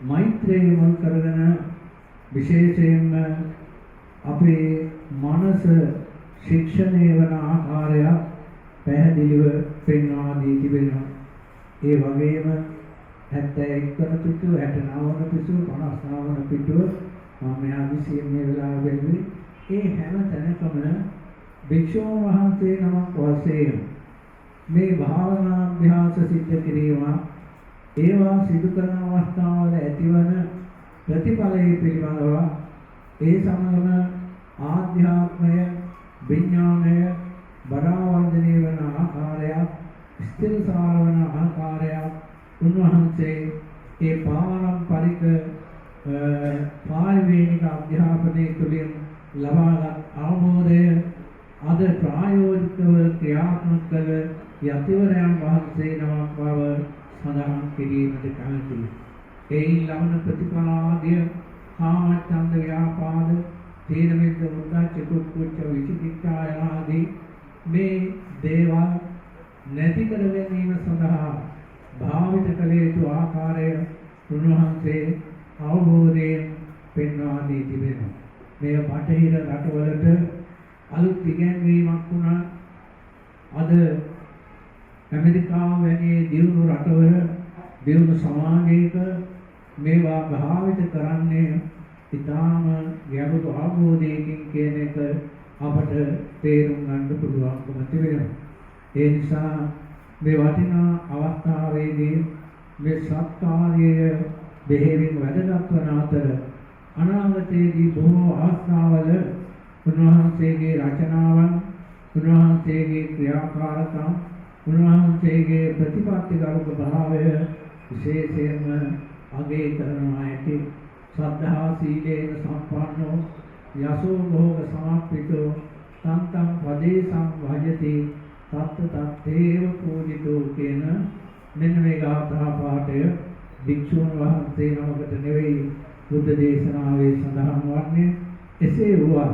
මෛත්‍රිය මුල් කරගෙන විශේෂයෙන්ම අපේ මනස ශික්ෂණය වන ආකාරය පැහැදිලිව පෙන්වා දී තිබෙනවා. ඒ වගේම 71 වන පිටුව 69 වන පිටුව 59 වන පිටුව මම මෙහාදී මේ වෙලාව වෙන්නේ ඒ හැම තැනකම භික්ෂුන් වහන්සේ නමක් වශයෙන් මේ භාවනා අභ්‍යාස සිද්ධ කිරීම ඒවා සිදු කරන අවස්ථාවල ඇතිවන ප්‍රතිඵලයේ පිළිබඳව ඒ සමගම ආධ්‍යාත්මය විඥානය බඩවර්ධනය වන ආකාරයක් ස්ථිරසාර වන ආකාරයක් උන්වහන්සේ ඒ පාරම්පරික පාරිවේණික අධ්‍යාපනයේ තුලින් ලබාගත් අවබෝධය අද ප්‍රායෝගිකව ක්‍රියාත්මක කළ යතිවරයන් වහන්සේ නමක් බව සඳහන් කිරීමට කැමැතියි. එයින් ලබන ප්‍රතිඵල ආදිය කාමච්ඡන්ද ව්‍යාපාද තීන මිද්ද උද්ධච්ච කුච්ච විචිකිච්ඡා ආදී මේ දේවල් නැති කර ගැනීම සඳහා භාවිත කළ යුතු ආකාරය උන්වහන්සේ අවබෝධයෙන් පෙන්වා දී තිබෙනවා. මේ බටහිර රටවලට අලුත් ඉගැන්වීමක් වුණා. අද ඇමරිකාව වැනි දියුණු රටවල දියුණු සමාජයක මේවා භාවිත කරන්නේ ඉතාම ගැඹුරු අවබෝධයකින් කියන එක අපට තේරුම් ගන්න පුළුවන්කම තිබෙනවා. ඒ නිසා මේ වටිනා අවස්ථාවේදී මේ සත්කාර්යය බෙහෙවින් වැදගත් වන අතර අනාගතයේදී බොහෝ අවස්ථාවල උන්වහන්සේගේ රචනාවන් උන්වහන්සේගේ ක්‍රියාකාරකම් උන්වහන්සේගේ ප්‍රතිපත්තිගරුක භාවය විශේෂයෙන්ම අගය කරනවා ඇති. ශ්‍රද්ධා සීලේන සම්පන්නෝ යසෝ භෝග සමප්පිතෝ තන්තං පදේසං භජති තත්ත තත්තේව පූජිතෝ කියන මෙන්න මේ ගාථා පාඨය භික්ෂුන් වහන්සේ නමකට නෙවෙයි බුද්ධ දේශනාවේ සඳහන් වන්නේ. එසේ වුණා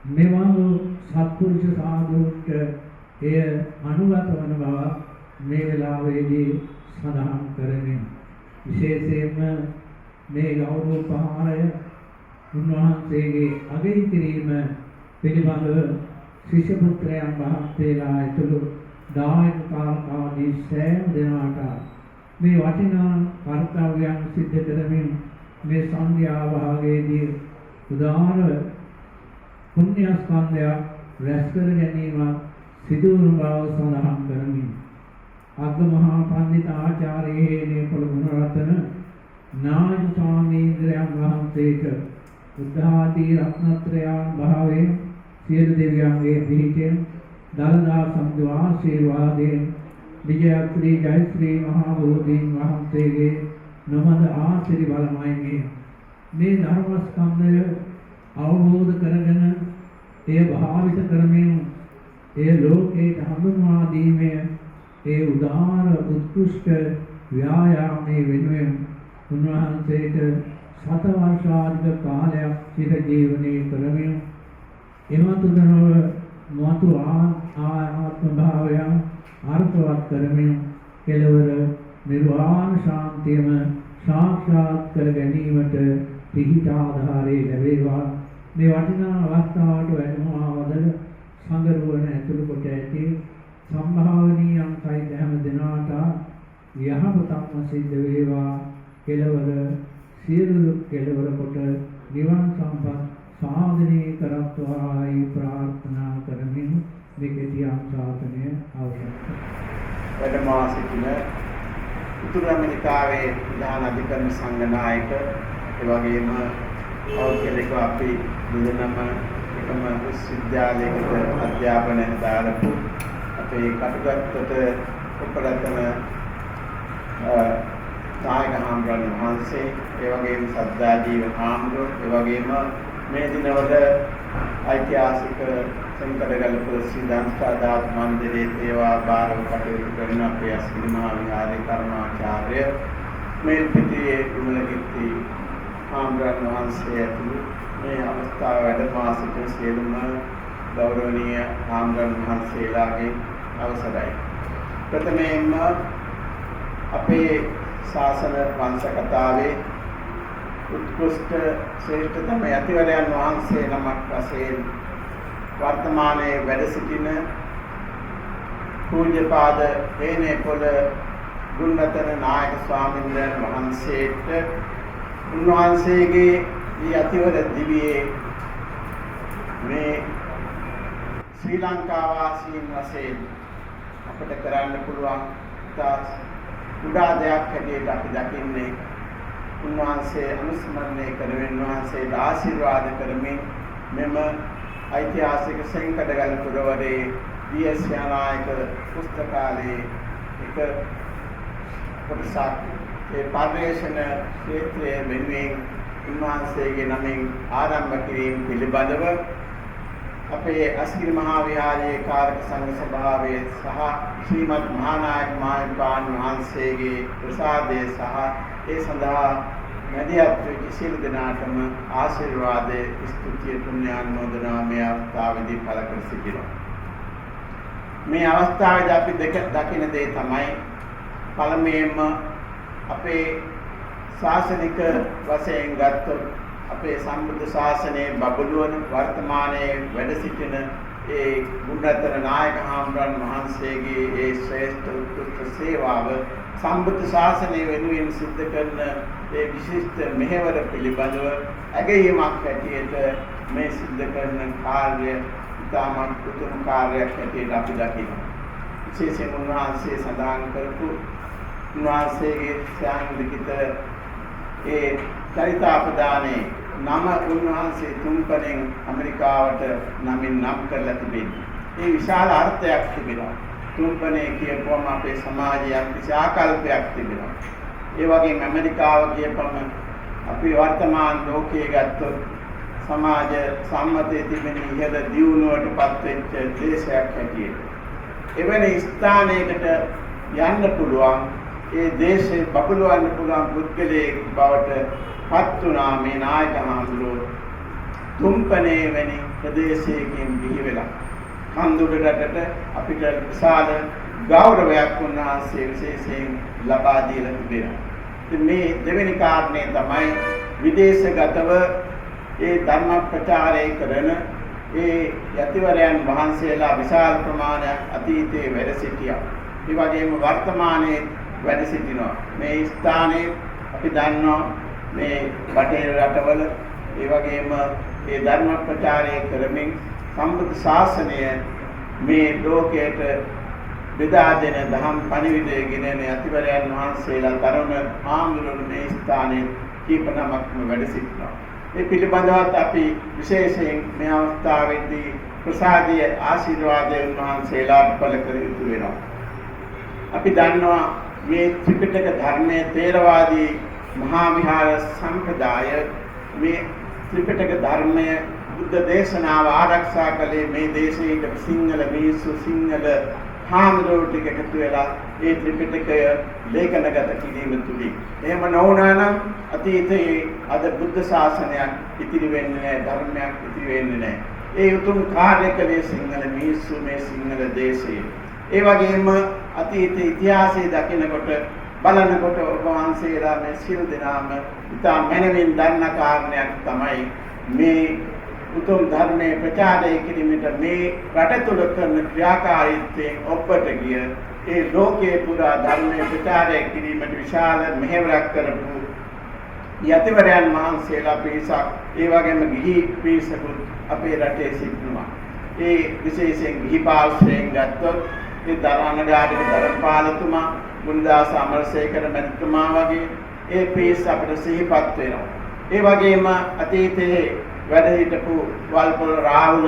මෙවන් සත්පුරුෂ සාධුන්ට එය අනුගත වන බව මේ වෙලාවේදී සඳහන් කරමින් විශේෂයෙන්ම මේ ගෞරව පහාරය උන්වහන්සේගේ අගය කිරීම පිළිබඳව ශිෂ්‍ය පුත්‍රයන් වහන්සේලා ඇතුළු දායක කාර්යාදී සෑම දෙනාට මේ වටිනා කර්තව්‍යයන් සිද්ධ කරමින් මේ සංඝයා භාගයේදී උදාාර පුණ්‍ය ස්කන්ධයක් රැස් කර ගැනීම සිදු වන බව සඳහන් කරමින් අග්ගමහා පණ්ඩිත ආචාර්යයේ පොළොන්නරතන නායක ස්වාමීන්ද්‍රයන් වහන්සේට උද්ධාදී රත්නත්‍රයන් භාවයෙන් සියලු දෙවියන්ගේ පිහිටෙන් දලදා සම්දු ආශිර්වාදයෙන් විජයශ්‍රී ජයශ්‍රී මහා බෝධීන් වහන්සේගේ නොමද ආශිර්වාදමයි මේ ධර්මස්කන්ධය අවබෝධ කරගෙන ඒ භාවිත කරමින් ඒ ලෝකයට හඳුන්වා දීමේ ඒ උදාාර උත්කෘෂ්ඨ ව්‍යායාමයේ වෙනුවෙන් උන්වහන්සේට සත වර්ෂාධික කාලයක් චිර ජීවනයේ කරමින් එමතුදනව මතු ආත්ම භාවයන් අර්ථවත් කරමින් කෙලවර නිර්වාණ ශාන්තියම සාක්ෂාත් කර ගැනීමට පිහිට ආධාරය ලැබේවා. මේ වටිනා අවස්ථාවට වැඩමවා වදල සංගරුවන ඇතුළු කොට ඇති සම්භාවනීයන් සහිත හැම දෙනාට යහපතක්ම සිද්ධ වේවා. කෙලවර සියලු දුක් කෙලවර කොට නිවන් සම්පත් සාධනය කරත්වායි ප්‍රාර්ථනා කරමින් මෙකෙටි ආශාසනය අවසන්. වැඩමවා සිටින උතුරු ඇමරිකාවේ ප්‍රධාන අධිකරණ සංඝනායක ඒ වගේම පෞද්ගලිකව අපි දෙදෙනාම එකම විශ්වවිද්‍යාලයකට අධ්‍යාපනය දාලපු අපේ කටුගත්තට උපරතන නායක හාමුදුරන් වහන්සේ ඒ වගේම සද්දාජීව හාමුදුරුවෝ ඒ වගේම මේ දිනවල ඓතිහාසික සංකඩගලපුර සිද්ධාන්තදාත් මන්දිරයේ ඒවා බාරව කටයුතු කරන අපේ අස්ගිරි මහා විහාරයේ කර්මාචාර්ය මේ පිටියේ උමලකිත්ති හාමුදුරන් වහන්සේ ඇතුළු මේ අවස්ථාව වැඩමවා සිටින සියලුම ගෞරවනීය හාමුදුරන් වහන්සේලාගේ අවසරයි. ප්‍රථමයෙන්ම අපේ ශාසන වංශ කතාවේ උත්කෘෂ්ඨ ශ්‍රේෂ්ඨතම යතිවරයන් වහන්සේ නමක් වශයෙන් වර්තමානයේ වැඩ සිටින පූජ්‍යපාද හේනේපොළ ගුණරතන නායක ස්වාමීන් වහන්සේට උන්වහන්සේගේ යතිවර දිවියේ මේ ශ්‍රී ලංකා වාසීන් වශයෙන් අපිට කරන්න පුළුවන් කුඩා දෙයක් හැටියට අපි දකින්නේ උන්වහන්සේ අනුස්මරණය කරමින් උන්වහන්සේට ආශිර්වාද කරමින් මෙම ඓතිහාසික සෙන්කඩගල පුරවරේ ඩී.එස්. නායක පුස්තකාලයේ එක කොටසක් ඒ පර්යේෂණ ක්ෂේත්‍රයේ වෙනුවෙන් උන්වහන්සේගේ නමින් ආරම්භ කිරීම පිළිබඳව අපේ අස්ගිරි මහා විහාරයේ කාරක සංඝ සභාවේ සහ ශ්‍රීමත් මහානායක මාහිමිපාණන් වහන්සේගේ ප්‍රසාදය සහ ඒ සඳහා මැදිහත් වෙච්ච සියලු දෙනාටම ආශිර්වාදයේ ස්තුතිය පුණ්‍යානුමෝදනා මේ අවස්ථාවේදී පළ කර සිටිනවා. මේ අවස්ථාවේදී අපි දකින දේ තමයි පළමුවෙන්ම අපේ ශාසනික වශයෙන් ගත්තොත් අපේ සම්බුද්ධ ශාසනයේ බබළුවන වර්තමානයේ වැඩ සිටින ඒ ගුණරත්න නායක හාමුදුරන් වහන්සේගේ ඒ ශ්‍රේෂ්ඨ උත්කෘෂ්ඨ සේවාව සම්බුද්ධ ශාසනය වෙනුවෙන් සිද්ධ කරන ඒ විශිෂ්ට මෙහෙවර පිළිබඳව අගයීමක් හැටියට මේ සිද්ධ කරන කාර්ය ඉතාමත් උතුම් කාර්යයක් හැටියට අපි දකිනවා. විශේෂයෙන් උන්වහන්සේ සඳහන් කරපු උන්වහන්සේගේ ස්වයං ලිඛිත ඒ චරිතාපදානයේ නම උන්වහන්සේ තුන්පරෙන් ඇමරිකාවට නමින් නම් කරලා තිබෙනවා. ඒ විශාල අර්ථයක් තිබෙනවා. තුන්පනේ කියපුවම අපේ සමාජයේ කිසි ආකල්පයක් තිබෙනවා. ඒ වගේම ඇමරිකාව කියපම අපි වර්තමාන ලෝකයේ ගත්තොත් සමාජ සම්මතයේ තිබෙන ඉහළ දියුණුවටපත් වෙච්ච දේශයක් හැටියට. එවැනි ස්ථානයකට යන්න පුළුවන් ඒ දේශේ බබළුවන්න පුළුවන් පුද්ගලයෙක් බවට පත් වුණා මේ නායක හාමුදුරුවෝ තුම්පනේ වැනි ප්‍රදේශයකින් බිහි වෙලා කන්දුඩ රටට අපිට විශාල ගෞරවයක් උන්වහන්සේ විශේෂයෙන් ලබා දීලා තිබෙනවා. ඉතින් මේ දෙවෙනි කාරණේ තමයි විදේශගතව ඒ ධර්ම ප්‍රචාරය කරන ඒ යතිවරයන් වහන්සේලා විශාල ප්‍රමාණයක් අතීතයේ වැඩ සිටියා. ඒ වගේම වර්තමානයේ වැඩ සිටිනවා. මේ ස්ථානයේ අපි දන්නවා මේ බටහිර රටවල ඒ වගේම ඒ ධර්ම ප්‍රචාරය කරමින් සම්බුද්ධ ශාසනය මේ ලෝකයට බෙදා දෙන දහම් පණිවිඩය ගෙනෙන යතිවරයන් වහන්සේලා තරුණ ආමරුන් මේ ස්ථානයේ කීප නමක්ම වැඩ සිටිනවා. ඒ පිළිබඳවත් අපි විශේෂයෙන් මේ අවස්ථාවේදී ප්‍රසාදීය ආශිර්වාදයෙන් වහන්සේලාට පළ කර යුතු වෙනවා. අපි දන්නවා මේ ත්‍රිපිටක ධර්මයේ තේරවාදී මහා විහාර සම්ප්‍රදාය මේ ත්‍රිපිටක ධර්මය බුද්ධ දේශනාව ආරක්ෂා කළේ මේ දේශයේ සිංහල මිනිස්සු සිංහල හාමුදුරුවෝ ටික එකතු වෙලා ඒ ත්‍රිපිටකය ලේඛනගත කිරීම තුලින්. එහෙම නොවුනා නම් අතීතයේ අද බුද්ධ ශාසනයක් ඉතිරි වෙන්නේ නැහැ, ධර්මයක් ඉතිරි වෙන්නේ නැහැ. ඒ උතුම් කාර්ය කළේ සිංහල මිනිස්සු මේ සිංහල දේශයේ. ඒ වගේම අතීත ඉතිහාසයේ දකිනකොට බලනකොට ඔබ වහන්සේලා මේ සියලු දෙනාම ඉතා මනමින් දන්න කාරණයක් තමයි මේ උතුම් ධර්මයේ ප්‍රචාරය කිරීමට මේ රට තුළ කරන ක්‍රියාකාරීත්වයෙන් ඔබට ගිය ඒ ලෝකයේ පුරා ධර්මයේ ප්‍රචාරය කිරීමට විශාල මෙහෙවරක් කරපු යතිවරයන් වහන්සේලා පිරිසක් ඒ වගේම ගිහි පිරිසකුත් අපේ රටේ සිටිනවා. ඒ විශේෂයෙන් ගිහි පාර්ශ්වයෙන් ගත්තොත් ඒ දරණගාඩික ධර්මපාලතුමා ගුණදාස අමරසේකර මැතිතුමා වගේ ඒ පිරිස අපිට සිහිපත් වෙනවා. ඒ වගේම අතීතයේ වැඩ හිටපු වල්පොල රාහුල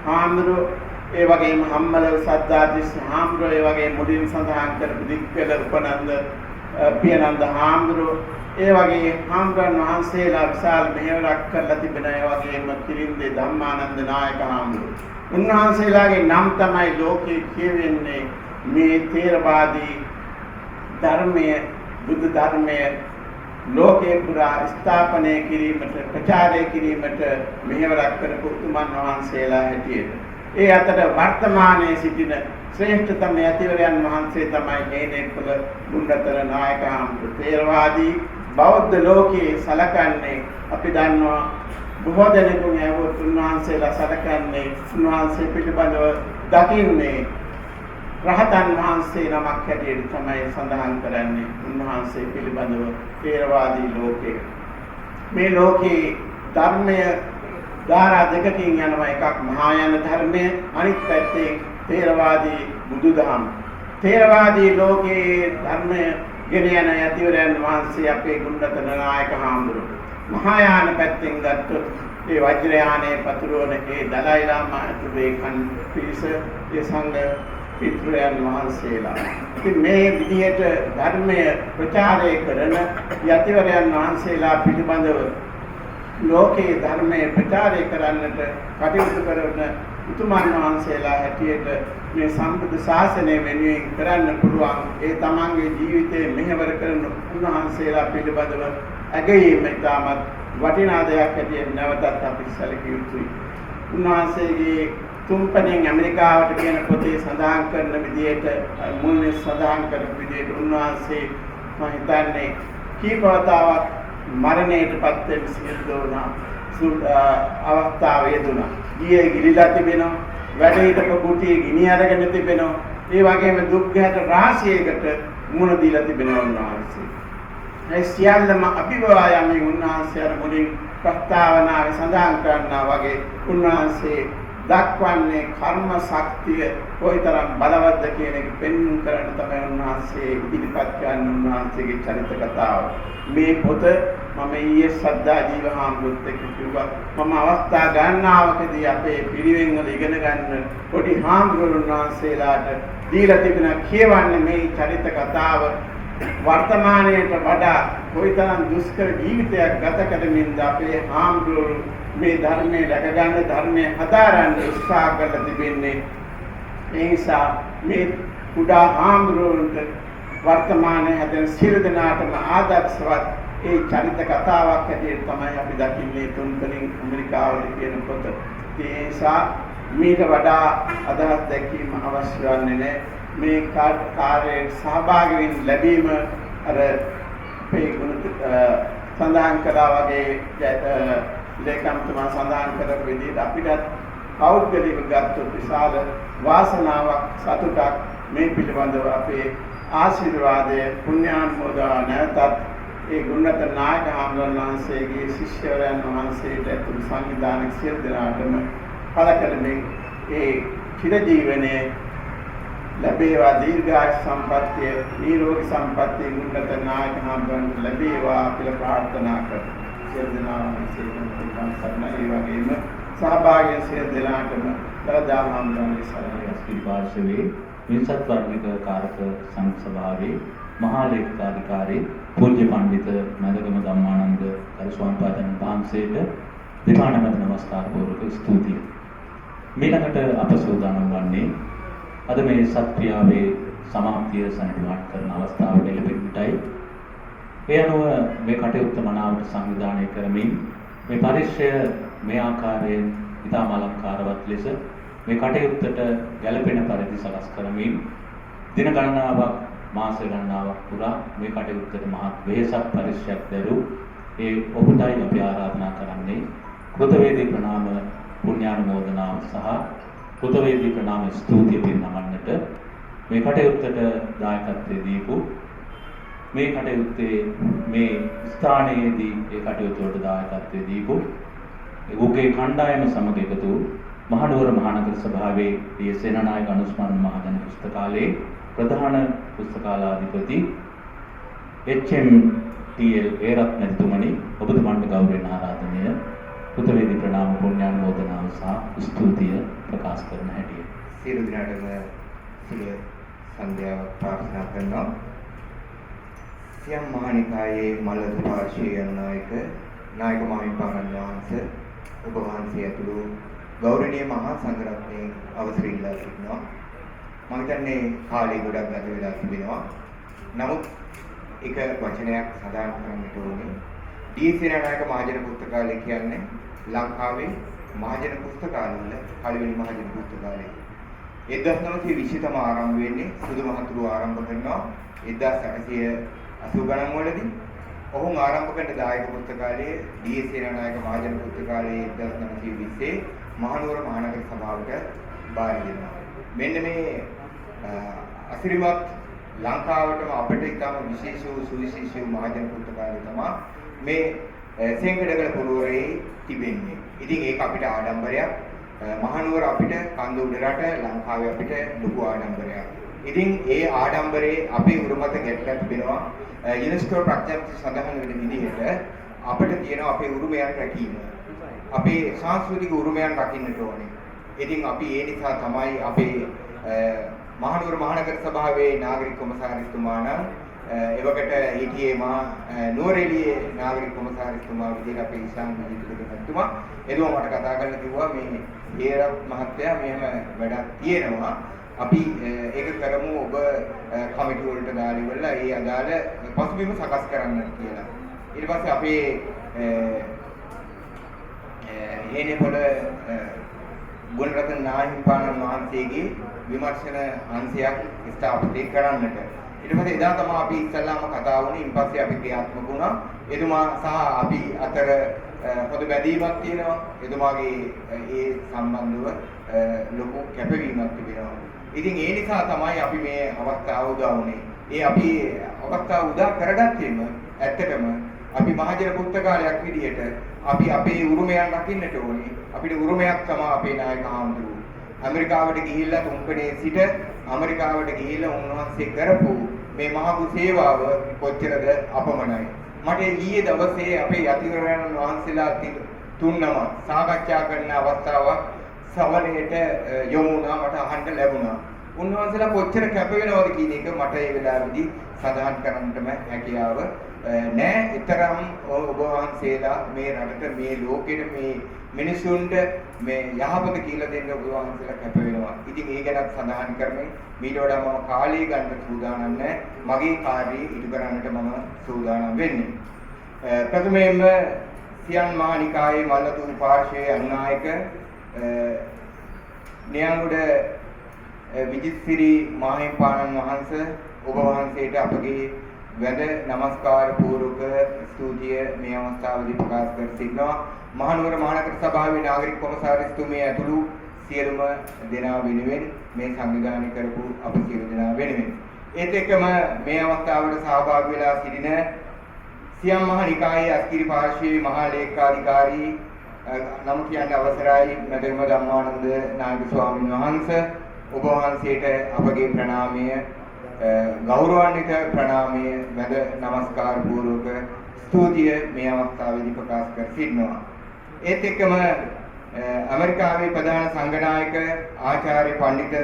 හාමුදුරුවෝ, ඒ වගේම හම්බලව සද්දාතිස්ස හාමුදුරුවෝ, ඒ වගේ මුලින් සඳහන් කරපු දික්කල උපනන්ද පියනන්ද හාමුදුරුවෝ, ඒ වගේ හාමුදුරන් වහන්සේලා විශාල මෙහෙවරක් කරලා තිබෙන, ඒ වගේම තිරින්දේ ධම්මානන්ද නායක හාමුදුරුවෝ. උන්වහන්සේලාගේ නම් තමයි ලෝකේ කියවෙන්නේ මේ ථේරවාදී ධර්මයේ බුදු ධර්මයේ ලෝකේ පුරා ස්ථාපනය කිරීමට ප්‍රචාරය කිරීමට මෙහෙවරක් කරපු උතුමන් වහන්සේලා හැටියට. ඒ අතර වර්තමානයේ සිටින ශ්‍රේෂ්ඨතම යතිවරයන් වහන්සේ තමයි හේනෙපොළ ගුණරතන නායක හාමුදුරුවෝ. ථේරවාදී බෞද්ධ ලෝකයේ සලකන්නේ අපි දන්නවා බොහෝ දෙනෙකුගේ ඇහුවොත් උන්වහන්සේලා සලකන්නේ උන්වහන්සේ පිළිබඳව දකින්නේ රහතන් වහන්සේ නමක් හැටියට තමයි සඳහන් කරන්නේ. උන්වහන්සේ පිළිබඳව ථේරවාදී ලෝකයේ මේ ලෝකේ ධර්මය ධාරා දෙකකින් යනවා. එකක් මහායාන ධර්මය, අනිත් පැත්තේ ථේරවාදී බුදුදහම. ථේරවාදී ලෝකයේ ධර්මය ගෙන යන යතිවරයන් වහන්සේ අපේ ගුණරතන නායක හාමුදුරුවෝ. මහායාන පැත්තෙන් ගත්තොත් ඒ වජ්‍රයානයේ පතුරවන ඒ දලයි ලාමා ඇතුළේ කන් පිරිස, ඒ සංඝ පිටුරයන් වහන්සේලා. ඉතින් මේ විදිහට ධර්මය ප්‍රචාරය කරන යතිවරයන් වහන්සේලා පිළිබඳව ලෝකේ ධර්මයේ ප්‍රචාරය කරන්නට කටයුතු කරන උතුමන් වහන්සේලා හැටියට මේ සම්බුද්ධ ශාසනය වෙනුවෙන් කරන්න පුළුවන් ඒ තමන්ගේ ජීවිතයේ මෙහෙවර කරන උන්වහන්සේලා පිළිබඳව ඇගයීම ඉතාමත් වටිනා දෙයක් හැටියට නැවතත් අපි සැලකිය යුතුයි. උන්වහන්සේගේ තුම්පණෙන් ඇමරිකාවට කියන පොතේ සඳහන් කරන විදිහට මුල්නේ සඳහන් කරපු විදිහට උන්වහන්සේ මම හිතන්නේ කීපවතාවක් මරණයටපත් වෙන්න සිද්ධ වුණා. අවස්ථාව යෙදුණා. ගියේ ගිලිලා තිබෙනවා. වැඩ හිටපු කුටියේ ගිනි අරගෙන තිබෙනවා. ඒ වගේම දුක් ගැට රාශියකට මුහුණ දීලා තිබෙනවා උන්වහන්සේ. ඒ සියල්ලම අභිභායමේ උන්වහන්සේ අර මුලින් ප්‍රස්තාවනාවේ සඳහන් කරනා වගේ උන්වහන්සේ දක්වන්නේ කර්ම ශක්තිය කොයිතරම් බලවත්ද කියන එක පෙන්වන්න කරන්න තමයි උන්වහන්සේ ඉදිරිපත් කරන උන්වහන්සේගේ චරිත කතාව. මේ පොත මම ඊයේ ශ්‍රද්ධා ජීව හාමුදුරුවොත් එක්ක කිව්වා. මම අවස්ථා ගන්නාවකදී අපේ පිරිවෙන් වල ඉගෙන ගන්න පොඩි හාමුදුරුවෝ වහන්සේලාට දීලා තිබෙන කියවන්නේ මේ චරිත කතාව වර්තමානයට වඩා කොයිතරම් දුෂ්කර ජීවිතයක් ගත කරමින්ද අපේ හාමුදුරුවෝ මේ ධර්මයේ රැකගන්න ධර්මයේ හදාරන්න උත්සාහ කරලා තිබෙන්නේ. ඒ නිසා මේ කුඩා හාමුදුරුවන්ට වර්තමානයේ හැදෙන සියලු දෙනාටම ආදර්ශවත් ඒ චරිත කතාවක් හැටියට තමයි අපි දකින්නේ තුන්පණින් ඇමරිකාවට කියන පොත. ඒ නිසා මේක වඩා අදහස් දැක්වීම අවශ්‍ය වන්නේ නැහැ. මේ කාර්යයේ සහභාගී වෙන්න ලැබීම අර මේ ගුණ සඳහන් කළා වගේ ලේකම්තුමා සඳහන් කරපු විදිහට අපිට පෞද්ගලිකව ගත්තොත් විශාල වාසනාවක් සතුටක් මේ පිළිබඳව අපේ ආශිර්වාදය පුණ්‍යානුමෝදනා නැවතත් ඒ ගුණරතන නායක හාමුදුරුවෝ වහන්සේගේ ශිෂ්‍යවරයන් වහන්සේට ඇතුළු සංවිධානක සියලු දෙනාටම පළ කරමින් ඒ චිර ජීවනයේ ලැබේවා, දීර්ඝායු සම්පන්නිය නිරෝගී සම්පන්නිය ගුණරතන නායක හාමුදුරුවන්ට ලැබේවා කියලා ප්‍රාර්ථනා කරමු. සියලු දෙනාම සේවන සරණයි වගේම සහභාගී සියලු දෙනාටම දරදා හාමුදුරුවන්ගේ සරණයි ස්පීපාර්ශවයේ වින්සත් වර්ණික කාරක සංඝ සභාවේ මහා ලේකකාධිකාරී පූජ්‍ය පඬිත මදගම ධම්මානන්ද කරු ස්වාමීන් වහන්සේට දෙපාණමත නමස්කාර පූර්වක ස්තුතියි. ඊළඟට අප සූදානම් වන්නේ අද මේ සත්‍යාවේ සමාප්තිය සනිටුහන් කරන අවස්ථාවට එළඹෙන්නටයි. ඒ අනුව මේ කටයුත්ත මනාවට සංවිධානය කරමින් මේ පරිශ්‍රය මේ ආකාරයෙන් ඉතාම අලංකාරවත් ලෙස මේ කටයුත්තට ගැළපෙන පරිදි සකස් කරමින් දින ගණනාවක් මාස ගණනාවක් පුරා මේ කටයුත්තට මහත් වෙහෙසක් පරිශ්‍රයක් දැරූ ඒ ඔබටයි අපි ආරාධනා කරන්නේ කෘතවේදී ප්‍රණාම පුණ්‍යානුමෝදනාව සහ කෘතවේදී ප්‍රණාම ස්තුතිය පිරිනමන්නට මේ කටයුත්තට දායකත්වයේ දීපු මේ කටයුත්තේ මේ ස්ථානයේදී ඒ කටයුතු වලට දායකත්වයේ දීපු ඔහුගේ කණ්ඩායම සමග එකතු මහනුවර මහනගර සභාවේ දී සේනානායක අනුස්මරණ මහජන පුස්තකාලයේ ප්‍රධාන පුස්තකාලාධිපති HMTL ඒරත් මැතිතුමනි ඔබතුමන්ට ගෞරවයෙන් ආරාධනය කෘතවේදී ප්‍රණාම පුණ්‍යානුමෝදනාව සහ ස්තුතිය ප්‍රකාශ කරන හැටිය. සියලු දෙනාටම සිය සන්ධ්‍යාව ප්‍රාර්ථනා කරනවා. සියම් මහනිකායේ මල්ලතු පාර්ශ්වයේ නායක මාහිමිපාණන් වහන්සේ ඔබ වහන්සේ ඇතුළු ගෞරවනීය මහා සංඝරත්නයේ අවසර ඉල්ලා සිටිනවා. මම හිතන්නේ කාලය ගොඩක් ගත වෙලා තිබෙනවා. නමුත් එක වචනයක් සඳහන් කරන්නට ඕනේ. ඩී.සේනානායක මහජන පුස්තකාලය කියන්නේ ලංකාවේ මහජන පුස්තකාලවල පළවෙනි මහජන පුස්තකාලය. 1920 තම ආරම්භ වෙන්නේ සුදු මහතුරු ආරම්භ කරනවා 1880 ගණන් වලදී. ඔහුම ආරම්භ කරන දායක පුස්තකාලයේ ඩී.සේනානායක මහජන පුස්තකාලයේ 1920 මහනුවර මහනගර සභාවට බාර දෙනවා. මෙන්න මේ අසිරිමත් ලංකාවටම අපිට ඉතාම විශේෂ වූ සුවිශේෂ වූ මහජන පුස්තකාලය තමයි මේ සෙන්කඩගල පුරවරේ තිබෙන්නේ. ඉතින් ඒක අපිට ආඩම්බරයක්. මහනුවර අපිට කන්ද උඩ රට ලංකාවේ අපිට ලොකු ආඩම්බරයක්. ඉතින් ඒ ආඩම්බරේ අපේ උරුමත ගැටලා තිබෙනවා. යුනෙස්කෝ ප්‍රඥප්ති සඳහන් වෙන විදිහට අපිට තියෙනවා අපේ උරුමයන් රැකීම. අපේ සංස්කෘතික උරුමයන් රකින්නට ඕනේ. ඉතින් අපි ඒ නිසා තමයි අපේ මහනුවර මහනගර සභාවේ නාගරික කොමසාරිස්තුමා නම් එවකට හිටියේ නුවරඑළියේ නාගරික කොමසාරිස්තුමා විදිහට අපේ ඉස්ලාම් විජිතුමා එතුමා මට කතා කරලා කිව්වා මේ ඒරත් මහත්තයා මෙහෙම වැඩක් තියෙනවා අපි ඒක කරමු ඔබ කමිටු වලට දාලා ඉවරලා ඒ අදාළ පසුබිම සකස් කරන්න කියලා. ඊට පස්සේ අපේ හේනේපොළ ගුණරත්න නාහිමිපාණන් වහන්සේගේ විමර්ශන අංශයක් ස්ථාපිත කරන්නට. ඊට පස්සේ එදා තමයි අපි ඉස්සල්ලාම කතා වුණේ. ඊට පස්සේ අපි ක්‍රියාත්මක වුණා. එතුමා සහ අපි අතර පොදු බැඳීමක් තියෙනවා. එතුමාගේ ඒ සම්බන්ධව ලොකු කැපවීමක් තිබෙනවා. ඉතින් ඒ නිසා තමයි අපි මේ අවස්ථාව උදා වුණේ. ඒ අපි අවස්ථාව උදා කරගත්තේම ඇත්තටම අපි මහජන පුස්තකාලයක් විදිහට අපි අපේ උරුමයන් රකින්නට ඕනේ. අපිට උරුමයක් තමයි අපේ නායක හාමුදුරුවෝ. ඇමරිකාවට ගිහිල්ලා තුම්පනේ සිට ඇමරිකාවට ගිහිල්ලා උන්වහන්සේ කරපු මේ මහඟු සේවාව කොච්චරද අපමණයි. මට ඊයේ දවසේ අපේ යතිවරයන් වහන්සේලා තුන්නම සාකච්ඡා කරන අවස්ථාවක් සවලේට යොමු වුණා. මට අහන්න ලැබුණා. උන්වහන්සේලා කොච්චර කැප වෙනවද කියන එක මට ඒ වෙලාවේදී සඳහන් කරන්නටම හැකියාව නෑ. ඊතරම් ඔබ වහන්සේලා මේ රටට මේ ලෝකෙට මේ මිනිසුන්ට මේ යහපත කියලා දෙන්න ඔබ වහන්සේලා කැප වෙනවා. ඉතින් ඒ ගැනත් සඳහන් කරමින් මීට වඩා මම කාලය ගන්න සූදානම් නැහැ. මගේ කාර්යය ඉටු කරන්නට මම සූදානම් වෙන්නේ. ප්‍රථමයෙන්ම සියන් මහනිකායේ මල්ලතු පාර්ශ්වයේ අනුනායක නියංගුඩ විජිත්සිරි මාහිමිපාණන් වහන්සේ ඔබ වහන්සේට අපගේ වැඳ නමස්කාර පූර්වක ස්තුතිය මේ අවස්ථාවේදී ප්‍රකාශ කර සිටිනවා. මහනුවර මහනගර සභාවේ නාගරික කොමසාරිස්තුමිය ඇතුළු සියලුම දෙනා වෙනුවෙන් මේ සංවිධානය කරපු අප සියලු දෙනා වෙනුවෙන් ඒත් එක්කම මේ අවස්ථාවට සහභාගී වෙලා සිටින සියම් මහනිකායේ අස්කිරි පාර්ශ්වයේ මහා ලේකාධිකාරී නම් කියන්න අවසරයි මැදිරිම ධම්මානන්ද නායක ස්වාමීන් වහන්සේ ඔබ වහන්සේට අපගේ ප්‍රණාමය ගෞරවාන්විත ප්‍රණාමය වැඳ නමස්කාර පූර්වක ස්තුතිය මේ අවස්ථාවේදී ප්‍රකාශ කර සිටිනවා. ඒත් එක්කම ඇමරිකාවේ ප්‍රධාන සංඝනායක ආචාර්ය පඬිත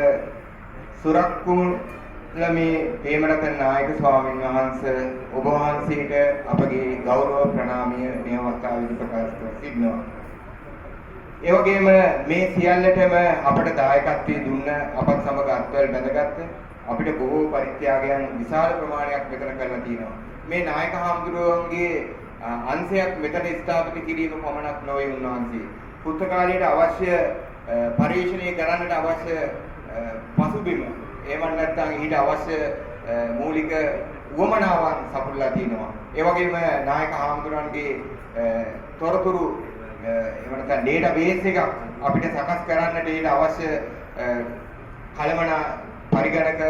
සුරක්කුලමේ ප්‍රේමරතන නායක ස්වාමීන් වහන්සේ ඔබ වහන්සේට අපගේ ගෞරව ප්‍රණාමය මේ අවස්ථාවේදී ප්‍රකාශ කර සිටිනවා. ඒ වගේම මේ සියල්ලටම අපට දායකත්වයේ දුන්න අපත් සමග අත්වල බැඳගත්ත අපිට බොහෝ පරිත්‍යාගයන් විශාල ප්‍රමාණයක් මෙතන කරලා තියෙනවා. මේ නායක හාමුදුරුවන්ගේ අංශයක් මෙතන ස්ථාපිත කිරීම පමණක් නොවේ උන්වහන්සේ. පුස්තකාලයට අවශ්‍ය පරිශ්‍රණය කරන්නට අවශ්‍ය පසුබිම එහෙම නැත්නම් ඊට අවශ්‍ය මූලික උවමනාවන් සපුරලා තිනවා. ඒ වගේම නායක හාමුදුරන්ගේ තොරතුරු එහෙම නැත්නම් ඩේටාබේස් එකක් අපිට සකස් කරන්නට ඊට අවශ්‍ය කලමනා පරිගණක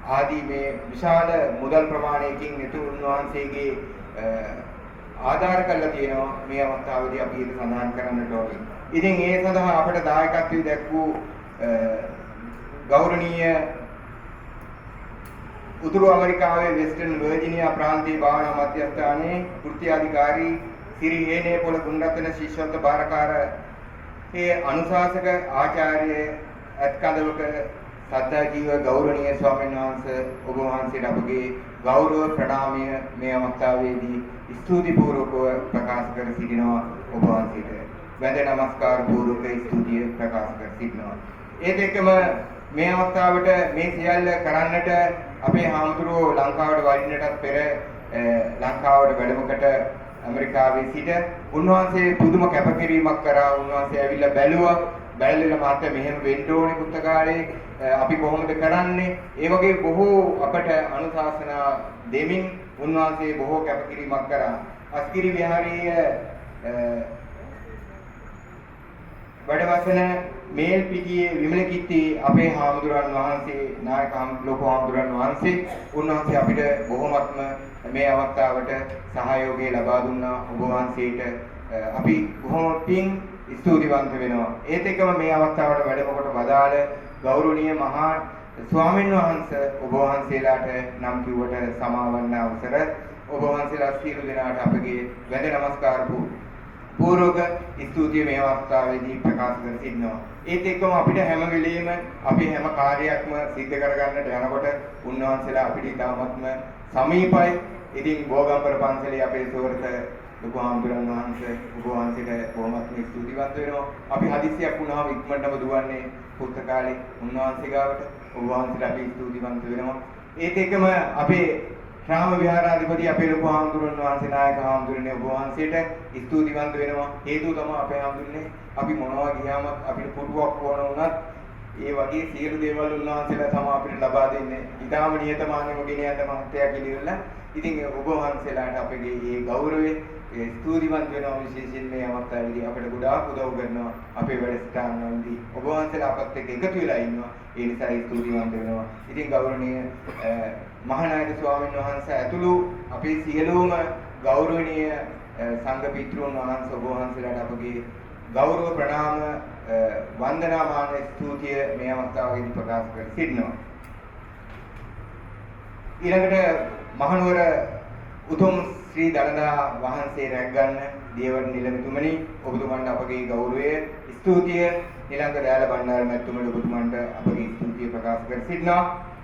ආදී මේ විශාල මුදල් ප්‍රමාණයකින් නිතුන් වහන්සේගේ ආධාර කරලා තියෙනවා. මේ අවස්ථාවේදී අපි ඒක සඳහන් කරන්නට ඕනේ. ඉතින් ඒ සඳහා අපට දායකත්වයේ දැක්වූ ගෞරවනීය උතුරු ඇමරිකාවේ වෙස්ටර්න් වර්ජිනියා ප්‍රාන්තීය භාවනා මධ්‍යස්ථානයේ කෘත්‍යාධිකාරී සිරි හේනේපොළ ගුණරත්න ශිෂ්‍යත්ව භාරකාරයේ අනුශාසක ආචාර්ය අත්කඳවක සද්ධා ජීව ගෞරවනීය ස්වාමීන් වහන්සේ ඔබ වහන්සේට අපගේ ගෞරව ප්‍රණාමය මේ අවස්ථාවේදී ස්තුතිපූර්වකව ප්‍රකාශ කර සිටිනවා. ඔබ වහන්සේට වැඳ නමස්කාර පූර්වක ස්තුතිය ප්‍රකාශ කර සිටිනවා. ඒත් එක්කම මේ අවස්ථාවට මේ සියල්ල කරන්නට අපේ හාමුදුරුවෝ ලංකාවට වඩින්නටත් පෙර ලංකාවට වැඩමකට ඇමරිකාවේ සිට උන්වහන්සේ පුදුම කැපකිරීමක් කරා. උන්වහන්සේ ඇවිල්ලා බැලුවා. බැලලා මාත් මෙහෙම වෙන්න ඕනේ පුස්තකාලේ අපි කොහොමද කරන්නේ? ඒ වගේ බොහෝ අපට අනුශාසනා දෙමින් උන්වහන්සේ බොහෝ කැපකිරීමක් කරා. අස්කිරි විහාරයේ වැඩවසන මේල් පිටියේ විමල කිත්ති අපේ හාමුදුරන් වහන්සේ නායක ලොකු හාමුදුරන් වහන්සේ උන්වහන්සේ අපිට බොහොමත්ම මේ අවස්ථාවට සහයෝගය ලබා දුන්නා. ඔබ වහන්සේට අපි බොහොම පිං ස්තුතිවන්ත වෙනවා. ඒත් එක්කම මේ අවස්ථාවට වැඩම කොට වදාළ ගෞරවනීය මහා ස්වාමීන් වහන්සේ ඔබ වහන්සේලාට නම් කිව්වට සමාවන්න අවසර ඔබ වහන්සේලා සියලු දෙනාට අපගේ වැඳ නමස්කාර පූර්වක ස්තුතිය මේ අවස්ථාවේදී ප්‍රකාශ කර සිටිනවා. ඒත් එක්කම අපිට හැම වෙලෙම අපි හැම කාර්යයක්ම සිද්ධ කරගන්නට යනකොට උන්වහන්සේලා අපිට ඉතාමත්ම සමීපයි. ඉතින් බෝගම්බර පන්සලේ අපේ සෝරත ලොකු හාමුදුරන් වහන්සේ ඔබ වහන්සේට බොහොමත්ම ස්තුතිවන්ත වෙනවා. අපි හදිස්සියක් වුණාම ඉක්මනටම දුවන්නේ පුස්තකාලේ උන්වහන්සේ ගාවට. ඔබ වහන්සේට අපි ස්තුතිවන්ත වෙනවා. ඒත් එක්කම අපේ ශ්‍රාම විහාරාධිපති අපේ ලොකු හාමුදුරන් වහන්සේ නායක හාමුදුරනේ ඔබ වහන්සේට ස්තුතිවන්ත වෙනවා. හේතුව තමයි අපේ හාමුදුරනේ අපි මොනවා ගියාම අපිට පුටුවක් ඕන වුණත් ඒ වගේ සියලු දේවල් උන්වහන්සේලා තමයි අපිට ලබා දෙන්නේ. ඊටාම නියතමානීව ගෙන යන මහත්යා කියලා. ඉතින් ඔබ වහන්සේලාට අපගේ මේ ගෞරවය ස්තුතිවන්ත වෙනවා. විශේෂයෙන් මේ අවස්ථාවේදී අපිට ගොඩාක් උදව් කරනවා අපේ වැඩසටහන්වලදී. ඔබ වහන්සේලා අපත් එක්ක එකතු වෙලා ඉන්නවා. ඒ නිසා ස්තුතිවන්ත වෙනවා. ඉතින් ගෞරවනීය මහානායක ස්වාමීන් වහන්සේ ඇතුළු අපේ සියලුම ගෞරවනීය සංඝ පිටුන් වහන්සේ ඔබ වහන්සේලාට අපගේ ගෞරව ප්‍රණාම වන්දනාමාන ස්තුතිය මේ අවස්ථාවේදී ප්‍රකාශ කර සිටිනවා. ඊළඟට මහනුවර උතුම් ශ්‍රී දළදා වහන්සේ රැක්ගන්න දේවර නිලමෙතුමනි ඔබතුමන්ට අපගේ ගෞරවය ස්තුතිය නිලංග දයාල බණ්ඩාර මැතිතුමනි ඔබතුමන්ට අපගේ ස්තුතිය ප්‍රකාශ කර සිටිනවා.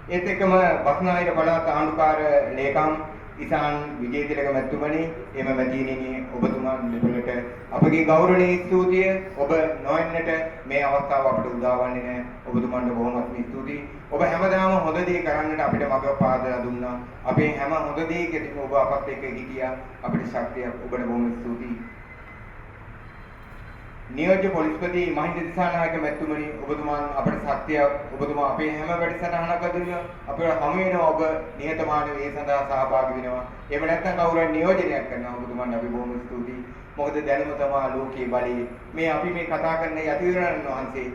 ඒත් එක්කම බස්නාහිර පළාත් ආණ්ඩුකාර ලේකම් ඉසාන් විජේතිලක මැතිතුමනි එම මැතිණිනි ඔබතුමන් දෙපළට අපගේ ගෞරවනීය ස්තුතිය. ඔබ නොයන්නට මේ අවස්ථාව අපිට උදා වන්නේ නැහැ. ඔබතුමන්ට බොහොමත්ම ස්තුතියි. ඔබ හැමදාම හොඳ දේ කරන්නට අපිට මඟ පාදලා දුන්නා. අපේ හැම හොඳ දෙයකදීම ඔබ අපත් එක්ක හිටියා. අපිට ශක්තියක් ඔබට බොහොම ස්තුතියි. නියෝජ්‍ය පොලිස්පති මහින්ද දිසානායක මැතිතුමනි ඔබතුමන් අපට ශක්තියක් ඔබතුමා අපේ හැම වැඩසටහනකදීම අපිට හමු වෙනවා. ඔබ නිහතමානීව ඒ සඳහා සහභාගී වෙනවා. එහෙම නැත්නම් කවුරුන් නියෝජනයක් කරනවා ඔබතුමන්ට අපි බොහොම ස්තුතියි. මොකද දැනුම තමයි ලෝකයේ බලය. මේ අපි මේ කතා කරන යතිවරණන් වහන්සේ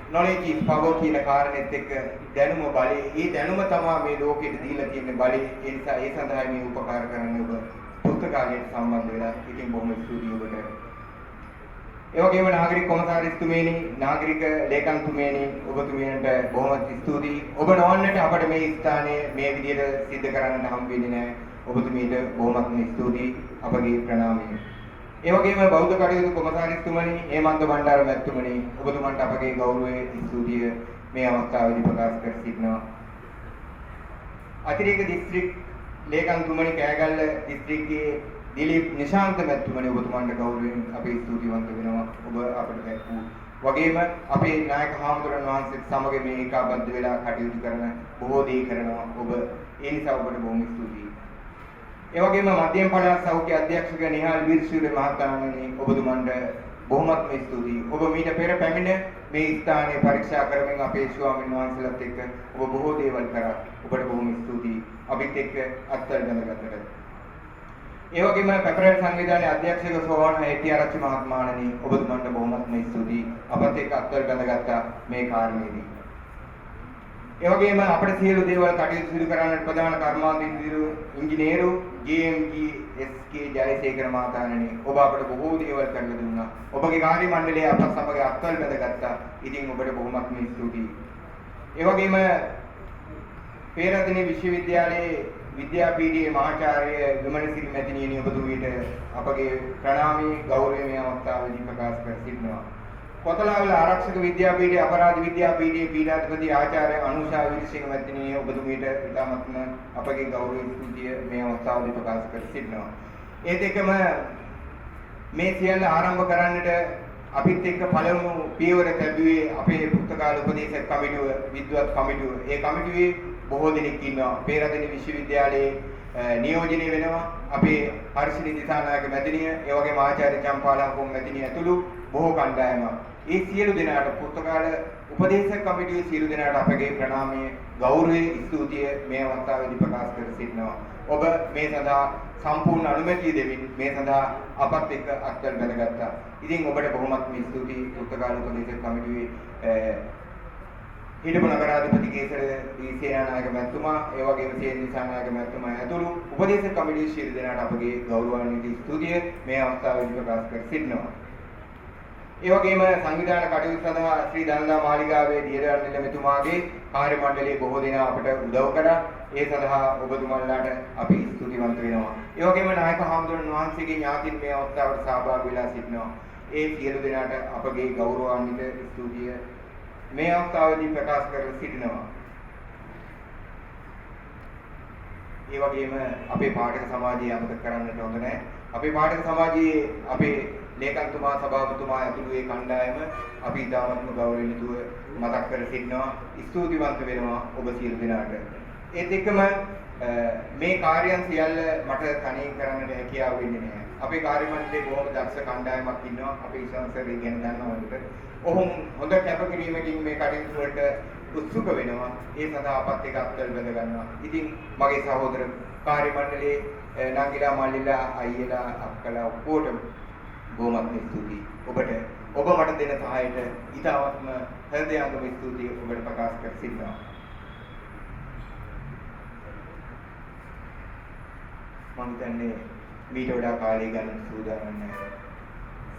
knowledge is power කියන කාරණෙත් එක්ක දැනුම බලය. ඒ දැනුම තමයි මේ ලෝකෙට දීලා තියෙන බලය. ඒ නිසා ඒ සඳහා මේ උපකාර කරන්නේ ඔබ පුස්තකාලයට සම්බන්ධ වෙලා. ඉතින් බොහොම ස්තුතියි ඔබට. ඒ වගේම නාගරික කොමසාරිස්තුමේනි නාගරික ලේකම්තුමේනි ඔබතුමියන්ට බොහොම ස්තුතියි. ඔබ නොවන්නට අපිට මේ ස්ථානයේ මේ විදිහට සිද්ධ කරන්නට හම් වෙන්නේ නැහැ. ඔබතුමියට බොහොමත්ම ස්තුතියි. අපගේ ප්‍රණාමය. ඒ වගේම බෞද්ධ කටයුතු කොමසාරිස්තුමනි හේමන්ත බණ්ඩාර මැතිතුමනි ඔබතුමන්ට අපගේ ගෞරවයේ ස්තුතිය මේ අවස්ථාවේදී ප්‍රකාශ කර සිටිනවා. අතිරේක දිස්ත්‍රික් ලේකම්තුමනි කෑගල්ල දිස්ත්‍රික්කයේ දිලීප් නිශාන්ත මැතිතුමනි ඔබතුමන්ට ගෞරවයෙන් අපි ස්තුතිවන්ත වෙනවා. ඔබ අපට දැක්වූ වගේම අපේ නායක හාමුදුරන් වහන්සේත් සමග මේ ඒකාබද්ධ වෙලා කටයුතු කරන බොහෝ දේ කරනවා. ඔබ ඒ නිසා ඔබට බොහොම ස්තුතියි. ඒ වගේම මධ්‍යම පළාත් සෞඛ්‍ය අධ්‍යක්ෂක නිහාල් වීරසූරිය මහතාණනි ඔබතුමන්ට බොහොමත්ම ස්තුතියි. ඔබ මීට පෙර පැමිණ මේ ස්ථානයේ පරීක්ෂා කරමින් අපේ ස්වාමීන් වහන්සේලාත් එක්ක ඔබ බොහෝ දේවල් කරා. ඔබට බොහොම ස්තුතියි. අපිත් එක්ක අත්වල බඳගත්තට. ඒ වගේම පැපරේල් සංවිධානයේ අධ්‍යක්ෂක සෝවාන් හෙට්ටිආරච්චි මහත්මයාණනි ඔබතුමන්ට බොහොමත්ම ස්තුතියි. අපත් එක්ක අත්වල බඳගත්ත මේ කාර්යයේදී. ඒ වගේම අපිට සියලු දේවල් කටයුතු සිදු කරන්නට ප්‍රධාන කර්මාන්ත ඉංජිනේරු JMG SK ජයසේකර මහතාණනි ඔබ අපට බොහෝ දේවල් කරලා දුන්නා. ඔබගේ කාර්ය මණ්ඩලය අපත් සමග අත්වල බැඳගත්තා. ඉතින් ඔබට බොහොමත්ම ස්තුතියි. ඒ වගේම පේරාදෙණිය විශ්වවිද්‍යාලයේ විද්‍යාපීඨයේ මහාචාර්ය විමලසිරි මැතිණියනි ඔබතුමීට අපගේ ප්‍රණාමී ගෞරවමය අවස්ථාවේදී ප්‍රකාශ කර සිටිනවා. කොතලාවල ආරක්ෂක විද්‍යාපීඨයේ අපරාධ විද්‍යාපීඨයේ පීඨාධිපති ආචාර්ය අනුෂා විරිසිංහ මැතිණිය ඔබතුමීට ඉතාමත්ම අපගේ ගෞරව ස්තුතිය මේ අවස්ථාවේදී ප්‍රකාශ කර සිටිනවා. ඒත් එක්කම මේ සියල්ල ආරම්භ කරන්නට අපිත් එක්ක පළමු පියවර ලැබුවේ අපේ පුස්තකාල උපදේශක කමිටුව, විද්වත් කමිටුව. ඒ කමිටුවේ බොහෝ දෙනෙක් ඉන්නවා. පේරාදෙණිය විශ්වවිද්‍යාලයේ නියෝජනය වෙනවා අපේ හර්ෂිනී දිසානායක මැතිණිය, ඒ වගේම ආචාර්ය චම්පාලාපොම් මැතිණිය ඇතුළු බොහෝ කණ්ඩායමක්. ඒ සියලු දෙනාට පුස්තකාල උපදේශක කමිටුවේ සියලු දෙනාට අපගේ ප්‍රණාමය, ගෞරවය, ස්තුතිය මේ අවස්ථාවේදී ප්‍රකාශ කර සිටිනවා. ඔබ මේ සඳහා සම්පූර්ණ අනුමැතිය දෙමින් මේ සඳහා අපත් එක්ක අත්වල බැඳගත්තා. ඉතින් ඔබට බොහොමත්ම ස්තුතියි පුස්තකාල උපදේශක කමිටුවේ හිටපු නගරාධිපති කේසර දීසේනානායක මැතිතුමා, ඒ වගේම සේන දිසානායක මැතිතුමා ඇතුළු උපදේශක කමිටුවේ සියලු දෙනාට අපගේ ගෞරවාන්විත ස්තුතිය මේ අවස්ථාවේදී ප්‍රකාශ කර සිටිනවා. ඒ වගේම සංවිධානය කටයුතු සඳහා ශ්‍රී දනදා මාලිගාවේ දියරවැල්ල මෙතුමාගේ කාර්ය මණ්ඩලයේ බොහෝ දෙනා අපට උදව් කළා. ඒ සඳහා ඔබතුමන්ලාට අපි ස්තුතිවන්ත වෙනවා. ඒ වගේම නායක හාමුදුරන් වහන්සේගේ ඥාතීන් මේ අවස්ථාවට සහභාගී වෙලා සිටිනවා. ඒ සියලු දෙනාට අපගේ ගෞරවාන්විත ස්තුතිය මේ අවස්ථාවේදී ප්‍රකාශ කර සිටිනවා. ඒ වගේම අපේ පාඨක සමාජය අමතක කරන්නට හොඳ නැහැ. අපේ පාඨක සමාජයේ අපේ ලේකම්තුමා, සභාපතිතුමා ඇතුළු ඒ කණ්ඩායම අපි ඉතාමත්ම ගෞරවයෙන් යුතුව මතක් කර සිටිනවා. ස්තුතිවන්ත වෙනවා ඔබ සියලු දෙනාට. ඒත් එක්කම මේ කාර්යයන් සියල්ල මට තනියෙන් කරන්නට හැකියාව වෙන්නේ නැහැ. අපේ කාර්ය මණ්ඩලයේ බොහොම දක්ෂ කණ්ඩායමක් ඉන්නවා. අපේ ඉස්සන්සර් ගැන දන්නවලුට. ඔහුන් හොඳ කැපකිරීමකින් මේ කටයුතු වලට උත්සුක වෙනවා. ඒ සඳහා අපත් එක්ක අත්වල බැඳ ගන්නවා. ඉතින් මගේ සහෝදර කාර්ය මණ්ඩලයේ නංගිලා, මල්ලිලා, අයියලා, අක්කලා ඔක්කොටම බොහොමත්ම ස්තුතියි. ඔබ මට දෙන සහායට ඉතාමත්ම හෘදයාංගම ස්තුතියි ඔබට ප්‍රකාශ කර සිටිනවා. මම හිතන්නේ මීට වඩා කාලය ගන්න සූදානම් නැහැ.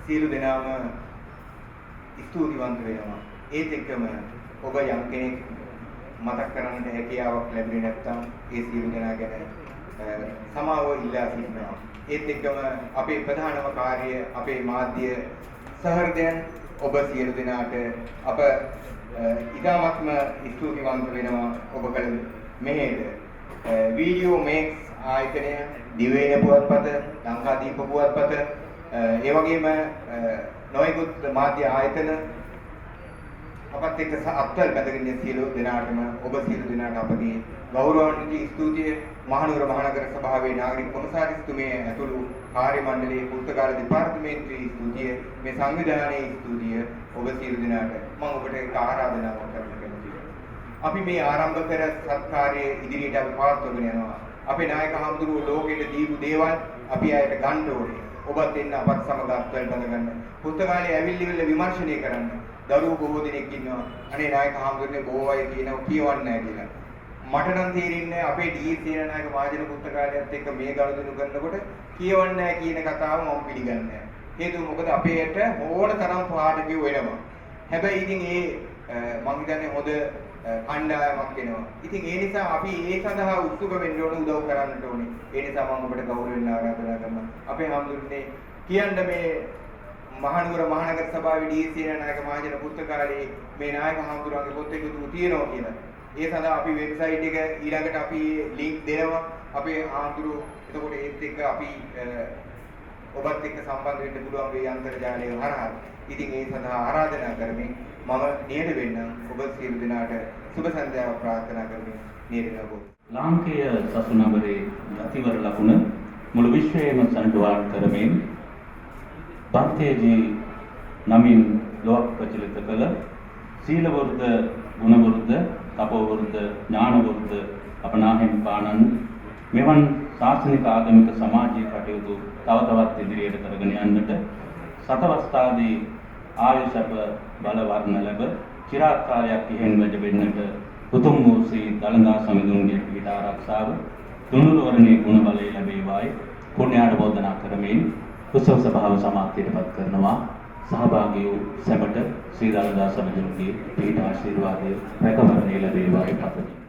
සියලු දෙනාම ස්තුතිවන්ත වෙනවා. ඒත් එක්කම ඔබ යම් කෙනෙක් මතක් කරන්නට හැකියාවක් ලැබුණේ නැත්නම් ඒ සියලු දෙනා ගැන සමාව ඉල්ලා සිටිනවා. ඒත් එක්කම අපේ ප්‍රධානම කාර්ය, අපේ මාධ්‍ය සහෘදයන් ඔබ සියලු දෙනාට අප ඉතාමත්ම ස්තුතිවන්ත වෙනවා ඔබ කළ මෙහෙයට. වීඩියෝ මේක්ස් ආයතනය, දිවයින පුවත්පත, ලංකාදීප පුවත්පත, ඒ වගේම නොයෙකුත් මාධ්‍ය ආයතන අපත් එක්ක අත්වල බැඳගෙන සියලු දෙනාටම ඔබ සියලු දෙනාට අපගේ ගෞරවාන්විත ස්තුතිය. මහනුවර මහනගර සභාවේ නාගරික කොමසාරිස්තුමිය ඇතුළු කාර්ය මණ්ඩලයේ පුස්තකාල දෙපාර්තමේන්තුවේ ස්තුතිය, මේ සංවිධානයේ ස්තුතිය ඔබ සියලු දෙනාට මම ඔබට ඒක ආරාධනාවක් කරන්න කැමතියි. අපි මේ ආරම්භ කර සත්කාරයේ ඉදිරියට අපි පවත්වාගෙන යනවා. අපේ නායක හඳුරු ලෝකෙට දීපු දේවල් අපි අයට ගන්න ඕනේ. ඔබත් එන්න අපත් සමග අත්වල බඳගන්න. පුස්තකාලයේ ඇවිල්ලිවිල්ල විමර්ශනය කරන්න. දරුවෝ බොහෝ දෙනෙක් ඉන්නවා. අනේ නායක හඳුරුනේ බොහෝ අය කියනවා කියවන්නේ නැහැ කියලා. මට නම් තේරෙන්නේ අපේ DS සේනානායක වාජන පුස්තකාලයත් එක්ක මේ ගනුදෙනු කරනකොට කියවන්නේ නැහැ කියන කතාව මම පිළිගන්නේ නැහැ. හේතුව මොකද අපේට ඕන තරම් පාඩ කිව් වෙනවා. හැබැයි ඉතින් මම හිතන්නේ හොඳ කණ්ඩායමක් වෙනවා. ඉතින් ඒ නිසා අපි ඒ සඳහා උත්සුක වෙන්න ඕන, උදව් කරන්නට ඕනේ. ඒ නිසා මම ඔබට ගෞරවයෙන් ආරාධනා කරනවා. අපේ හඳුන්නේ කියන්න මේ මහනුවර මහනගර සභාවේ DS සේනානායක මහජන පුස්තකාලයේ මේ නායක හඳුරන්ගේ පොත් එකතු තියෙනවා කියලා. ඒ සඳහා අපි වෙබ්සයිට් එක ඊළඟට අපි ලින්ක් දෙනවා. අපේ ආන්දරු එතකොට ඒත් එක්ක අපි ඔබත් එක්ක සම්බන්ධ වෙන්න පුළුවන් මේ අන්තර්ජාලය හරහා. ඉතින් ඒ සඳහා ආරාධනා කරමින් මම නියත වෙන්නම්. ඔබ සියලු දෙනාට සුබ සන්ධ්‍යාවක් ප්‍රාර්ථනා කරමින් නියත වෙනවා. ලාංකේය සසුනගරේ යතිවර ලකුණ මුළු විශ්වයේම සම්ඩුවාන් කරමින් බන්තේජී නමින් ලෝක ප්‍රචලිත කළ සීල වෘද්ධ, ගුණ වෘද්ධ, තපෝ වෘද්ධ, ඥාන වෘද්ධ අපනාහිමිපාණන් මෙවන් ශාසනික ආගමික සමාජීය කටයුතු තව තවත් ඉදිරියට කරගෙන යන්නට සතවස්ථාදී ආයුෂප බල වර්ණ ලැබ චිරාත් කාලයක් ඉහෙන් වැඩ වෙන්නට උතුම් වූ ශ්‍රී දළදා සමිඳුන්ගේ පිහිට ආරක්ෂාව තුනුරුවරණේ ගුණ බලය ලැබේවායි පුණ්‍යානුමෝදනා කරමින් උත්සව සභාව සමාප්තියටපත් කරනවා. සහභාගී වූ සැමට ශ්‍රී දළදා සමිඳුන්ගේ පිහිට ආශිර්වාදය රැකවරණය ලැබේවායි පතමි.